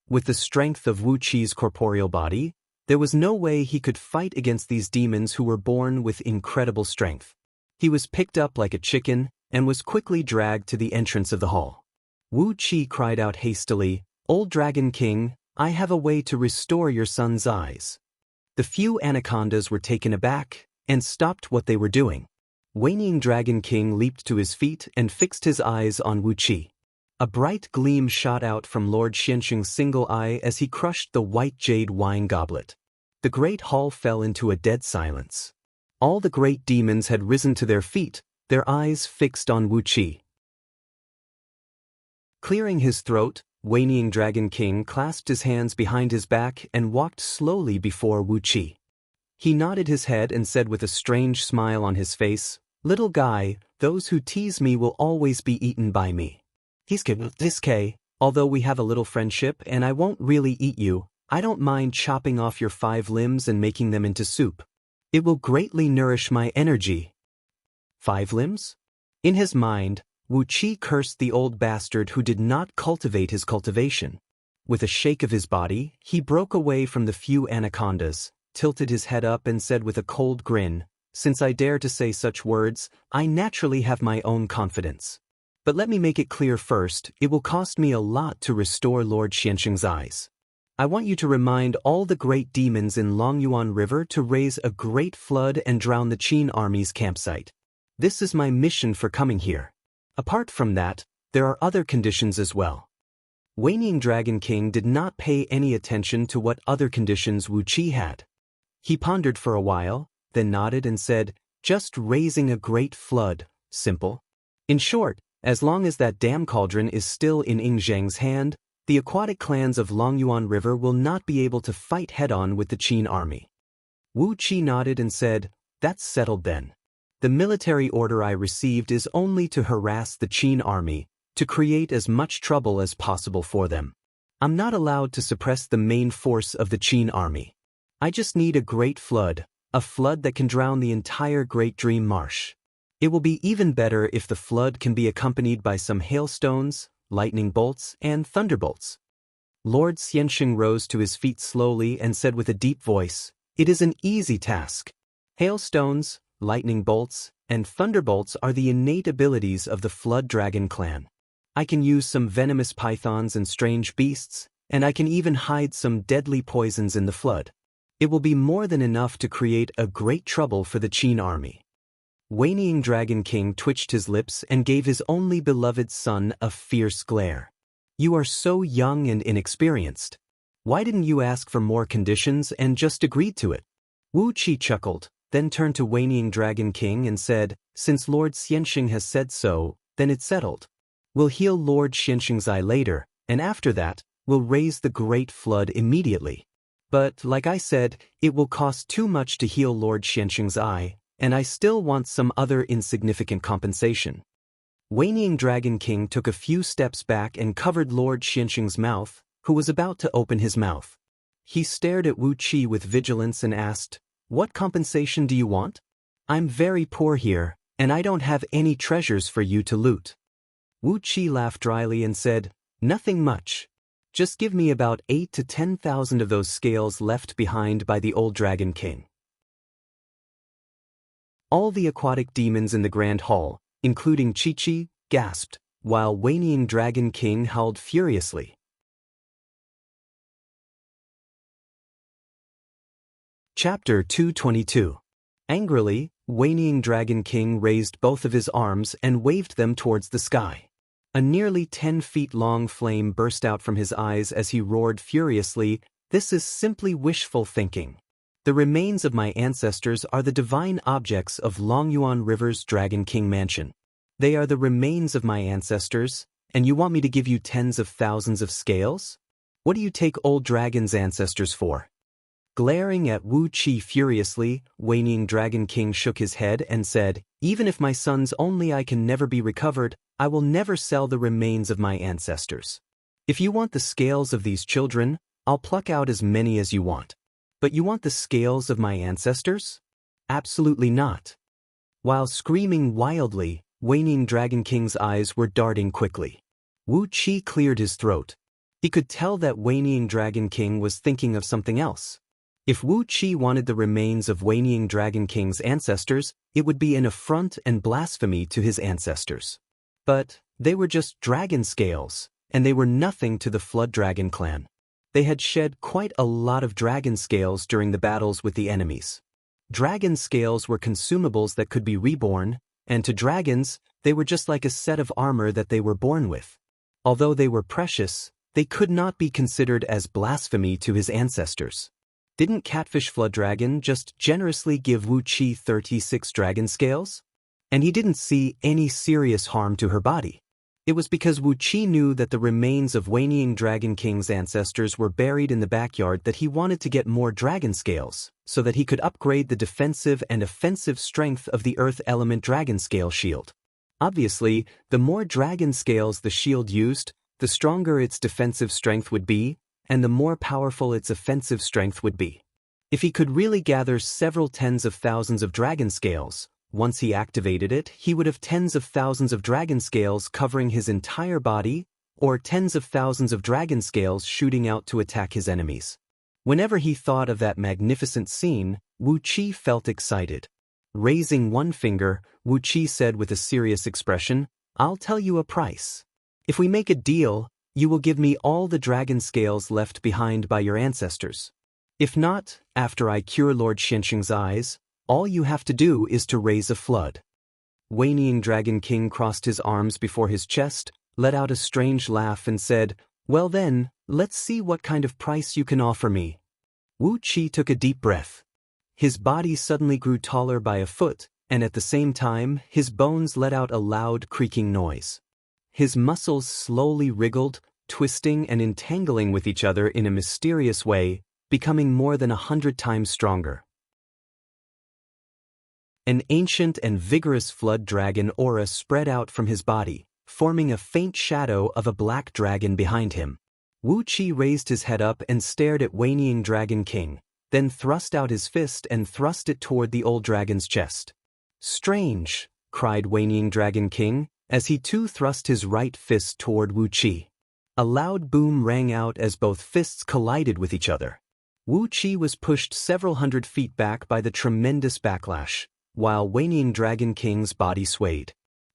With the strength of Wu Qi's corporeal body, there was no way he could fight against these demons who were born with incredible strength. He was picked up like a chicken and was quickly dragged to the entrance of the hall. Wu Qi cried out hastily, "Old Dragon King, I have a way to restore your son's eyes." The few anacondas were taken aback and stopped what they were doing. Waning Dragon King leaped to his feet and fixed his eyes on Wu Qi. A bright gleam shot out from Lord Xianxing's single eye as he crushed the white jade wine goblet. The great hall fell into a dead silence. All the great demons had risen to their feet, their eyes fixed on Wu Qi. Clearing his throat, Waning Dragon King clasped his hands behind his back and walked slowly before Wu Qi. He nodded his head and said with a strange smile on his face, "Little guy, those who tease me will always be eaten by me. This K, although we have a little friendship and I won't really eat you, I don't mind chopping off your 5 limbs and making them into soup. It will greatly nourish my energy." 5 limbs? In his mind, Wu Qi cursed the old bastard who did not cultivate his cultivation. With a shake of his body, he broke away from the few anacondas, tilted his head up and said with a cold grin, "Since I dare to say such words, I naturally have my own confidence. But let me make it clear first, it will cost me a lot to restore Lord Xianxing's eyes. I want you to remind all the great demons in Longyuan River to raise a great flood and drown the Qin army's campsite. This is my mission for coming here. Apart from that, there are other conditions as well." Waning Dragon King did not pay any attention to what other conditions Wu Qi had. He pondered for a while, then nodded and said, "Just raising a great flood, simple. In short, as long as that damn cauldron is still in Ing Zheng's hand, the aquatic clans of Longyuan River will not be able to fight head-on with the Qin army." Wu Qi nodded and said, "That's settled then. The military order I received is only to harass the Qin army, to create as much trouble as possible for them. I'm not allowed to suppress the main force of the Qin army. I just need a great flood, a flood that can drown the entire Great Dream Marsh. It will be even better if the flood can be accompanied by some hailstones, lightning bolts, and thunderbolts." Lord Xianxing rose to his feet slowly and said with a deep voice, "It is an easy task. Hailstones, lightning bolts, and thunderbolts are the innate abilities of the Flood Dragon clan. I can use some venomous pythons and strange beasts, and I can even hide some deadly poisons in the flood. It will be more than enough to create a great trouble for the Qin army." Waning Dragon King twitched his lips and gave his only beloved son a fierce glare. "You are so young and inexperienced. Why didn't you ask for more conditions and just agreed to it?" Wu Qi chuckled, then turned to Waning Dragon King and said, "Since Lord Xianxing has said so, then it's settled. We'll heal Lord Xianxing's eye later, and after that, we'll raise the great flood immediately. But, like I said, it will cost too much to heal Lord Xianxing's eye, and I still want some other insignificant compensation." Waning Dragon King took a few steps back and covered Lord Xianxing's mouth, who was about to open his mouth. He stared at Wu Qi with vigilance and asked, "What compensation do you want? I'm very poor here, and I don't have any treasures for you to loot." Wu Qi laughed dryly and said, "Nothing much. Just give me about 8,000 to 10,000 of those scales left behind by the old Dragon King." All the aquatic demons in the Grand Hall, including Chi-Chi, gasped, while Waning Dragon King howled furiously. Chapter 222. Angrily, Whinnying Dragon King raised both of his arms and waved them towards the sky. A nearly 10 feet long flame burst out from his eyes as he roared furiously, "This is simply wishful thinking. The remains of my ancestors are the divine objects of Longyuan River's Dragon King mansion. They are the remains of my ancestors, and you want me to give you tens of thousands of scales? What do you take old dragon's ancestors for?" Glaring at Wu Qi furiously, Whinnying Dragon King shook his head and said, "Even if my sons only I can never be recovered, I will never sell the remains of my ancestors. If you want the scales of these children, I'll pluck out as many as you want. But you want the scales of my ancestors? Absolutely not." While screaming wildly, Whinnying Dragon King's eyes were darting quickly. Wu Qi cleared his throat. He could tell that Whinnying Dragon King was thinking of something else. If Wu Qi wanted the remains of Whinnying Dragon King's ancestors, it would be an affront and blasphemy to his ancestors. But they were just dragon scales, and they were nothing to the Flood Dragon clan. They had shed quite a lot of dragon scales during the battles with the enemies. Dragon scales were consumables that could be reborn, and to dragons, they were just like a set of armor that they were born with. Although they were precious, they could not be considered as blasphemy to his ancestors. Didn't Catfish Flood Dragon just generously give Wu Qi 36 dragon scales? And he didn't see any serious harm to her body. It was because Wu Qi knew that the remains of Whinnying Dragon King's ancestors were buried in the backyard that he wanted to get more dragon scales, so that he could upgrade the defensive and offensive strength of the Earth Element Dragon Scale shield. Obviously, the more dragon scales the shield used, the stronger its defensive strength would be, and the more powerful its offensive strength would be. If he could really gather several tens of thousands of dragon scales, once he activated it, he would have tens of thousands of dragon scales covering his entire body, or tens of thousands of dragon scales shooting out to attack his enemies. Whenever he thought of that magnificent scene, Wu Qi felt excited. Raising one finger, Wu Qi said with a serious expression, "I'll tell you a price. If we make a deal, you will give me all the dragon scales left behind by your ancestors. If not, after I cure Lord Shensheng's eyes, all you have to do is to raise a flood." Whinnying Dragon King crossed his arms before his chest, let out a strange laugh and said, "Well then, let's see what kind of price you can offer me." Wu Qi took a deep breath. His body suddenly grew taller by a foot, and at the same time, his bones let out a loud creaking noise. His muscles slowly wriggled, twisting and entangling with each other in a mysterious way, becoming more than 100 times stronger. An ancient and vigorous flood dragon aura spread out from his body, forming a faint shadow of a black dragon behind him. Wu Qi raised his head up and stared at Whinnying Dragon King, then thrust out his fist and thrust it toward the old dragon's chest. "Strange," cried Whinnying Dragon King, as he too thrust his right fist toward Wu Qi. A loud boom rang out as both fists collided with each other. Wu Qi was pushed several hundred feet back by the tremendous backlash, while Whinnying Dragon King's body swayed.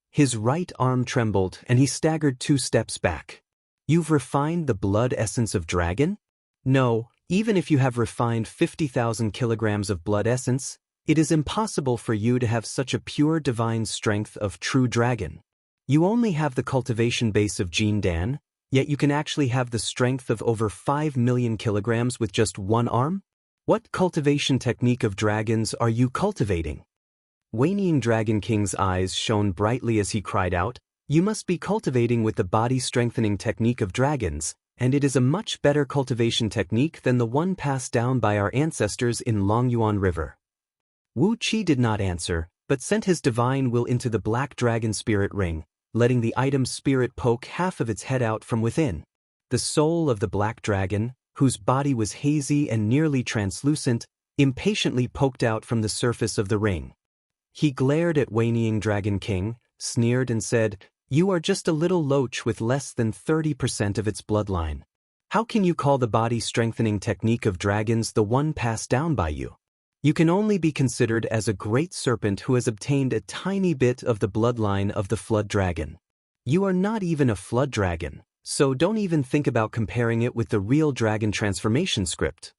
His right arm trembled and he staggered 2 steps back. "You've refined the blood essence of dragon? No, even if you have refined 50,000 kilograms of blood essence, it is impossible for you to have such a pure divine strength of true dragon. You only have the cultivation base of Jin Dan, yet you can actually have the strength of over 5 million kilograms with just one arm? What cultivation technique of dragons are you cultivating?" Whinnying Dragon King's eyes shone brightly as he cried out, "You must be cultivating with the body-strengthening technique of dragons, and it is a much better cultivation technique than the one passed down by our ancestors in Longyuan River." Wu Qi did not answer, but sent his divine will into the black dragon spirit ring, letting the item's spirit poke half of its head out from within. The soul of the black dragon, whose body was hazy and nearly translucent, impatiently poked out from the surface of the ring. He glared at Whinnying Dragon King, sneered and said, "You are just a little loach with less than 30% of its bloodline. How can you call the body-strengthening technique of dragons the one passed down by you? You can only be considered as a great serpent who has obtained a tiny bit of the bloodline of the flood dragon. You are not even a flood dragon, so don't even think about comparing it with the real dragon transformation script."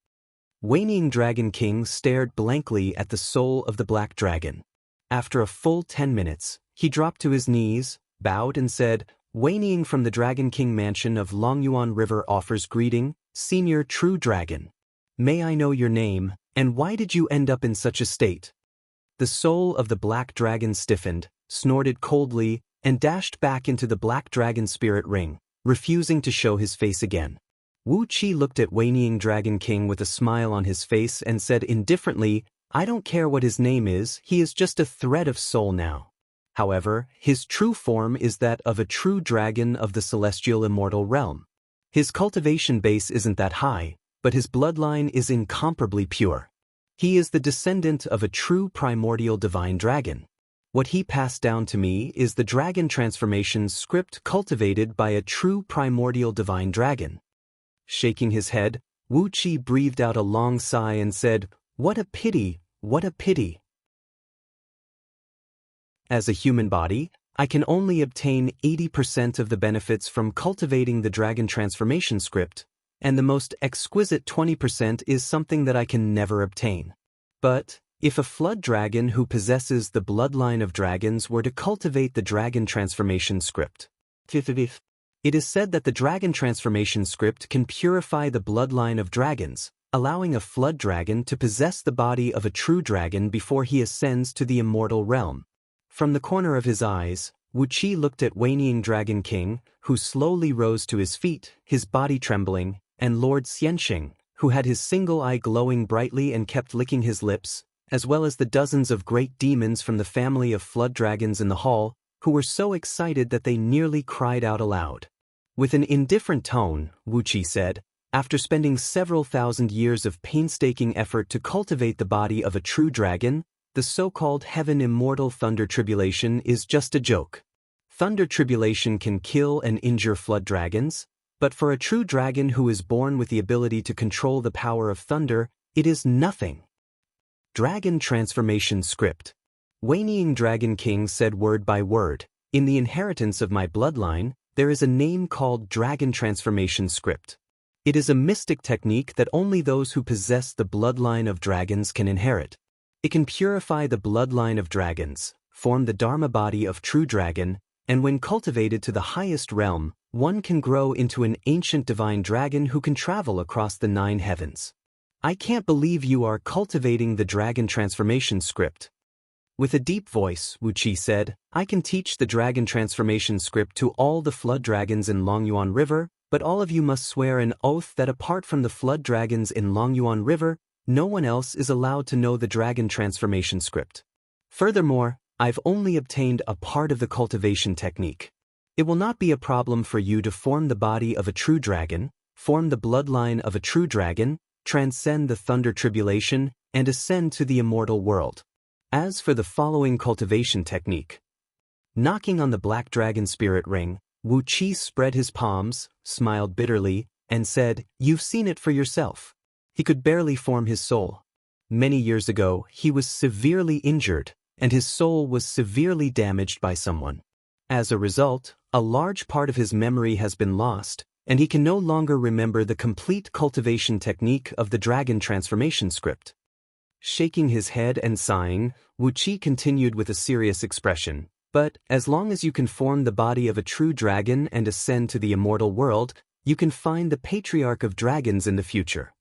Whinnying Dragon King stared blankly at the soul of the black dragon. After a full 10 minutes, he dropped to his knees, bowed and said, "Wayneeing from the Dragon King mansion of Longyuan River offers greeting, Senior True Dragon. May I know your name, and why did you end up in such a state?" The soul of the black dragon stiffened, snorted coldly, and dashed back into the black dragon spirit ring, refusing to show his face again. Wu Qi looked at Wayneeing Dragon King with a smile on his face and said indifferently, "I don't care what his name is, he is just a thread of soul now. However, his true form is that of a true dragon of the celestial immortal realm. His cultivation base isn't that high, but his bloodline is incomparably pure. He is the descendant of a true primordial divine dragon. What he passed down to me is the dragon transformation script cultivated by a true primordial divine dragon." Shaking his head, Wu Qi breathed out a long sigh and said, "What a pity, what a pity. As a human body, I can only obtain 80% of the benefits from cultivating the dragon transformation script, and the most exquisite 20% is something that I can never obtain. But if a flood dragon who possesses the bloodline of dragons were to cultivate the dragon transformation script, it is said that the dragon transformation script can purify the bloodline of dragons, allowing a flood dragon to possess the body of a true dragon before he ascends to the immortal realm." From the corner of his eyes, Wu Qi looked at Wayneeing Dragon King, who slowly rose to his feet, his body trembling, and Lord Xianxing, who had his single eye glowing brightly and kept licking his lips, as well as the dozens of great demons from the family of flood dragons in the hall, who were so excited that they nearly cried out aloud. With an indifferent tone, Wu Qi said, "After spending several thousand years of painstaking effort to cultivate the body of a true dragon, the so-called heaven immortal thunder tribulation is just a joke. Thunder tribulation can kill and injure flood dragons, but for a true dragon who is born with the ability to control the power of thunder, it is nothing." Dragon transformation script. Wayneeing Dragon King said word by word, "In the inheritance of my bloodline, there is a name called dragon transformation script. It is a mystic technique that only those who possess the bloodline of dragons can inherit. It can purify the bloodline of dragons, form the dharma body of true dragon, and when cultivated to the highest realm, one can grow into an ancient divine dragon who can travel across the 9 heavens. I can't believe you are cultivating the dragon transformation script." With a deep voice, Wu Qi said, "I can teach the dragon transformation script to all the flood dragons in Longyuan River, but all of you must swear an oath that apart from the flood dragons in Longyuan River, no one else is allowed to know the dragon transformation script. Furthermore, I've only obtained a part of the cultivation technique. It will not be a problem for you to form the body of a true dragon, form the bloodline of a true dragon, transcend the thunder tribulation, and ascend to the immortal world. As for the following cultivation technique." Knocking on the black dragon spirit ring, Wu Qi spread his palms, smiled bitterly, and said, "You've seen it for yourself." He could barely form his soul. Many years ago, he was severely injured, and his soul was severely damaged by someone. As a result, a large part of his memory has been lost, and he can no longer remember the complete cultivation technique of the dragon transformation script. Shaking his head and sighing, Wu Qi continued with a serious expression, "But as long as you can form the body of a true dragon and ascend to the immortal world, you can find the patriarch of dragons in the future.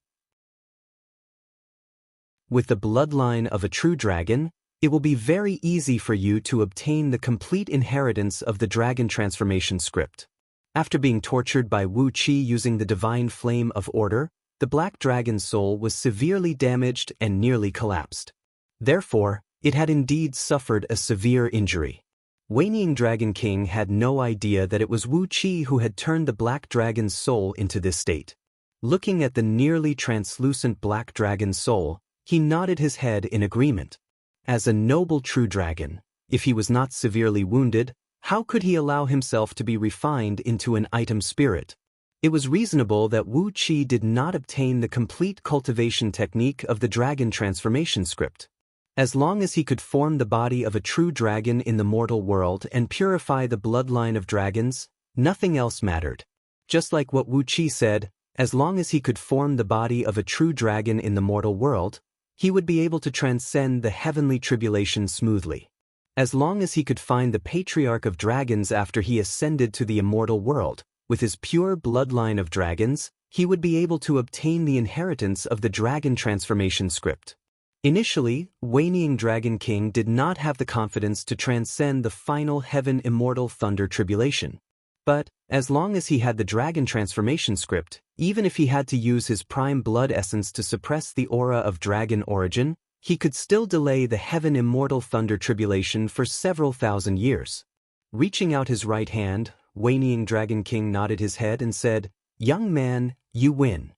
With the bloodline of a true dragon, it will be very easy for you to obtain the complete inheritance of the dragon transformation script." After being tortured by Wu Qi using the divine flame of order, the black dragon's soul was severely damaged and nearly collapsed. Therefore, it had indeed suffered a severe injury. Wayneeing Dragon King had no idea that it was Wu Qi who had turned the black dragon's soul into this state. Looking at the nearly translucent black dragon's soul, he nodded his head in agreement. As a noble true dragon, if he was not severely wounded, how could he allow himself to be refined into an item spirit? It was reasonable that Wu Qi did not obtain the complete cultivation technique of the dragon transformation script. As long as he could form the body of a true dragon in the mortal world and purify the bloodline of dragons, nothing else mattered. Just like what Wu Qi said, as long as he could form the body of a true dragon in the mortal world, he would be able to transcend the heavenly tribulation smoothly. As long as he could find the patriarch of dragons after he ascended to the immortal world, with his pure bloodline of dragons, he would be able to obtain the inheritance of the dragon transformation script. Initially, Waning Dragon King did not have the confidence to transcend the final heaven immortal thunder tribulation. But, as long as he had the dragon transformation script, even if he had to use his prime blood essence to suppress the aura of dragon origin, he could still delay the heaven immortal thunder tribulation for several thousand years. Reaching out his right hand, Waning Dragon King nodded his head and said, "Young man, you win.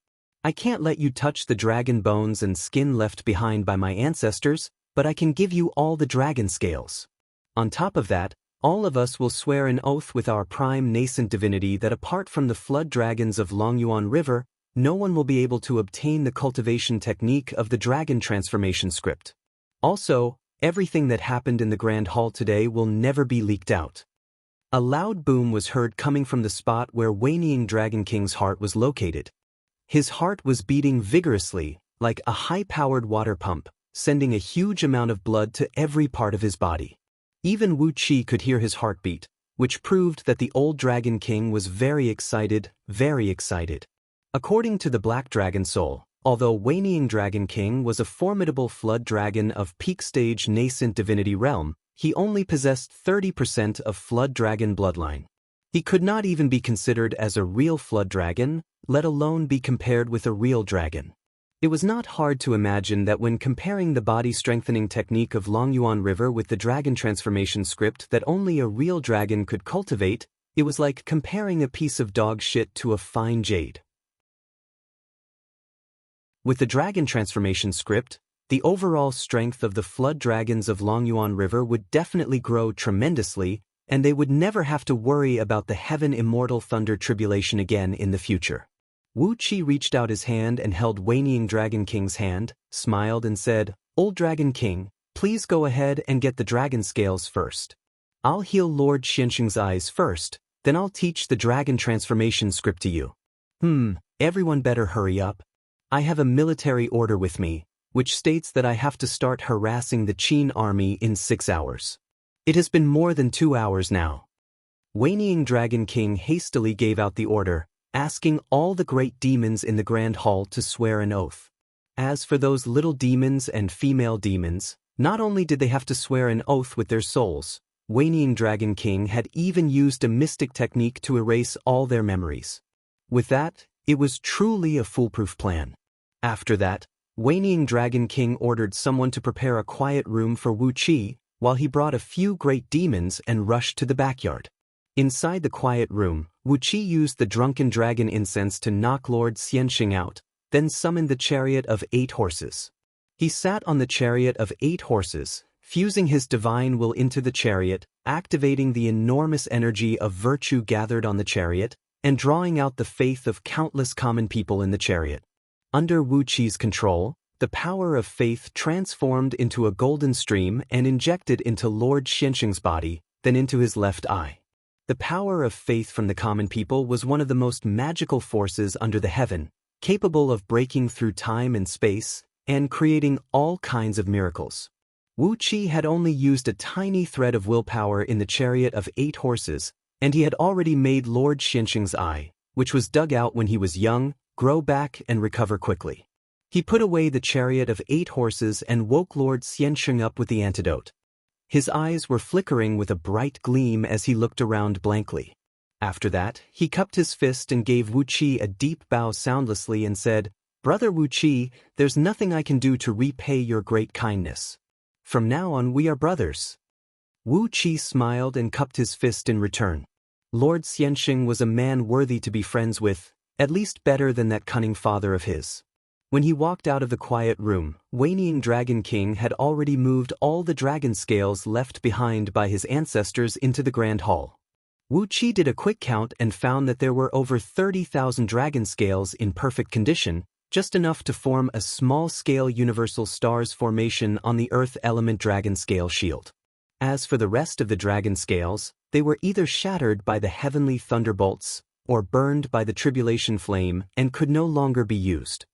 I can't let you touch the dragon bones and skin left behind by my ancestors, but I can give you all the dragon scales. On top of that, all of us will swear an oath with our prime nascent divinity that apart from the flood dragons of Longyuan River, no one will be able to obtain the cultivation technique of the dragon transformation script. Also, everything that happened in the Grand Hall today will never be leaked out." A loud boom was heard coming from the spot where Waning Dragon King's heart was located. His heart was beating vigorously, like a high-powered water pump, sending a huge amount of blood to every part of his body. Even Wu Qi could hear his heartbeat, which proved that the old Dragon King was very excited, very excited. According to the Black Dragon Soul, although Waning Dragon King was a formidable flood dragon of peak stage nascent divinity realm, he only possessed 30% of flood dragon bloodline. He could not even be considered as a real flood dragon, let alone be compared with a real dragon. It was not hard to imagine that when comparing the body-strengthening technique of Longyuan River with the dragon transformation script that only a real dragon could cultivate, it was like comparing a piece of dog shit to a fine jade. With the dragon transformation script, the overall strength of the flood dragons of Longyuan River would definitely grow tremendously, and they would never have to worry about the heaven immortal thunder tribulation again in the future. Wu Qi reached out his hand and held Waning Dragon King's hand, smiled and said, "Old Dragon King, please go ahead and get the dragon scales first. I'll heal Lord Xianxing's eyes first, then I'll teach the dragon transformation script to you." Everyone better hurry up. I have a military order with me, which states that I have to start harassing the Qin army in 6 hours. It has been more than 2 hours now. Waning Dragon King hastily gave out the order, asking all the great demons in the Grand Hall to swear an oath. As for those little demons and female demons, not only did they have to swear an oath with their souls, Waning Dragon King had even used a mystic technique to erase all their memories. With that, it was truly a foolproof plan. After that, Waning Dragon King ordered someone to prepare a quiet room for Wu Qi, while he brought a few great demons and rushed to the backyard. Inside the quiet room, Wu Qi used the drunken dragon incense to knock Lord Xianxing out, then summoned the chariot of 8 horses. He sat on the chariot of 8 horses, fusing his divine will into the chariot, activating the enormous energy of virtue gathered on the chariot, and drawing out the faith of countless common people in the chariot. Under Wu Qi's control, the power of faith transformed into a golden stream and injected into Lord Xianxing's body, then into his left eye. The power of faith from the common people was one of the most magical forces under the heaven, capable of breaking through time and space, and creating all kinds of miracles. Wu Qi had only used a tiny thread of willpower in the chariot of 8 horses, and he had already made Lord Xianxing's eye, which was dug out when he was young, grow back and recover quickly. He put away the chariot of 8 horses and woke Lord Xianxing up with the antidote. His eyes were flickering with a bright gleam as he looked around blankly. After that, he cupped his fist and gave Wu Qi a deep bow soundlessly and said, "Brother Wu Qi, there's nothing I can do to repay your great kindness. From now on we are brothers." Wu Qi smiled and cupped his fist in return. Lord Xianxing was a man worthy to be friends with, at least better than that cunning father of his. When he walked out of the quiet room, Waning Dragon King had already moved all the dragon scales left behind by his ancestors into the Grand Hall. Wu Qi did a quick count and found that there were over 30,000 dragon scales in perfect condition, just enough to form a small-scale universal stars formation on the Earth element dragon scale shield. As for the rest of the dragon scales, they were either shattered by the heavenly thunderbolts, or burned by the tribulation flame and could no longer be used.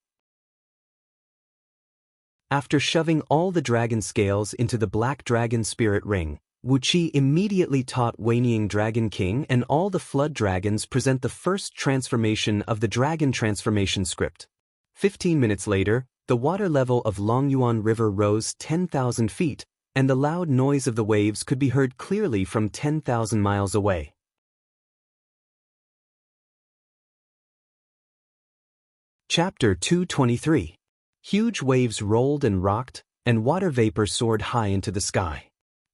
After shoving all the dragon scales into the black dragon spirit ring, Wuqi immediately taught Wanying Dragon King and all the flood dragons present the first transformation of the dragon transformation script. 15 minutes later, the water level of Longyuan River rose 10,000 feet, and the loud noise of the waves could be heard clearly from 10,000 miles away. Chapter 223. Huge waves rolled and rocked, and water vapor soared high into the sky.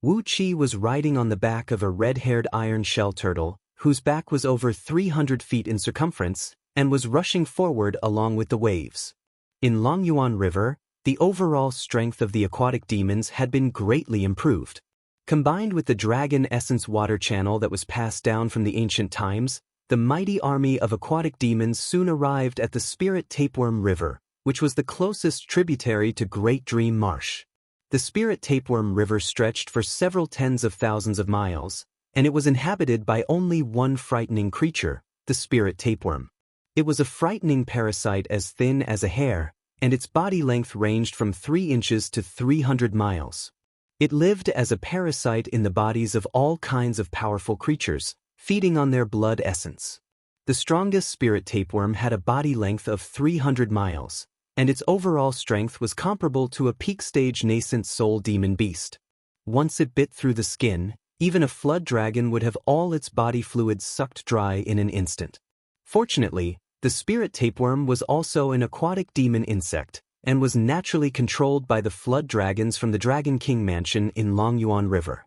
Wuqi was riding on the back of a red-haired iron shell turtle, whose back was over 300 feet in circumference, and was rushing forward along with the waves. In Longyuan River, the overall strength of the aquatic demons had been greatly improved. Combined with the dragon essence water channel that was passed down from the ancient times, the mighty army of aquatic demons soon arrived at the Spirit Tapeworm River, which was the closest tributary to Great Dream Marsh. The Spirit Tapeworm River stretched for several tens of thousands of miles, and it was inhabited by only one frightening creature, the Spirit Tapeworm. It was a frightening parasite as thin as a hair, and its body length ranged from 3 inches to 300 miles. It lived as a parasite in the bodies of all kinds of powerful creatures, feeding on their blood essence. The strongest spirit tapeworm had a body length of 300 miles, and its overall strength was comparable to a peak-stage nascent soul demon beast. Once it bit through the skin, even a flood dragon would have all its body fluids sucked dry in an instant. Fortunately, the spirit tapeworm was also an aquatic demon insect, and was naturally controlled by the flood dragons from the Dragon King mansion in Longyuan River.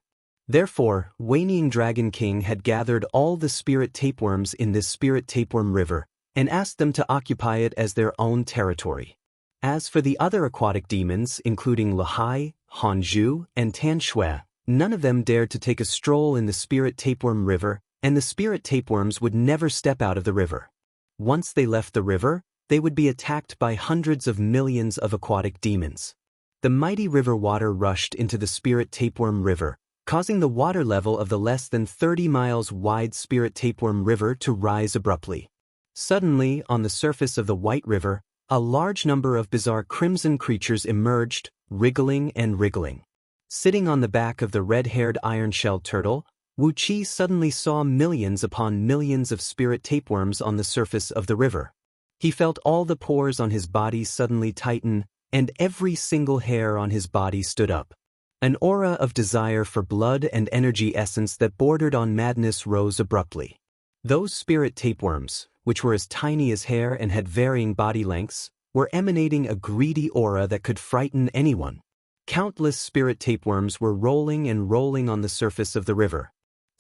Therefore, Wanying Dragon King had gathered all the spirit tapeworms in this Spirit Tapeworm River, and asked them to occupy it as their own territory. As for the other aquatic demons, including Lahai, Hanzhu, and Tanshui, none of them dared to take a stroll in the Spirit Tapeworm River, and the spirit tapeworms would never step out of the river. Once they left the river, they would be attacked by hundreds of millions of aquatic demons. The mighty river water rushed into the Spirit Tapeworm River, causing the water level of the less than 30 miles wide Spirit Tapeworm River to rise abruptly. Suddenly, on the surface of the White River, a large number of bizarre crimson creatures emerged, wriggling and wriggling. Sitting on the back of the red-haired iron-shelled turtle, Wuqi suddenly saw millions upon millions of spirit tapeworms on the surface of the river. He felt all the pores on his body suddenly tighten, and every single hair on his body stood up. An aura of desire for blood and energy essence that bordered on madness rose abruptly. Those spirit tapeworms, which were as tiny as hair and had varying body lengths, were emanating a greedy aura that could frighten anyone. Countless spirit tapeworms were rolling and rolling on the surface of the river.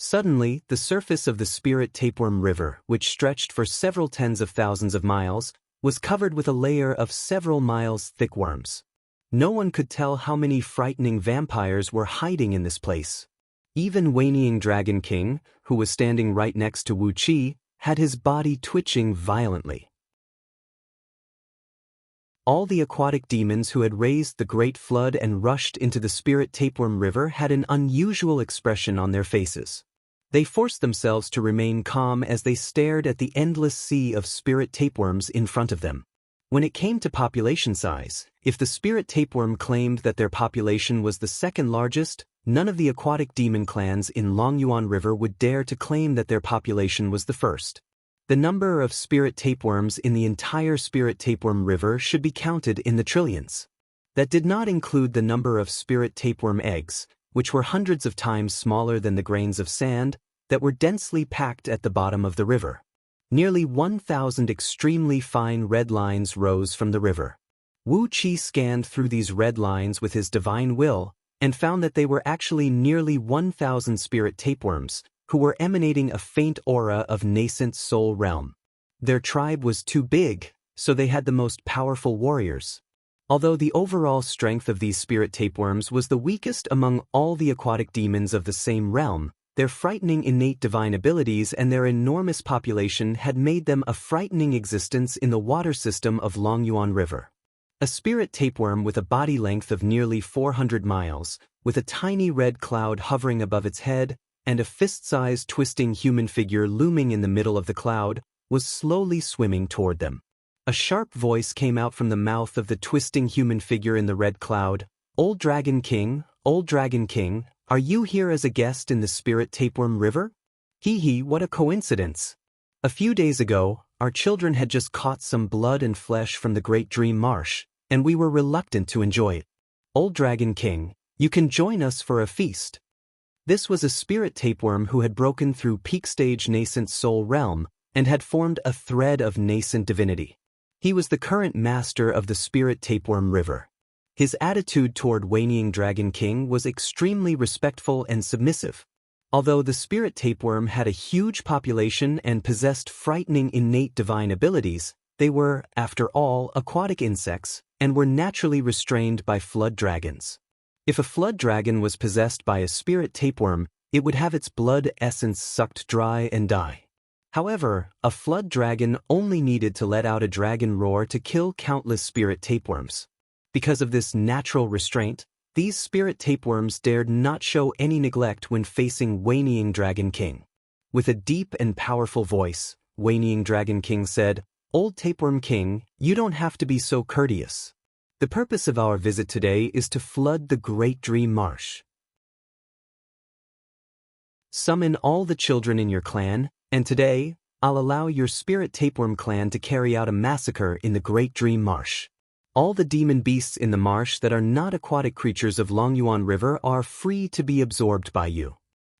Suddenly, the surface of the Spirit Tapeworm River, which stretched for several tens of thousands of miles, was covered with a layer of several miles thick worms. No one could tell how many frightening vampires were hiding in this place. Even Wanying Dragon King, who was standing right next to Wuqi, had his body twitching violently. All the aquatic demons who had raised the great flood and rushed into the Spirit Tapeworm River had an unusual expression on their faces. They forced themselves to remain calm as they stared at the endless sea of spirit tapeworms in front of them. When it came to population size, if the spirit tapeworm claimed that their population was the second largest, none of the aquatic demon clans in Longyuan River would dare to claim that their population was the first. The number of spirit tapeworms in the entire Spirit Tapeworm River should be counted in the trillions. That did not include the number of spirit tapeworm eggs, which were hundreds of times smaller than the grains of sand, that were densely packed at the bottom of the river. Nearly 1,000 extremely fine red lines rose from the river. Wuqi scanned through these red lines with his divine will, and found that they were actually nearly 1,000 spirit tapeworms, who were emanating a faint aura of nascent soul realm. Their tribe was too big, so they had the most powerful warriors. Although the overall strength of these spirit tapeworms was the weakest among all the aquatic demons of the same realm, their frightening innate divine abilities and their enormous population had made them a frightening existence in the water system of Longyuan River. A spirit tapeworm with a body length of nearly 400 miles, with a tiny red cloud hovering above its head, and a fist-sized twisting human figure looming in the middle of the cloud, was slowly swimming toward them. A sharp voice came out from the mouth of the twisting human figure in the red cloud. Old Dragon King, Are you here as a guest in the Spirit Tapeworm River? Hee, what a coincidence. A few days ago, our children had just caught some blood and flesh from the Great Dream Marsh, and we were reluctant to enjoy it. Old Dragon King, you can join us for a feast. This was a spirit tapeworm who had broken through peak stage nascent soul realm and had formed a thread of nascent divinity. He was the current master of the Spirit Tapeworm River. His attitude toward Waning Dragon King was extremely respectful and submissive. Although the Spirit Tapeworm had a huge population and possessed frightening innate divine abilities, they were, after all, aquatic insects and were naturally restrained by flood dragons. If a flood dragon was possessed by a spirit tapeworm, it would have its blood essence sucked dry and die. However, a flood dragon only needed to let out a dragon roar to kill countless spirit tapeworms. Because of this natural restraint, these spirit tapeworms dared not show any neglect when facing Waning Dragon King. With a deep and powerful voice, Waning Dragon King said, "Old Tapeworm King, you don't have to be so courteous. The purpose of our visit today is to flood the Great Dream Marsh. Summon all the children in your clan, and today, I'll allow your Spirit Tapeworm clan to carry out a massacre in the Great Dream Marsh. All the demon beasts in the marsh that are not aquatic creatures of Longyuan River are free to be absorbed by you.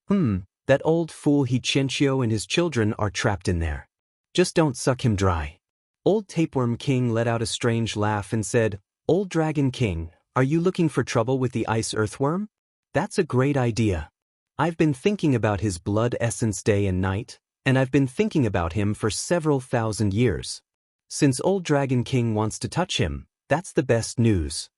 That old fool Hichencio and his children are trapped in there. Just don't suck him dry." Old Tapeworm King let out a strange laugh and said, "Old Dragon King, are you looking for trouble with the ice earthworm? That's a great idea. I've been thinking about his blood essence day and night, and I've been thinking about him for several thousand years. Since Old Dragon King wants to touch him, that's the best news."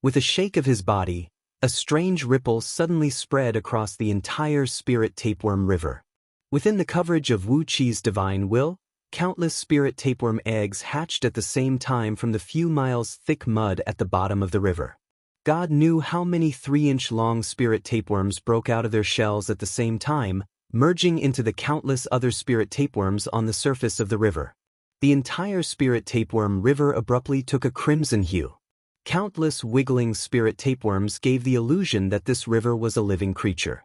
With a shake of his body, a strange ripple suddenly spread across the entire Spirit Tapeworm River. Within the coverage of Wu Qi's divine will, countless spirit tapeworm eggs hatched at the same time from the few miles thick mud at the bottom of the river. God knew how many 3-inch long spirit tapeworms broke out of their shells at the same time, merging into the countless other spirit tapeworms on the surface of the river. The entire Spirit Tapeworm River abruptly took a crimson hue. Countless wiggling spirit tapeworms gave the illusion that this river was a living creature.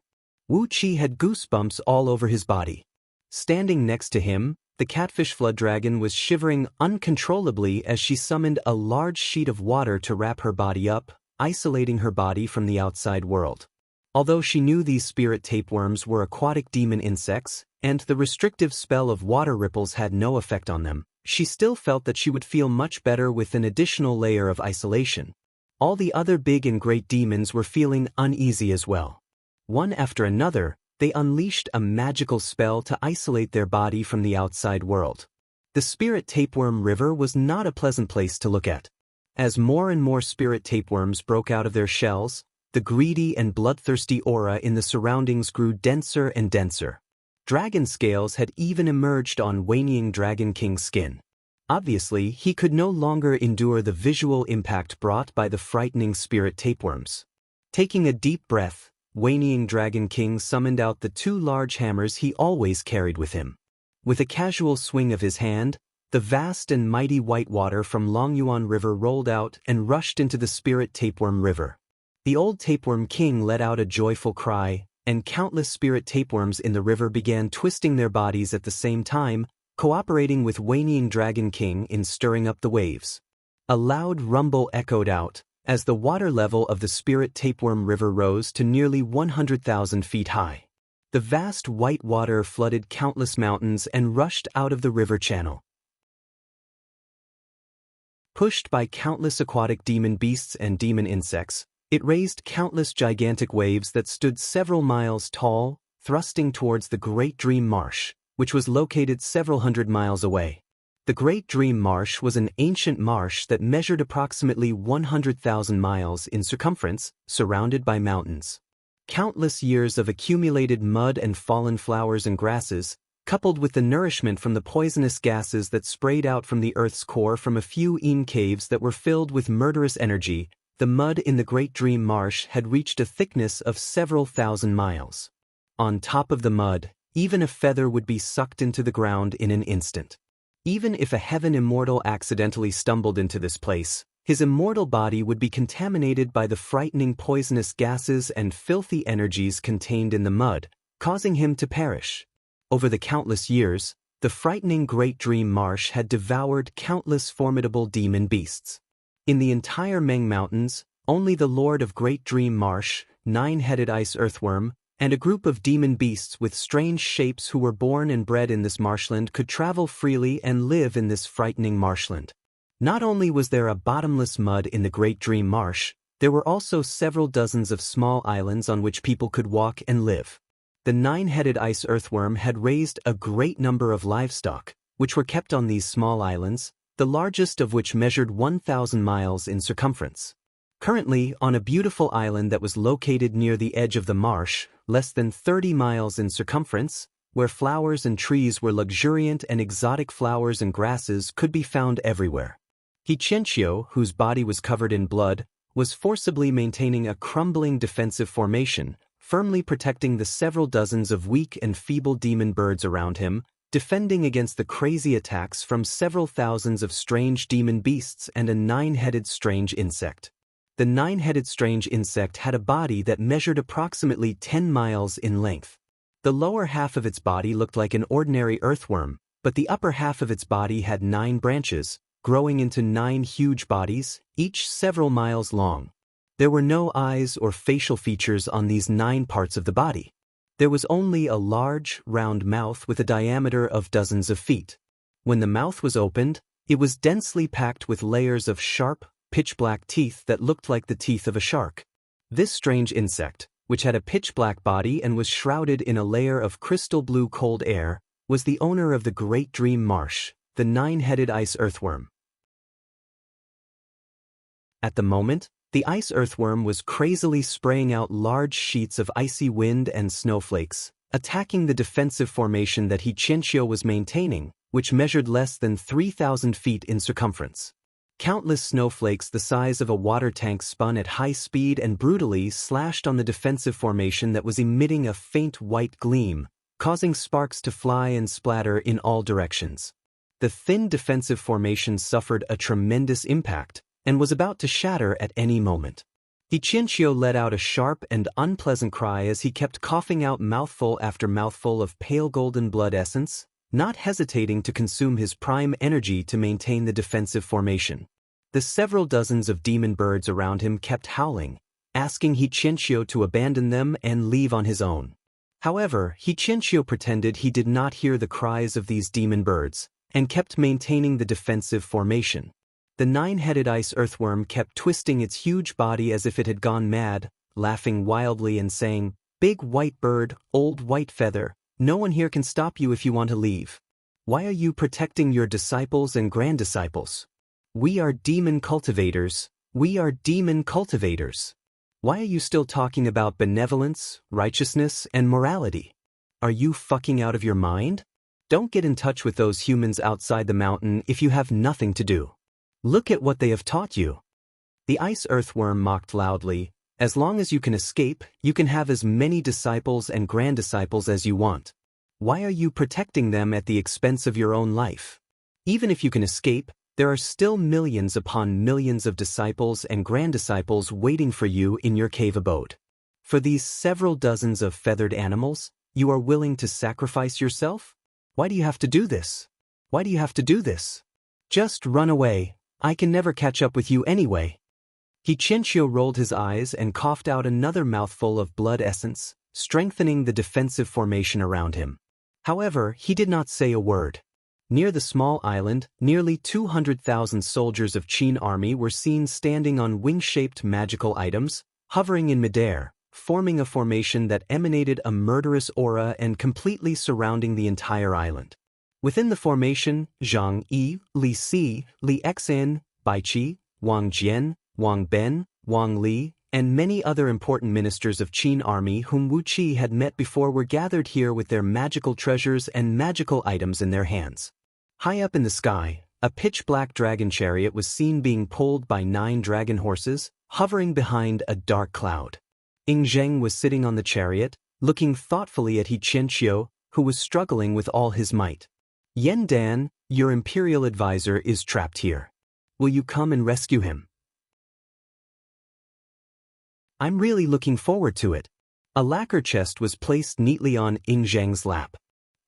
Wu Qi had goosebumps all over his body. Standing next to him, the catfish flood dragon was shivering uncontrollably as she summoned a large sheet of water to wrap her body up, isolating her body from the outside world. Although she knew these spirit tapeworms were aquatic demon insects, and the restrictive spell of water ripples had no effect on them, she still felt that she would feel much better with an additional layer of isolation. All the other big and great demons were feeling uneasy as well. One after another, they unleashed a magical spell to isolate their body from the outside world. The Spirit Tapeworm River was not a pleasant place to look at. As more and more spirit tapeworms broke out of their shells, the greedy and bloodthirsty aura in the surroundings grew denser and denser. Dragon scales had even emerged on Waning Dragon King's skin. Obviously, he could no longer endure the visual impact brought by the frightening spirit tapeworms. Taking a deep breath, Waning Dragon King summoned out the 2 large hammers he always carried with him. With a casual swing of his hand, the vast and mighty white water from Longyuan River rolled out and rushed into the Spirit Tapeworm River. The old Tapeworm King let out a joyful cry, and countless spirit tapeworms in the river began twisting their bodies at the same time, cooperating with Waning Dragon King in stirring up the waves. A loud rumble echoed out, as the water level of the Spirit Tapeworm River rose to nearly 100,000 feet high. The vast white water flooded countless mountains and rushed out of the river channel. Pushed by countless aquatic demon beasts and demon insects, it raised countless gigantic waves that stood several miles tall, thrusting towards the Great Dream Marsh, which was located several hundred miles away. The Great Dream Marsh was an ancient marsh that measured approximately 100,000 miles in circumference, surrounded by mountains. Countless years of accumulated mud and fallen flowers and grasses, coupled with the nourishment from the poisonous gases that sprayed out from the Earth's core from a few caves that were filled with murderous energy, the mud in the Great Dream Marsh had reached a thickness of several thousand miles. On top of the mud, even a feather would be sucked into the ground in an instant. Even if a heaven immortal accidentally stumbled into this place, His immortal body would be contaminated by the frightening poisonous gases and filthy energies contained in the mud, causing him to perish. Over the countless years, the frightening Great Dream Marsh had devoured countless formidable demon beasts. In the entire Meng Mountains, only the Lord of Great Dream Marsh, nine-headed ice earthworm, and a group of demon beasts with strange shapes who were born and bred in this marshland could travel freely and live in this frightening marshland. Not only was there a bottomless mud in the Great Dream Marsh, there were also several dozens of small islands on which people could walk and live. The nine-headed ice earthworm had raised a great number of livestock, which were kept on these small islands, the largest of which measured 1,000 miles in circumference. Currently, on a beautiful island that was located near the edge of the marsh, less than 30 miles in circumference, where flowers and trees were luxuriant and exotic flowers and grasses could be found everywhere. Hiqianqiu, whose body was covered in blood, was forcibly maintaining a crumbling defensive formation, firmly protecting the several dozens of weak and feeble demon birds around him, defending against the crazy attacks from several thousands of strange demon beasts and a nine-headed strange insect. The nine-headed strange insect had a body that measured approximately 10 miles in length. The lower half of its body looked like an ordinary earthworm, but the upper half of its body had 9 branches, growing into 9 huge bodies, each several miles long. There were no eyes or facial features on these 9 parts of the body. There was only a large, round mouth with a diameter of dozens of feet. When the mouth was opened, it was densely packed with layers of sharp, pitch-black teeth that looked like the teeth of a shark. This strange insect, which had a pitch-black body and was shrouded in a layer of crystal-blue cold air, was the owner of the Great Dream Marsh, the nine-headed ice earthworm. At the moment, the ice earthworm was crazily spraying out large sheets of icy wind and snowflakes, attacking the defensive formation that Hiqianqiu was maintaining, which measured less than 3,000 feet in circumference. Countless snowflakes the size of a water tank spun at high speed and brutally slashed on the defensive formation that was emitting a faint white gleam, causing sparks to fly and splatter in all directions. The thin defensive formation suffered a tremendous impact and was about to shatter at any moment. Hiqianqiu let out a sharp and unpleasant cry as he kept coughing out mouthful after mouthful of pale golden blood essence, not hesitating to consume his prime energy to maintain the defensive formation. The several dozens of demon birds around him kept howling, asking Hiqianqiu to abandon them and leave on his own. However, Hiqianqiu pretended he did not hear the cries of these demon birds, and kept maintaining the defensive formation. The nine-headed ice earthworm kept twisting its huge body as if it had gone mad, laughing wildly and saying, "Big white bird, old white feather, no one here can stop you if you want to leave. Why are you protecting your disciples and grand-disciples? We are demon cultivators. We are demon cultivators. Why are you still talking about benevolence, righteousness, and morality? Are you fucking out of your mind? Don't get in touch with those humans outside the mountain if you have nothing to do. Look at what they have taught you." The ice earthworm mocked loudly, "As long as you can escape, you can have as many disciples and grand-disciples as you want. Why are you protecting them at the expense of your own life? Even if you can escape, there are still millions upon millions of disciples and grand-disciples waiting for you in your cave abode. For these several dozens of feathered animals, you are willing to sacrifice yourself? Why do you have to do this? Why do you have to do this? Just run away. I can never catch up with you anyway." Hiqianqiu rolled his eyes and coughed out another mouthful of blood essence, strengthening the defensive formation around him. However, he did not say a word. Near the small island, nearly 200,000 soldiers of Qin army were seen standing on wing-shaped magical items, hovering in midair, forming a formation that emanated a murderous aura and completely surrounding the entire island. Within the formation, Zhang Yi, Li Si, Li Xan, Bai Qi, Wang Jian, Wang Ben, Wang Li, and many other important ministers of Qin army whom Wu Qi had met before were gathered here with their magical treasures and magical items in their hands. High up in the sky, a pitch-black dragon chariot was seen being pulled by 9 dragon horses, hovering behind a dark cloud. Ying Zheng was sitting on the chariot, looking thoughtfully at Hiqianqiu, who was struggling with all his might. "Yan Dan, your imperial advisor is trapped here. Will you come and rescue him?" I'm really looking forward to it. A lacquer chest was placed neatly on Ingzhang's lap.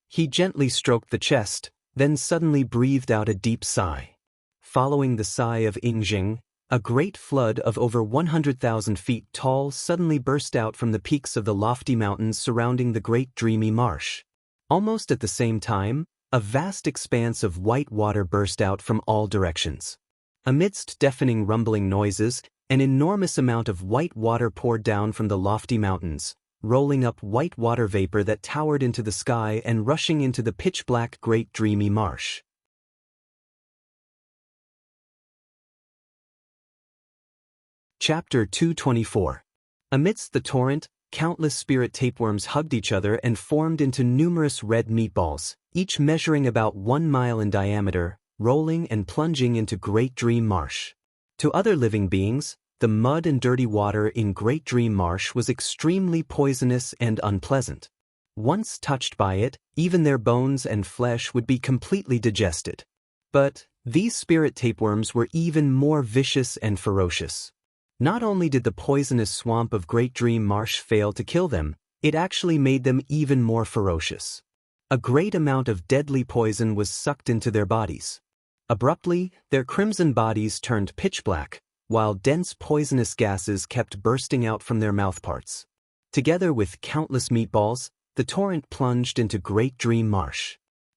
He gently stroked the chest, then suddenly breathed out a deep sigh. Following the sigh of Ingzhang, a great flood of over 100,000 feet tall suddenly burst out from the peaks of the lofty mountains surrounding the great dreamy marsh. Almost at the same time, a vast expanse of white water burst out from all directions. Amidst deafening rumbling noises, an enormous amount of white water poured down from the lofty mountains, rolling up white water vapor that towered into the sky and rushing into the pitch-black great dreamy marsh. Chapter 224. Amidst the torrent, countless spirit tapeworms hugged each other and formed into numerous red meatballs, each measuring about 1 mile in diameter, rolling and plunging into Great Dream Marsh. To other living beings, the mud and dirty water in Great Dream Marsh was extremely poisonous and unpleasant. Once touched by it, even their bones and flesh would be completely digested. But these spirit tapeworms were even more vicious and ferocious. Not only did the poisonous swamp of Great Dream Marsh fail to kill them, it actually made them even more ferocious. A great amount of deadly poison was sucked into their bodies. Abruptly, their crimson bodies turned pitch black, while dense poisonous gases kept bursting out from their mouthparts. Together with countless meatballs, the torrent plunged into Great Dream Marsh.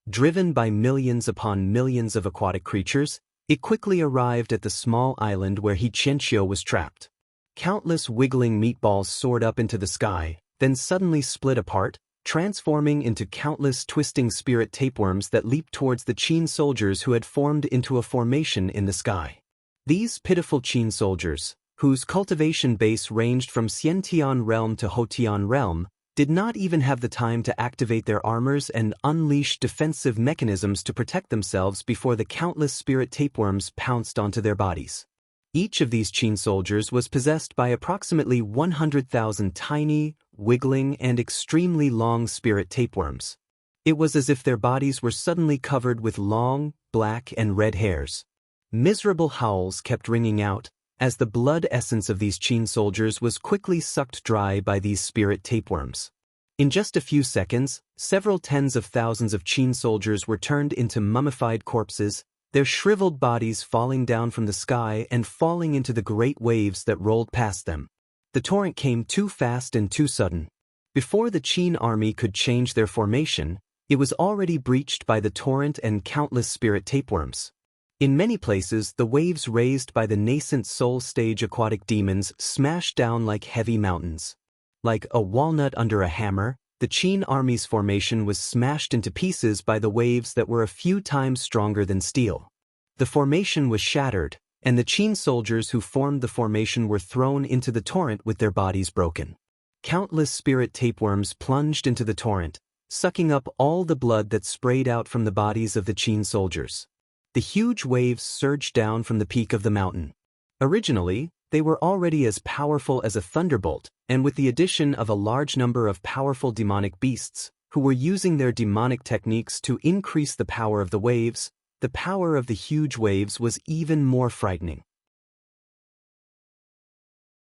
Driven by millions upon millions of aquatic creatures, it quickly arrived at the small island where Qianqiu was trapped. Countless wiggling meatballs soared up into the sky, then suddenly split apart, transforming into countless twisting spirit tapeworms that leaped towards the Qin soldiers who had formed into a formation in the sky. These pitiful Qin soldiers, whose cultivation base ranged from Xiantian realm to Hotian realm, did not even have the time to activate their armors and unleash defensive mechanisms to protect themselves before the countless spirit tapeworms pounced onto their bodies. Each of these Qin soldiers was possessed by approximately 100,000 tiny, wiggling, and extremely long spirit tapeworms. It was as if their bodies were suddenly covered with long, black, and red hairs. Miserable howls kept ringing out, as the blood essence of these Qin soldiers was quickly sucked dry by these spirit tapeworms. In just a few seconds, several tens of thousands of Qin soldiers were turned into mummified corpses, their shriveled bodies falling down from the sky and falling into the great waves that rolled past them. The torrent came too fast and too sudden. Before the Qin army could change their formation, it was already breached by the torrent and countless spirit tapeworms. In many places, the waves raised by the nascent soul stage aquatic demons smashed down like heavy mountains. Like a walnut under a hammer, the Qin army's formation was smashed into pieces by the waves that were a few times stronger than steel. The formation was shattered, and the Qin soldiers who formed the formation were thrown into the torrent with their bodies broken. Countless spirit tapeworms plunged into the torrent, sucking up all the blood that sprayed out from the bodies of the Qin soldiers. The huge waves surged down from the peak of the mountain. Originally, they were already as powerful as a thunderbolt, and with the addition of a large number of powerful demonic beasts, who were using their demonic techniques to increase the power of the waves, the power of the huge waves was even more frightening.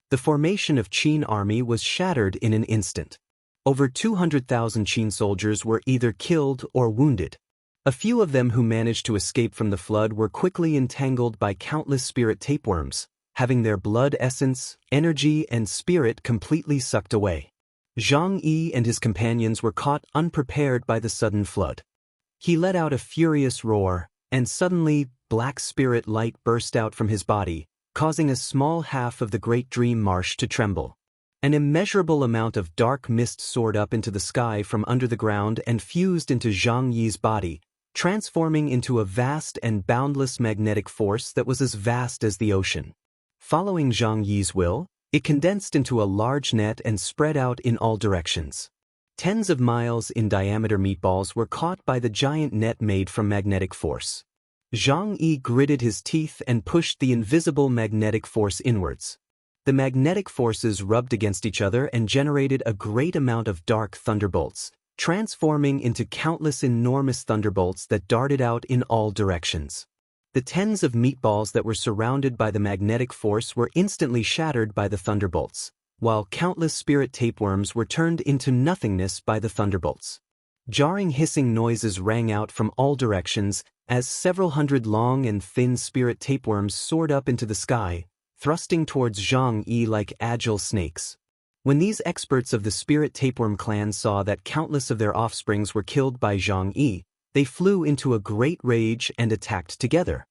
The formation of Qin army was shattered in an instant. Over 200,000 Qin soldiers were either killed or wounded. A few of them who managed to escape from the flood were quickly entangled by countless spirit tapeworms, having their blood essence, energy, and spirit completely sucked away. Zhang Yi and his companions were caught unprepared by the sudden flood. He let out a furious roar, and suddenly, black spirit light burst out from his body, causing a small half of the Great Dream Marsh to tremble. An immeasurable amount of dark mist soared up into the sky from under the ground and fused into Zhang Yi's body, transforming into a vast and boundless magnetic force that was as vast as the ocean. Following Zhang Yi's will, it condensed into a large net and spread out in all directions. Tens of miles in diameter meatballs were caught by the giant net made from magnetic force. Zhang Yi gritted his teeth and pushed the invisible magnetic force inwards. The magnetic forces rubbed against each other and generated a great amount of dark thunderbolts, transforming into countless enormous thunderbolts that darted out in all directions. The tens of meatballs that were surrounded by the magnetic force were instantly shattered by the thunderbolts, while countless spirit tapeworms were turned into nothingness by the thunderbolts. Jarring hissing noises rang out from all directions as several hundred long and thin spirit tapeworms soared up into the sky, thrusting towards Zhang Yi like agile snakes. When these experts of the spirit tapeworm clan saw that countless of their offsprings were killed by Zhang Yi, they flew into a great rage and attacked together.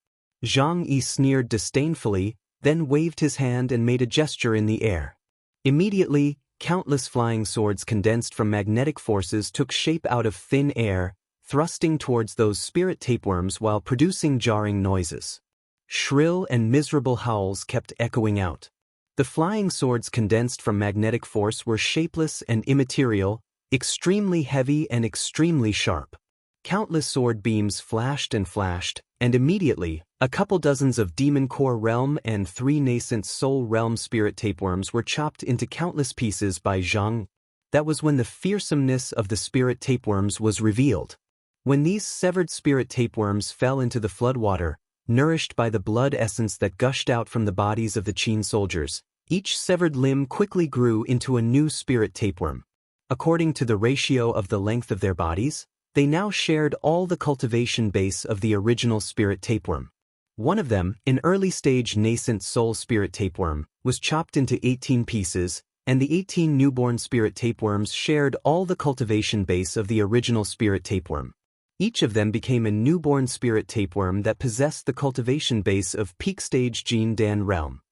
Zhang Yi sneered disdainfully, then waved his hand and made a gesture in the air. Immediately, countless flying swords condensed from magnetic forces took shape out of thin air, thrusting towards those spirit tapeworms while producing jarring noises. Shrill and miserable howls kept echoing out. The flying swords condensed from magnetic force were shapeless and immaterial, extremely heavy and extremely sharp. Countless sword beams flashed, and immediately, a couple dozens of Demon Core Realm and 3 nascent Soul Realm spirit tapeworms were chopped into countless pieces by Zhang. That was when the fearsomeness of the spirit tapeworms was revealed. When these severed spirit tapeworms fell into the floodwater, nourished by the blood essence that gushed out from the bodies of the Qin soldiers, each severed limb quickly grew into a new spirit tapeworm. According to the ratio of the length of their bodies, they now shared all the cultivation base of the original spirit tapeworm. One of them, an early-stage nascent soul spirit tapeworm, was chopped into 18 pieces, and the 18 newborn spirit tapeworms shared all the cultivation base of the original spirit tapeworm. Each of them became a newborn spirit tapeworm that possessed the cultivation base of peak-stage Jin Dan realm.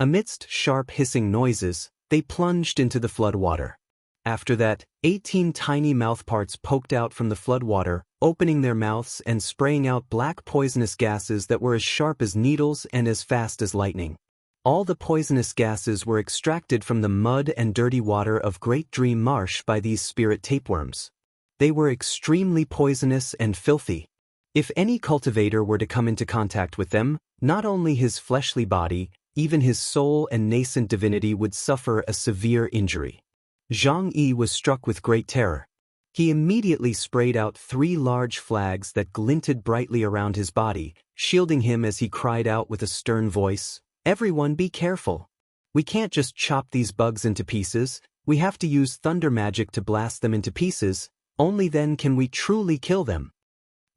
Amidst sharp hissing noises, they plunged into the floodwater. After that, 18 tiny mouthparts poked out from the floodwater, opening their mouths and spraying out black poisonous gases that were as sharp as needles and as fast as lightning. All the poisonous gases were extracted from the mud and dirty water of Great Dream Marsh by these spirit tapeworms. They were extremely poisonous and filthy. If any cultivator were to come into contact with them, not only his fleshly body, even his soul and nascent divinity would suffer a severe injury. Zhang Yi was struck with great terror. He immediately sprayed out 3 large flags that glinted brightly around his body, shielding him as he cried out with a stern voice, "Everyone be careful. We can't just chop these bugs into pieces, we have to use thunder magic to blast them into pieces, only then can we truly kill them."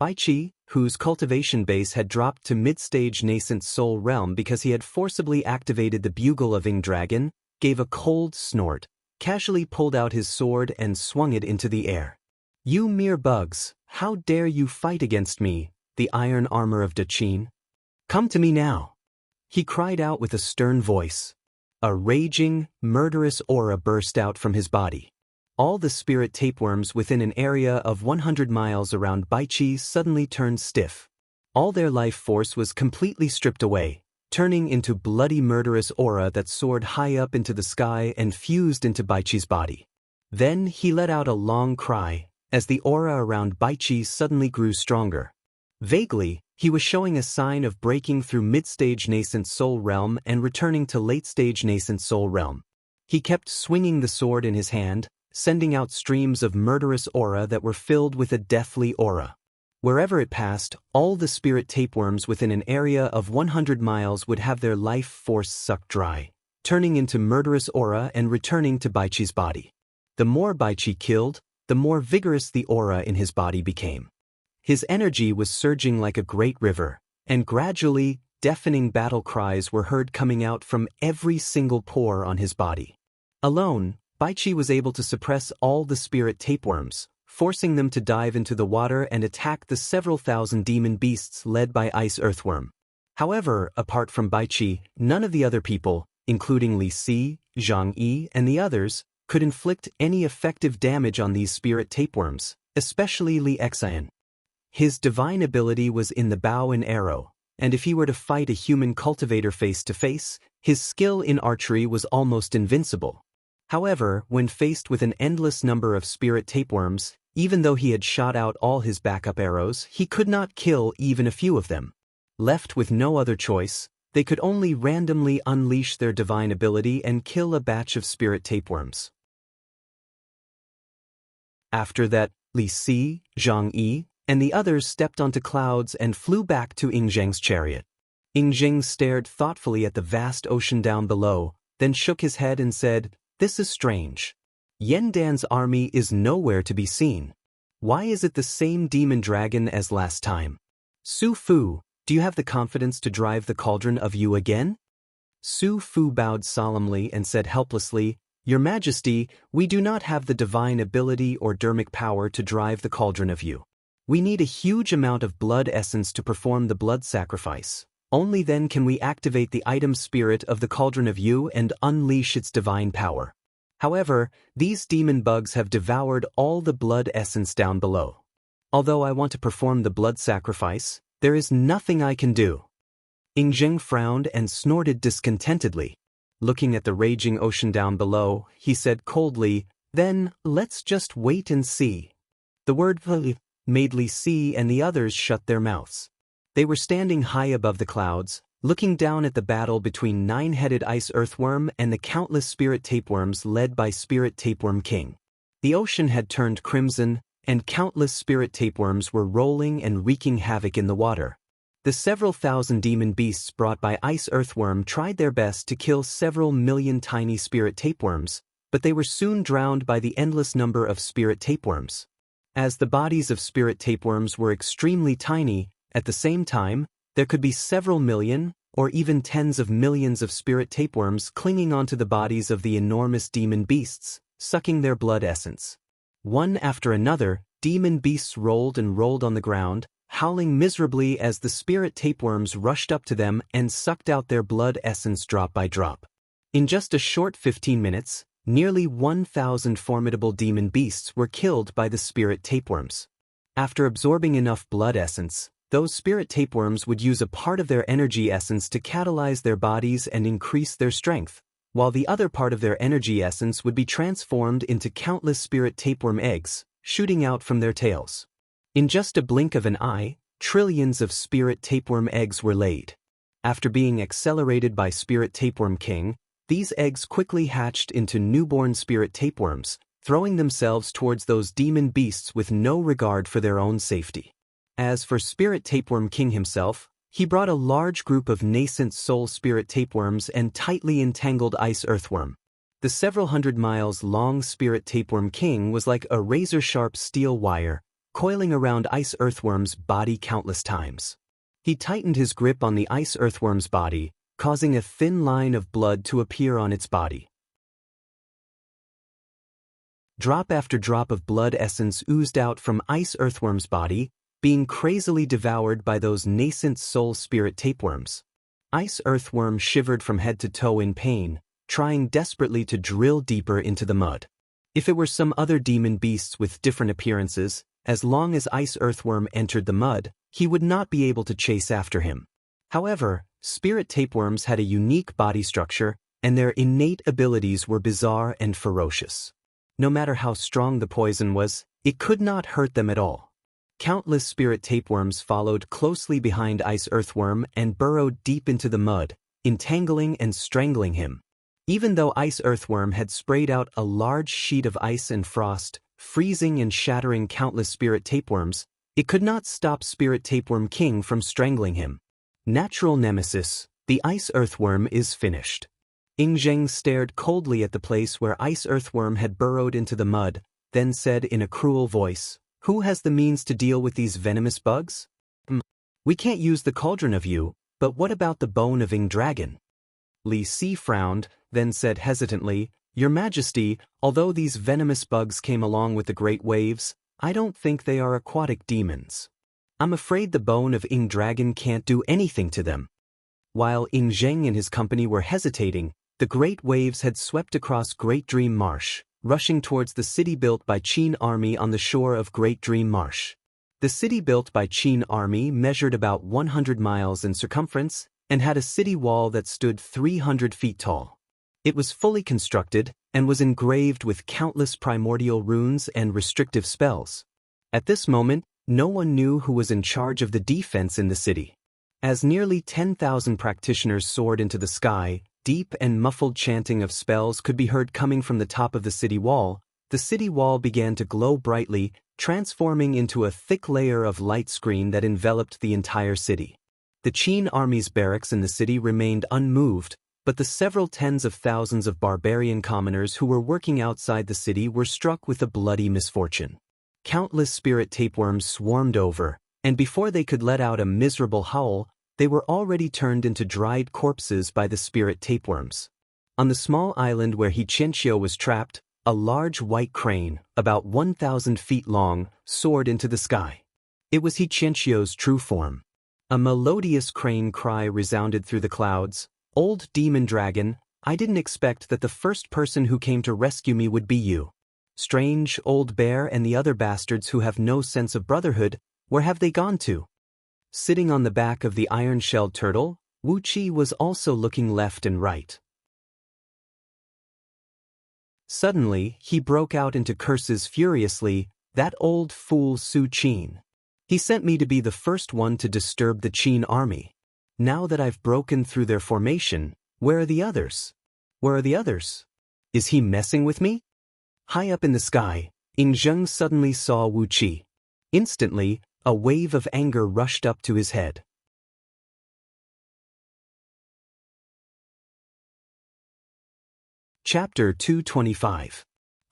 Baiqi, whose cultivation base had dropped to mid-stage nascent soul realm because he had forcibly activated the bugle of Ing Dragon, gave a cold snort, casually pulled out his sword and swung it into the air. "You mere bugs, how dare you fight against me, the iron armor of Daqin? Come to me now!" He cried out with a stern voice. A raging, murderous aura burst out from his body. All the spirit tapeworms within an area of 100 miles around Baiqi suddenly turned stiff. All their life force was completely stripped away, turning into bloody murderous aura that soared high up into the sky and fused into Baiqi's body. Then he let out a long cry, as the aura around Baiqi suddenly grew stronger. Vaguely, he was showing a sign of breaking through mid-stage nascent soul realm and returning to late-stage nascent soul realm. He kept swinging the sword in his hand, sending out streams of murderous aura that were filled with a deathly aura. Wherever it passed, all the spirit tapeworms within an area of 100 miles would have their life force sucked dry, turning into murderous aura and returning to Baiqi's body. The more Baiqi killed, the more vigorous the aura in his body became. His energy was surging like a great river, and gradually, deafening battle cries were heard coming out from every single pore on his body. Alone, Baiqi was able to suppress all the spirit tapeworms, forcing them to dive into the water and attack the several thousand demon beasts led by Ice Earthworm. However, apart from Baiqi, none of the other people, including Li Si, Zhang Yi, and the others, could inflict any effective damage on these spirit tapeworms, especially Li Xian. His divine ability was in the bow and arrow, and if he were to fight a human cultivator face to face, his skill in archery was almost invincible. However, when faced with an endless number of spirit tapeworms, even though he had shot out all his backup arrows, he could not kill even a few of them. Left with no other choice, they could only randomly unleash their divine ability and kill a batch of spirit tapeworms. After that, Li Si, Zhang Yi, and the others stepped onto clouds and flew back to Ing Zheng's chariot. Jing stared thoughtfully at the vast ocean down below, then shook his head and said, "This is strange. Yandan's army is nowhere to be seen. Why is it the same demon dragon as last time? Su Fu, do you have the confidence to drive the cauldron of you again?" Su Fu bowed solemnly and said helplessly, "Your Majesty, we do not have the divine ability or dermic power to drive the cauldron of you. We need a huge amount of blood essence to perform the blood sacrifice. Only then can we activate the item spirit of the cauldron of you and unleash its divine power. However, these demon bugs have devoured all the blood essence down below. Although I want to perform the blood sacrifice, there is nothing I can do." Jing frowned and snorted discontentedly. Looking at the raging ocean down below, he said coldly, "Then, let's just wait and see." The word made Li Si and the others shut their mouths. They were standing high above the clouds, looking down at the battle between nine-headed ice earthworm and the countless spirit tapeworms led by Spirit Tapeworm King. The ocean had turned crimson, and countless spirit tapeworms were rolling and wreaking havoc in the water. The several thousand demon beasts brought by Ice Earthworm tried their best to kill several million tiny spirit tapeworms, but they were soon drowned by the endless number of spirit tapeworms. As the bodies of spirit tapeworms were extremely tiny, at the same time, there could be several million, or even tens of millions of spirit tapeworms clinging onto the bodies of the enormous demon beasts, sucking their blood essence. One after another, demon beasts rolled and rolled on the ground, howling miserably as the spirit tapeworms rushed up to them and sucked out their blood essence drop by drop. In just a short 15 minutes, nearly 1,000 formidable demon beasts were killed by the spirit tapeworms. After absorbing enough blood essence, those spirit tapeworms would use a part of their energy essence to catalyze their bodies and increase their strength, while the other part of their energy essence would be transformed into countless spirit tapeworm eggs, shooting out from their tails. In just a blink of an eye, trillions of spirit tapeworm eggs were laid. After being accelerated by Spirit Tapeworm King, these eggs quickly hatched into newborn spirit tapeworms, throwing themselves towards those demon beasts with no regard for their own safety. As for Spirit Tapeworm King himself, he brought a large group of nascent soul spirit tapeworms and tightly entangled ice earthworm. The several hundred miles long Spirit Tapeworm King was like a razor-sharp steel wire, coiling around ice earthworm's body countless times. He tightened his grip on the ice earthworm's body, causing a thin line of blood to appear on its body. Drop after drop of blood essence oozed out from ice earthworm's body, being crazily devoured by those nascent soul spirit tapeworms. Ice earthworm shivered from head to toe in pain, trying desperately to drill deeper into the mud. If it were some other demon beasts with different appearances, as long as ice earthworm entered the mud, he would not be able to chase after him. However, spirit tapeworms had a unique body structure, and their innate abilities were bizarre and ferocious. No matter how strong the poison was, it could not hurt them at all. Countless spirit tapeworms followed closely behind ice earthworm and burrowed deep into the mud, entangling and strangling him. Even though ice earthworm had sprayed out a large sheet of ice and frost, freezing and shattering countless spirit tapeworms, it could not stop Spirit Tapeworm King from strangling him. Natural nemesis, the ice earthworm is finished. Zheng stared coldly at the place where ice earthworm had burrowed into the mud, then said in a cruel voice, "Who has the means to deal with these venomous bugs? We can't use the cauldron of you, but what about the bone of Dragon?" Li Si frowned, then said hesitantly, "Your Majesty, although these venomous bugs came along with the great waves, I don't think they are aquatic demons. I'm afraid the bone of Dragon can't do anything to them." While Zheng and his company were hesitating, the great waves had swept across Great Dream Marsh, rushing towards the city built by Qin Army on the shore of Great Dream Marsh. The city built by Qin Army measured about 100 miles in circumference and had a city wall that stood 300 feet tall. It was fully constructed and was engraved with countless primordial runes and restrictive spells. At this moment, no one knew who was in charge of the defense in the city. As nearly 10,000 practitioners soared into the sky, deep and muffled chanting of spells could be heard coming from the top of the city wall. The city wall began to glow brightly, transforming into a thick layer of light screen that enveloped the entire city. The Qin army's barracks in the city remained unmoved, but the several tens of thousands of barbarian commoners who were working outside the city were struck with a bloody misfortune. Countless spirit tapeworms swarmed over, and before they could let out a miserable howl, they were already turned into dried corpses by the spirit tapeworms. On the small island where Qianxiu was trapped, a large white crane, about 1,000 feet long, soared into the sky. It was Qianxiu's true form. A melodious crane cry resounded through the clouds. "Old demon dragon, I didn't expect that the first person who came to rescue me would be you. Strange, old bear and the other bastards who have no sense of brotherhood, where have they gone to?" Sitting on the back of the iron-shelled turtle, Wu Qi was also looking left and right. Suddenly, he broke out into curses furiously. "That old fool Su Qin. He sent me to be the first one to disturb the Qin army. Now that I've broken through their formation, where are the others? Where are the others? Is he messing with me?" High up in the sky, Zheng suddenly saw Wu Qi. Instantly, a wave of anger rushed up to his head. Chapter 225.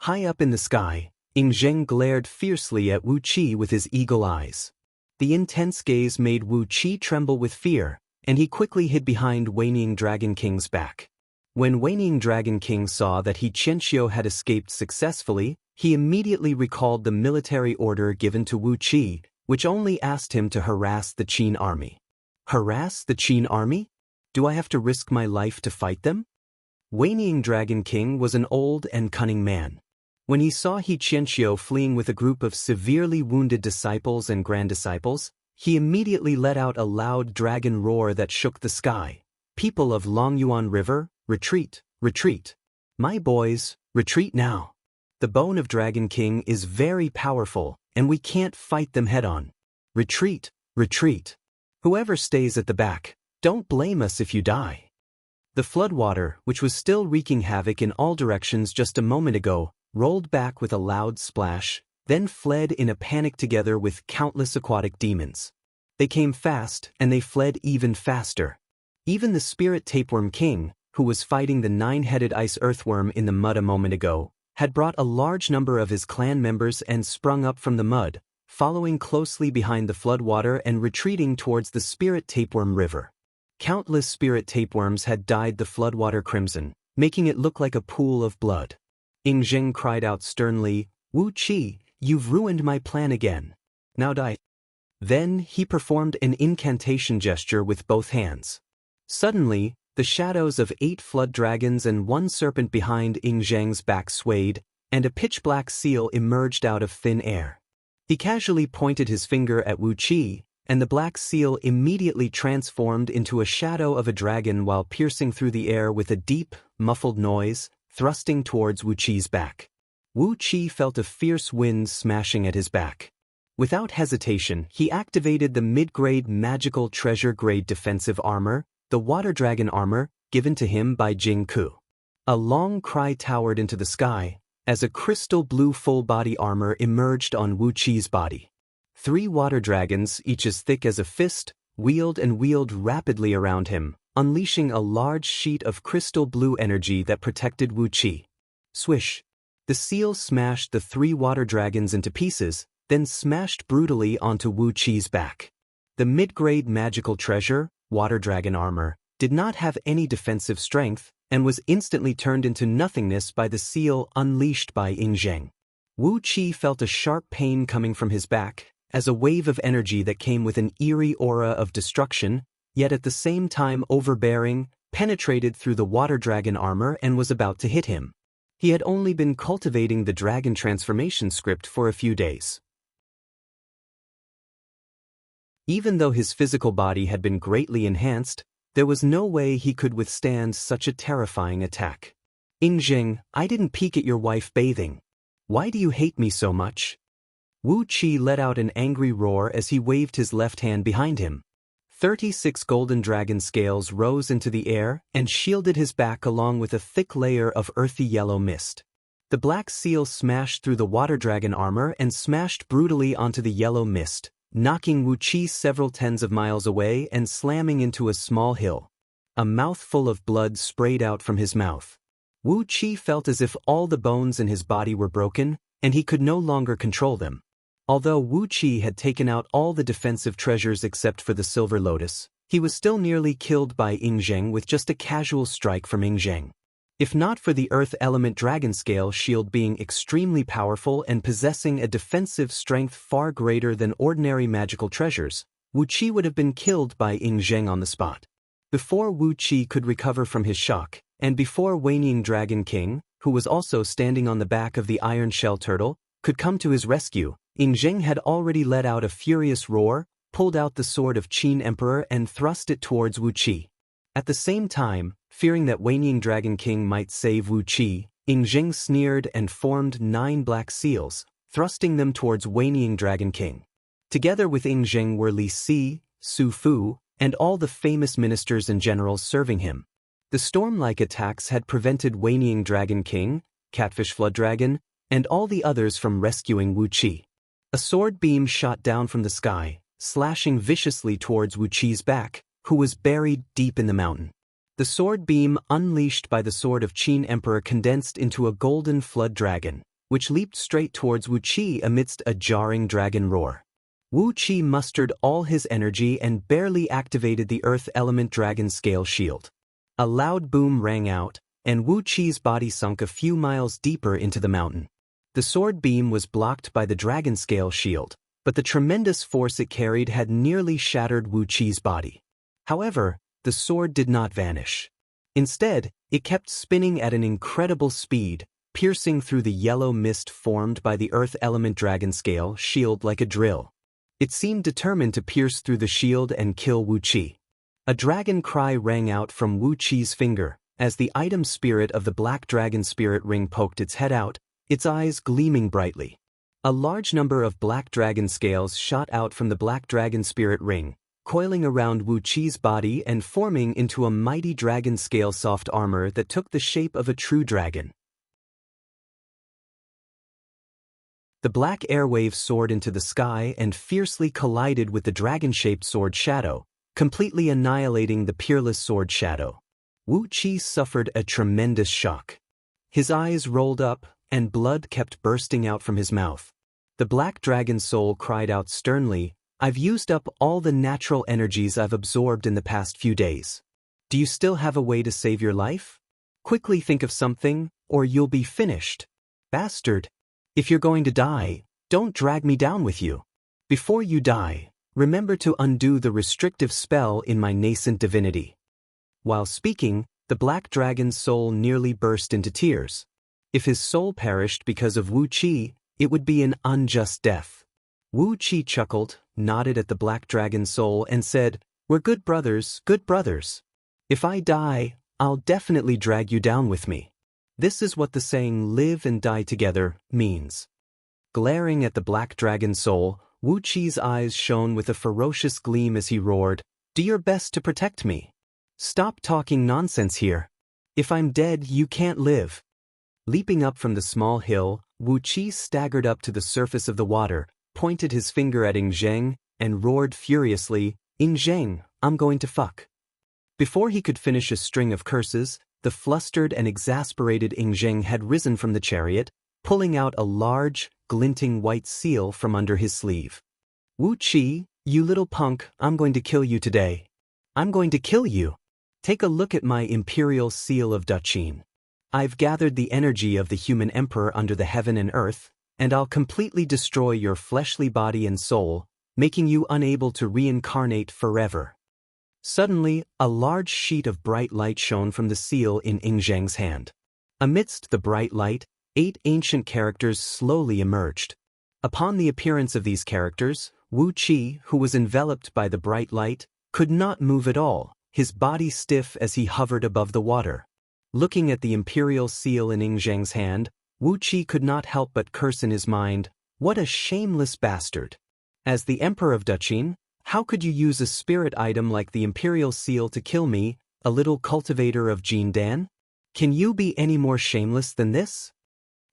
High up in the sky, Zheng glared fiercely at Wu Qi with his eagle eyes. The intense gaze made Wu Qi tremble with fear, and he quickly hid behind Weining Dragon King's back. When Weining Dragon King saw that Qianxiu had escaped successfully, he immediately recalled the military order given to Wu Qi, which only asked him to harass the Qin army. Harass the Qin army? Do I have to risk my life to fight them? Weining Dragon King was an old and cunning man. When he saw Qianxiu fleeing with a group of severely wounded disciples and grand-disciples, he immediately let out a loud dragon roar that shook the sky. "People of Longyuan River, retreat, retreat. My boys, retreat now. The bone of Dragon King is very powerful, and we can't fight them head-on. Retreat, retreat. Whoever stays at the back, don't blame us if you die." The floodwater, which was still wreaking havoc in all directions just a moment ago, rolled back with a loud splash, then fled in a panic together with countless aquatic demons. They came fast, and they fled even faster. Even the spirit tapeworm king, who was fighting the nine-headed ice earthworm in the mud a moment ago, had brought a large number of his clan members and sprung up from the mud, following closely behind the floodwater and retreating towards the spirit tapeworm river. Countless spirit tapeworms had dyed the floodwater crimson, making it look like a pool of blood. Zheng cried out sternly, "Wu Qi, you've ruined my plan again. Now die." Then he performed an incantation gesture with both hands. Suddenly, the shadows of 8 flood dragons and 1 serpent behind Zheng's back swayed, and a pitch-black seal emerged out of thin air. He casually pointed his finger at Wu Qi, and the black seal immediately transformed into a shadow of a dragon while piercing through the air with a deep, muffled noise, thrusting towards Wu Qi's back. Wu Qi felt a fierce wind smashing at his back. Without hesitation, he activated the mid-grade magical treasure-grade defensive armor, the water dragon armor, given to him by Jing Ku. A long cry towered into the sky, as a crystal blue full-body armor emerged on Wu Qi's body. 3 water dragons, each as thick as a fist, wheeled rapidly around him, unleashing a large sheet of crystal blue energy that protected Wu Qi. Swish! The seal smashed the 3 water dragons into pieces, then smashed brutally onto Wu Qi's back. The mid-grade magical treasure, water dragon armor, did not have any defensive strength, and was instantly turned into nothingness by the seal unleashed by Zheng. Wu Qi felt a sharp pain coming from his back, as a wave of energy that came with an eerie aura of destruction, yet at the same time overbearing, penetrated through the water dragon armor and was about to hit him. He had only been cultivating the dragon transformation script for a few days. Even though his physical body had been greatly enhanced, there was no way he could withstand such a terrifying attack. "Zheng, I didn't peek at your wife bathing. Why do you hate me so much?" Wu Qi let out an angry roar as he waved his left hand behind him. 36 golden dragon scales rose into the air and shielded his back along with a thick layer of earthy yellow mist. The black seal smashed through the water dragon armor and smashed brutally onto the yellow mist, knocking Wu Qi several tens of miles away and slamming into a small hill. A mouthful of blood sprayed out from his mouth. Wu Qi felt as if all the bones in his body were broken, and he could no longer control them. Although Wu Qi had taken out all the defensive treasures except for the Silver Lotus, he was still nearly killed by Ying Zheng with just a casual strike from Ying Zheng. If not for the Earth Element Dragon Scale shield being extremely powerful and possessing a defensive strength far greater than ordinary magical treasures, Wu Qi would have been killed by Ying Zheng on the spot. Before Wu Qi could recover from his shock, and before Wanyin Dragon King, who was also standing on the back of the iron shell turtle, could come to his rescue, Ying Zheng had already let out a furious roar, pulled out the sword of Qin Emperor and thrust it towards Wu Qi. At the same time, fearing that Wanyin Dragon King might save Wu Qi, Ying Zheng sneered and formed 9 black seals, thrusting them towards Wanyin Dragon King. Together with Ying Zheng were Li Si, Su Fu, and all the famous ministers and generals serving him. The storm-like attacks had prevented Wanyin Dragon King, Catfish Flood Dragon, and all the others from rescuing Wu Qi. A sword beam shot down from the sky, slashing viciously towards Wu Qi's back, who was buried deep in the mountain. The sword beam unleashed by the sword of Qin Emperor condensed into a golden flood dragon, which leaped straight towards Wu Qi amidst a jarring dragon roar. Wu Qi mustered all his energy and barely activated the Earth Element Dragon Scale shield. A loud boom rang out, and Wu Qi's body sunk a few miles deeper into the mountain. The sword beam was blocked by the Dragon Scale shield, but the tremendous force it carried had nearly shattered Wu Qi's body. However, the sword did not vanish. Instead, it kept spinning at an incredible speed, piercing through the yellow mist formed by the Earth Element Dragon Scale shield like a drill. It seemed determined to pierce through the shield and kill Wu Qi. A dragon cry rang out from Wu Qi's finger, as the item spirit of the Black Dragon Spirit Ring poked its head out, its eyes gleaming brightly. A large number of black dragon scales shot out from the Black Dragon Spirit Ring, coiling around Wu Qi's body and forming into a mighty dragon scale soft armor that took the shape of a true dragon. The black airwave soared into the sky and fiercely collided with the dragon-shaped sword Shadow, completely annihilating the peerless sword Shadow. Wu Qi suffered a tremendous shock. His eyes rolled up, and blood kept bursting out from his mouth. The black dragon soul cried out sternly, "I've used up all the natural energies I've absorbed in the past few days. Do you still have a way to save your life? Quickly think of something, or you'll be finished. Bastard! If you're going to die, don't drag me down with you. Before you die, remember to undo the restrictive spell in my nascent divinity." While speaking, the black dragon's soul nearly burst into tears. If his soul perished because of Wu Qi, it would be an unjust death. Wu Qi chuckled, nodded at the black dragon's soul and said, "We're good brothers, good brothers. If I die, I'll definitely drag you down with me." This is what the saying "live and die together" means. Glaring at the black dragon's soul, Wu Qi's eyes shone with a ferocious gleam as he roared, "Do your best to protect me. Stop talking nonsense here. If I'm dead, you can't live." Leaping up from the small hill, Wu Qi staggered up to the surface of the water, pointed his finger at Ying Zheng, and roared furiously, "Ying Zheng, I'm going to fuck." Before he could finish a string of curses, the flustered and exasperated Ying Zheng had risen from the chariot, pulling out a large, glinting white seal from under his sleeve. "Wu Qi, you little punk, I'm going to kill you today. I'm going to kill you. Take a look at my imperial seal of Duchin. I've gathered the energy of the human emperor under the heaven and earth, and I'll completely destroy your fleshly body and soul, making you unable to reincarnate forever." Suddenly, a large sheet of bright light shone from the seal in Ying Zheng's hand. Amidst the bright light, 8 ancient characters slowly emerged. Upon the appearance of these characters, Wu Qi, who was enveloped by the bright light, could not move at all, his body stiff as he hovered above the water. Looking at the imperial seal in Ying Zheng's hand, Wu Qi could not help but curse in his mind, "What a shameless bastard! As the emperor of Duchin, how could you use a spirit item like the imperial seal to kill me, a little cultivator of Jindan? Can you be any more shameless than this?"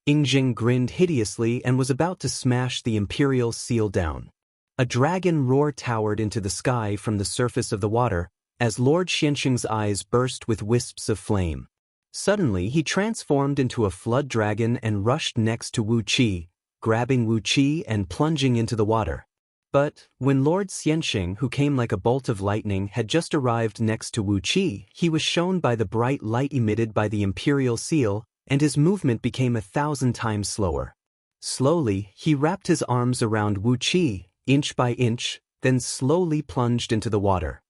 Ying Zheng grinned hideously and was about to smash the imperial seal down. A dragon roar towered into the sky from the surface of the water, as Lord Xianxing's eyes burst with wisps of flame. Suddenly he transformed into a flood dragon and rushed next to Wu Qi, grabbing Wu Qi and plunging into the water. But when Lord Xianxing, who came like a bolt of lightning, had just arrived next to Wu Qi, he was shown by the bright light emitted by the imperial seal, and his movement became 1,000 times slower. Slowly, he wrapped his arms around Wu Qi, inch by inch, then slowly plunged into the water.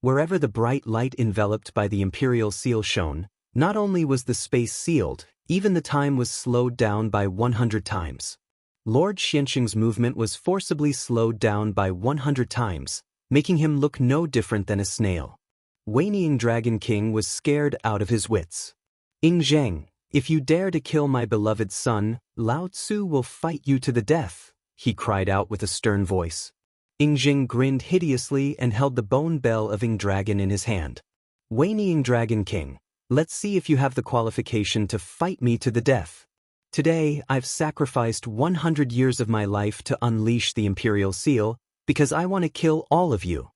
Wherever the bright light enveloped by the imperial seal shone, not only was the space sealed, even the time was slowed down by 100 times. Lord Xianxing's movement was forcibly slowed down by 100 times, making him look no different than a snail. Whinnying Dragon King was scared out of his wits. "Ying Zheng, if you dare to kill my beloved son, Lao Tzu will fight you to the death," he cried out with a stern voice. Ying Zheng grinned hideously and held the bone bell of Ying Dragon in his hand. "Whinnying Dragon King, let's see if you have the qualification to fight me to the death. Today, I've sacrificed 100 years of my life to unleash the imperial seal, because I want to kill all of you."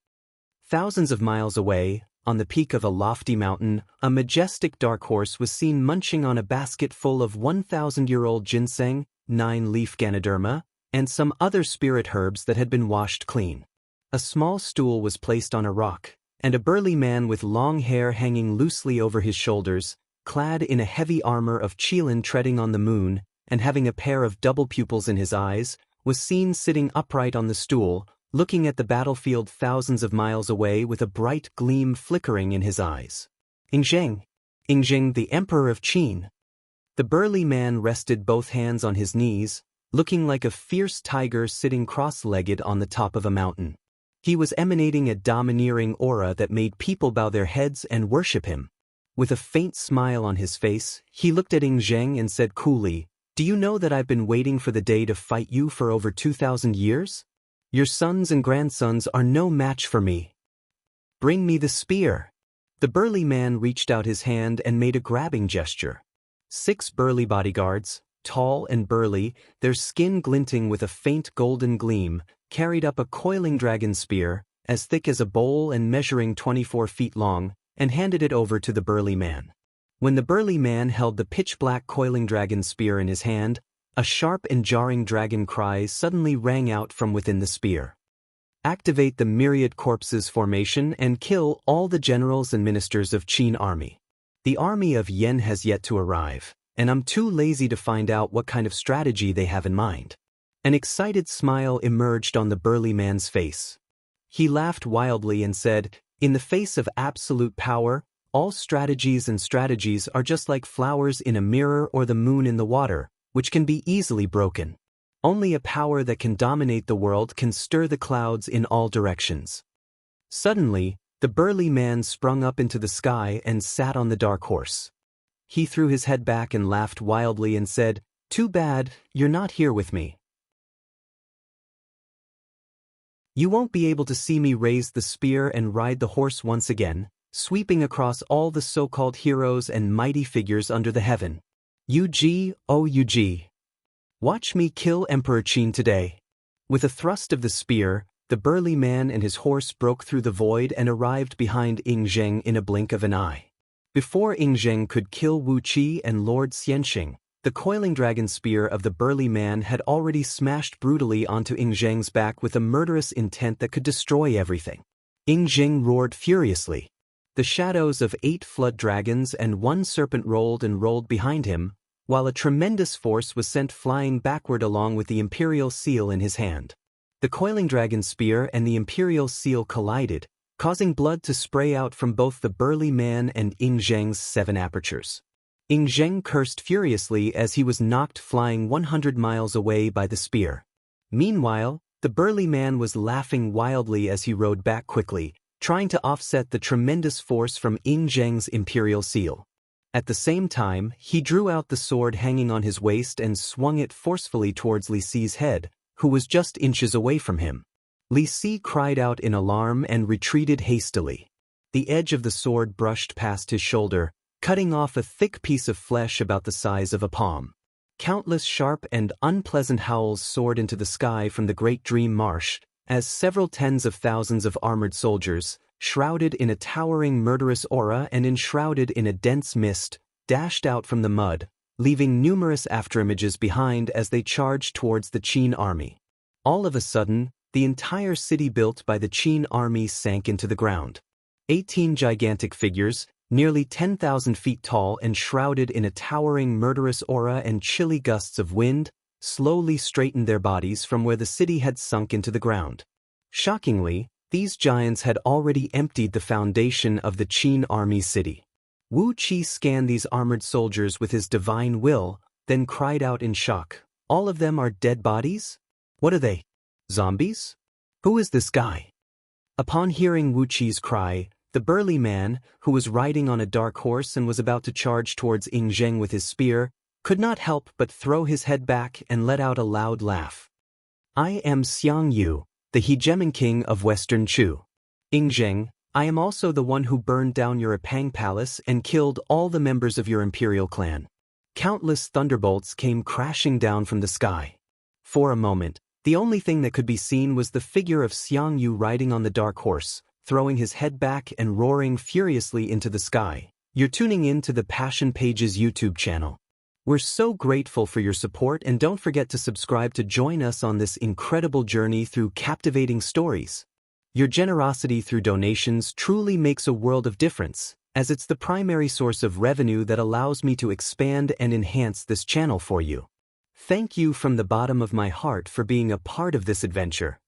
Thousands of miles away, on the peak of a lofty mountain, a majestic dark horse was seen munching on a basket full of 1,000-year-old ginseng, 9-leaf ganoderma, and some other spirit herbs that had been washed clean. A small stool was placed on a rock, and a burly man with long hair hanging loosely over his shoulders, clad in a heavy armor of Qilin treading on the moon, and having a pair of double pupils in his eyes, was seen sitting upright on the stool, looking at the battlefield thousands of miles away with a bright gleam flickering in his eyes. "Ying Zheng, the Emperor of Qin." The burly man rested both hands on his knees, looking like a fierce tiger sitting cross-legged on the top of a mountain. He was emanating a domineering aura that made people bow their heads and worship him. With a faint smile on his face, he looked at Ying Zheng and said coolly, "Do you know that I've been waiting for the day to fight you for over 2,000 years? Your sons and grandsons are no match for me. Bring me the spear." The burly man reached out his hand and made a grabbing gesture. 6 burly bodyguards, tall and burly, their skin glinting with a faint golden gleam, carried up a coiling dragon spear, as thick as a bowl and measuring 24 feet long, and handed it over to the burly man. When the burly man held the pitch-black coiling dragon spear in his hand, a sharp and jarring dragon cry suddenly rang out from within the spear. "Activate the myriad corpses formation and kill all the generals and ministers of Qin army. The army of Yen has yet to arrive, and I'm too lazy to find out what kind of strategy they have in mind." An excited smile emerged on the burly man's face. He laughed wildly and said, "In the face of absolute power, all strategies are just like flowers in a mirror or the moon in the water, which can be easily broken. Only a power that can dominate the world can stir the clouds in all directions." Suddenly, the burly man sprung up into the sky and sat on the dark horse. He threw his head back and laughed wildly and said, "Too bad, you're not here with me. You won't be able to see me raise the spear and ride the horse once again, sweeping across all the so-called heroes and mighty figures under the heaven. Ug, oh Ug. Watch me kill Emperor Qin today." With a thrust of the spear, the burly man and his horse broke through the void and arrived behind Ying Zheng in a blink of an eye. Before Ying Zheng could kill Wu Qi and Lord Xianxing, the coiling dragon spear of the burly man had already smashed brutally onto Ying Zheng's back with a murderous intent that could destroy everything. Ying Zheng roared furiously. The shadows of 8 flood dragons and 1 serpent rolled and rolled behind him, while a tremendous force was sent flying backward along with the imperial seal in his hand. The coiling dragon spear and the imperial seal collided, causing blood to spray out from both the burly man and Ying Zheng's 7 apertures. Ying Zheng cursed furiously as he was knocked flying 100 miles away by the spear. Meanwhile, the burly man was laughing wildly as he rode back quickly, trying to offset the tremendous force from Ying Zheng's imperial seal. At the same time, he drew out the sword hanging on his waist and swung it forcefully towards Li Si's head, who was just inches away from him. Li Si cried out in alarm and retreated hastily. The edge of the sword brushed past his shoulder, cutting off a thick piece of flesh about the size of a palm. Countless sharp and unpleasant howls soared into the sky from the Great Dream Marsh, as several tens of thousands of armored soldiers, shrouded in a towering murderous aura and enshrouded in a dense mist, dashed out from the mud, leaving numerous afterimages behind as they charged towards the Qin army. All of a sudden, the entire city built by the Qin army sank into the ground. 18 gigantic figures, nearly 10,000 feet tall and shrouded in a towering murderous aura and chilly gusts of wind, slowly straightened their bodies from where the city had sunk into the ground. Shockingly, these giants had already emptied the foundation of the Qin army city. Wu Qi scanned these armored soldiers with his divine will, then cried out in shock, "All of them are dead bodies? What are they? Zombies? Who is this guy?" Upon hearing Wu Qi's cry, the burly man, who was riding on a dark horse and was about to charge towards Ying Zheng with his spear, could not help but throw his head back and let out a loud laugh. "I am Xiang Yu, the hegemon king of Western Chu. Ying Zheng, I am also the one who burned down your Apang palace and killed all the members of your imperial clan." Countless thunderbolts came crashing down from the sky. For a moment, the only thing that could be seen was the figure of Xiang Yu riding on the dark horse, throwing his head back and roaring furiously into the sky. You're tuning in to the Passion Pages YouTube channel. We're so grateful for your support, and don't forget to subscribe to join us on this incredible journey through captivating stories. Your generosity through donations truly makes a world of difference, as it's the primary source of revenue that allows me to expand and enhance this channel for you. Thank you from the bottom of my heart for being a part of this adventure.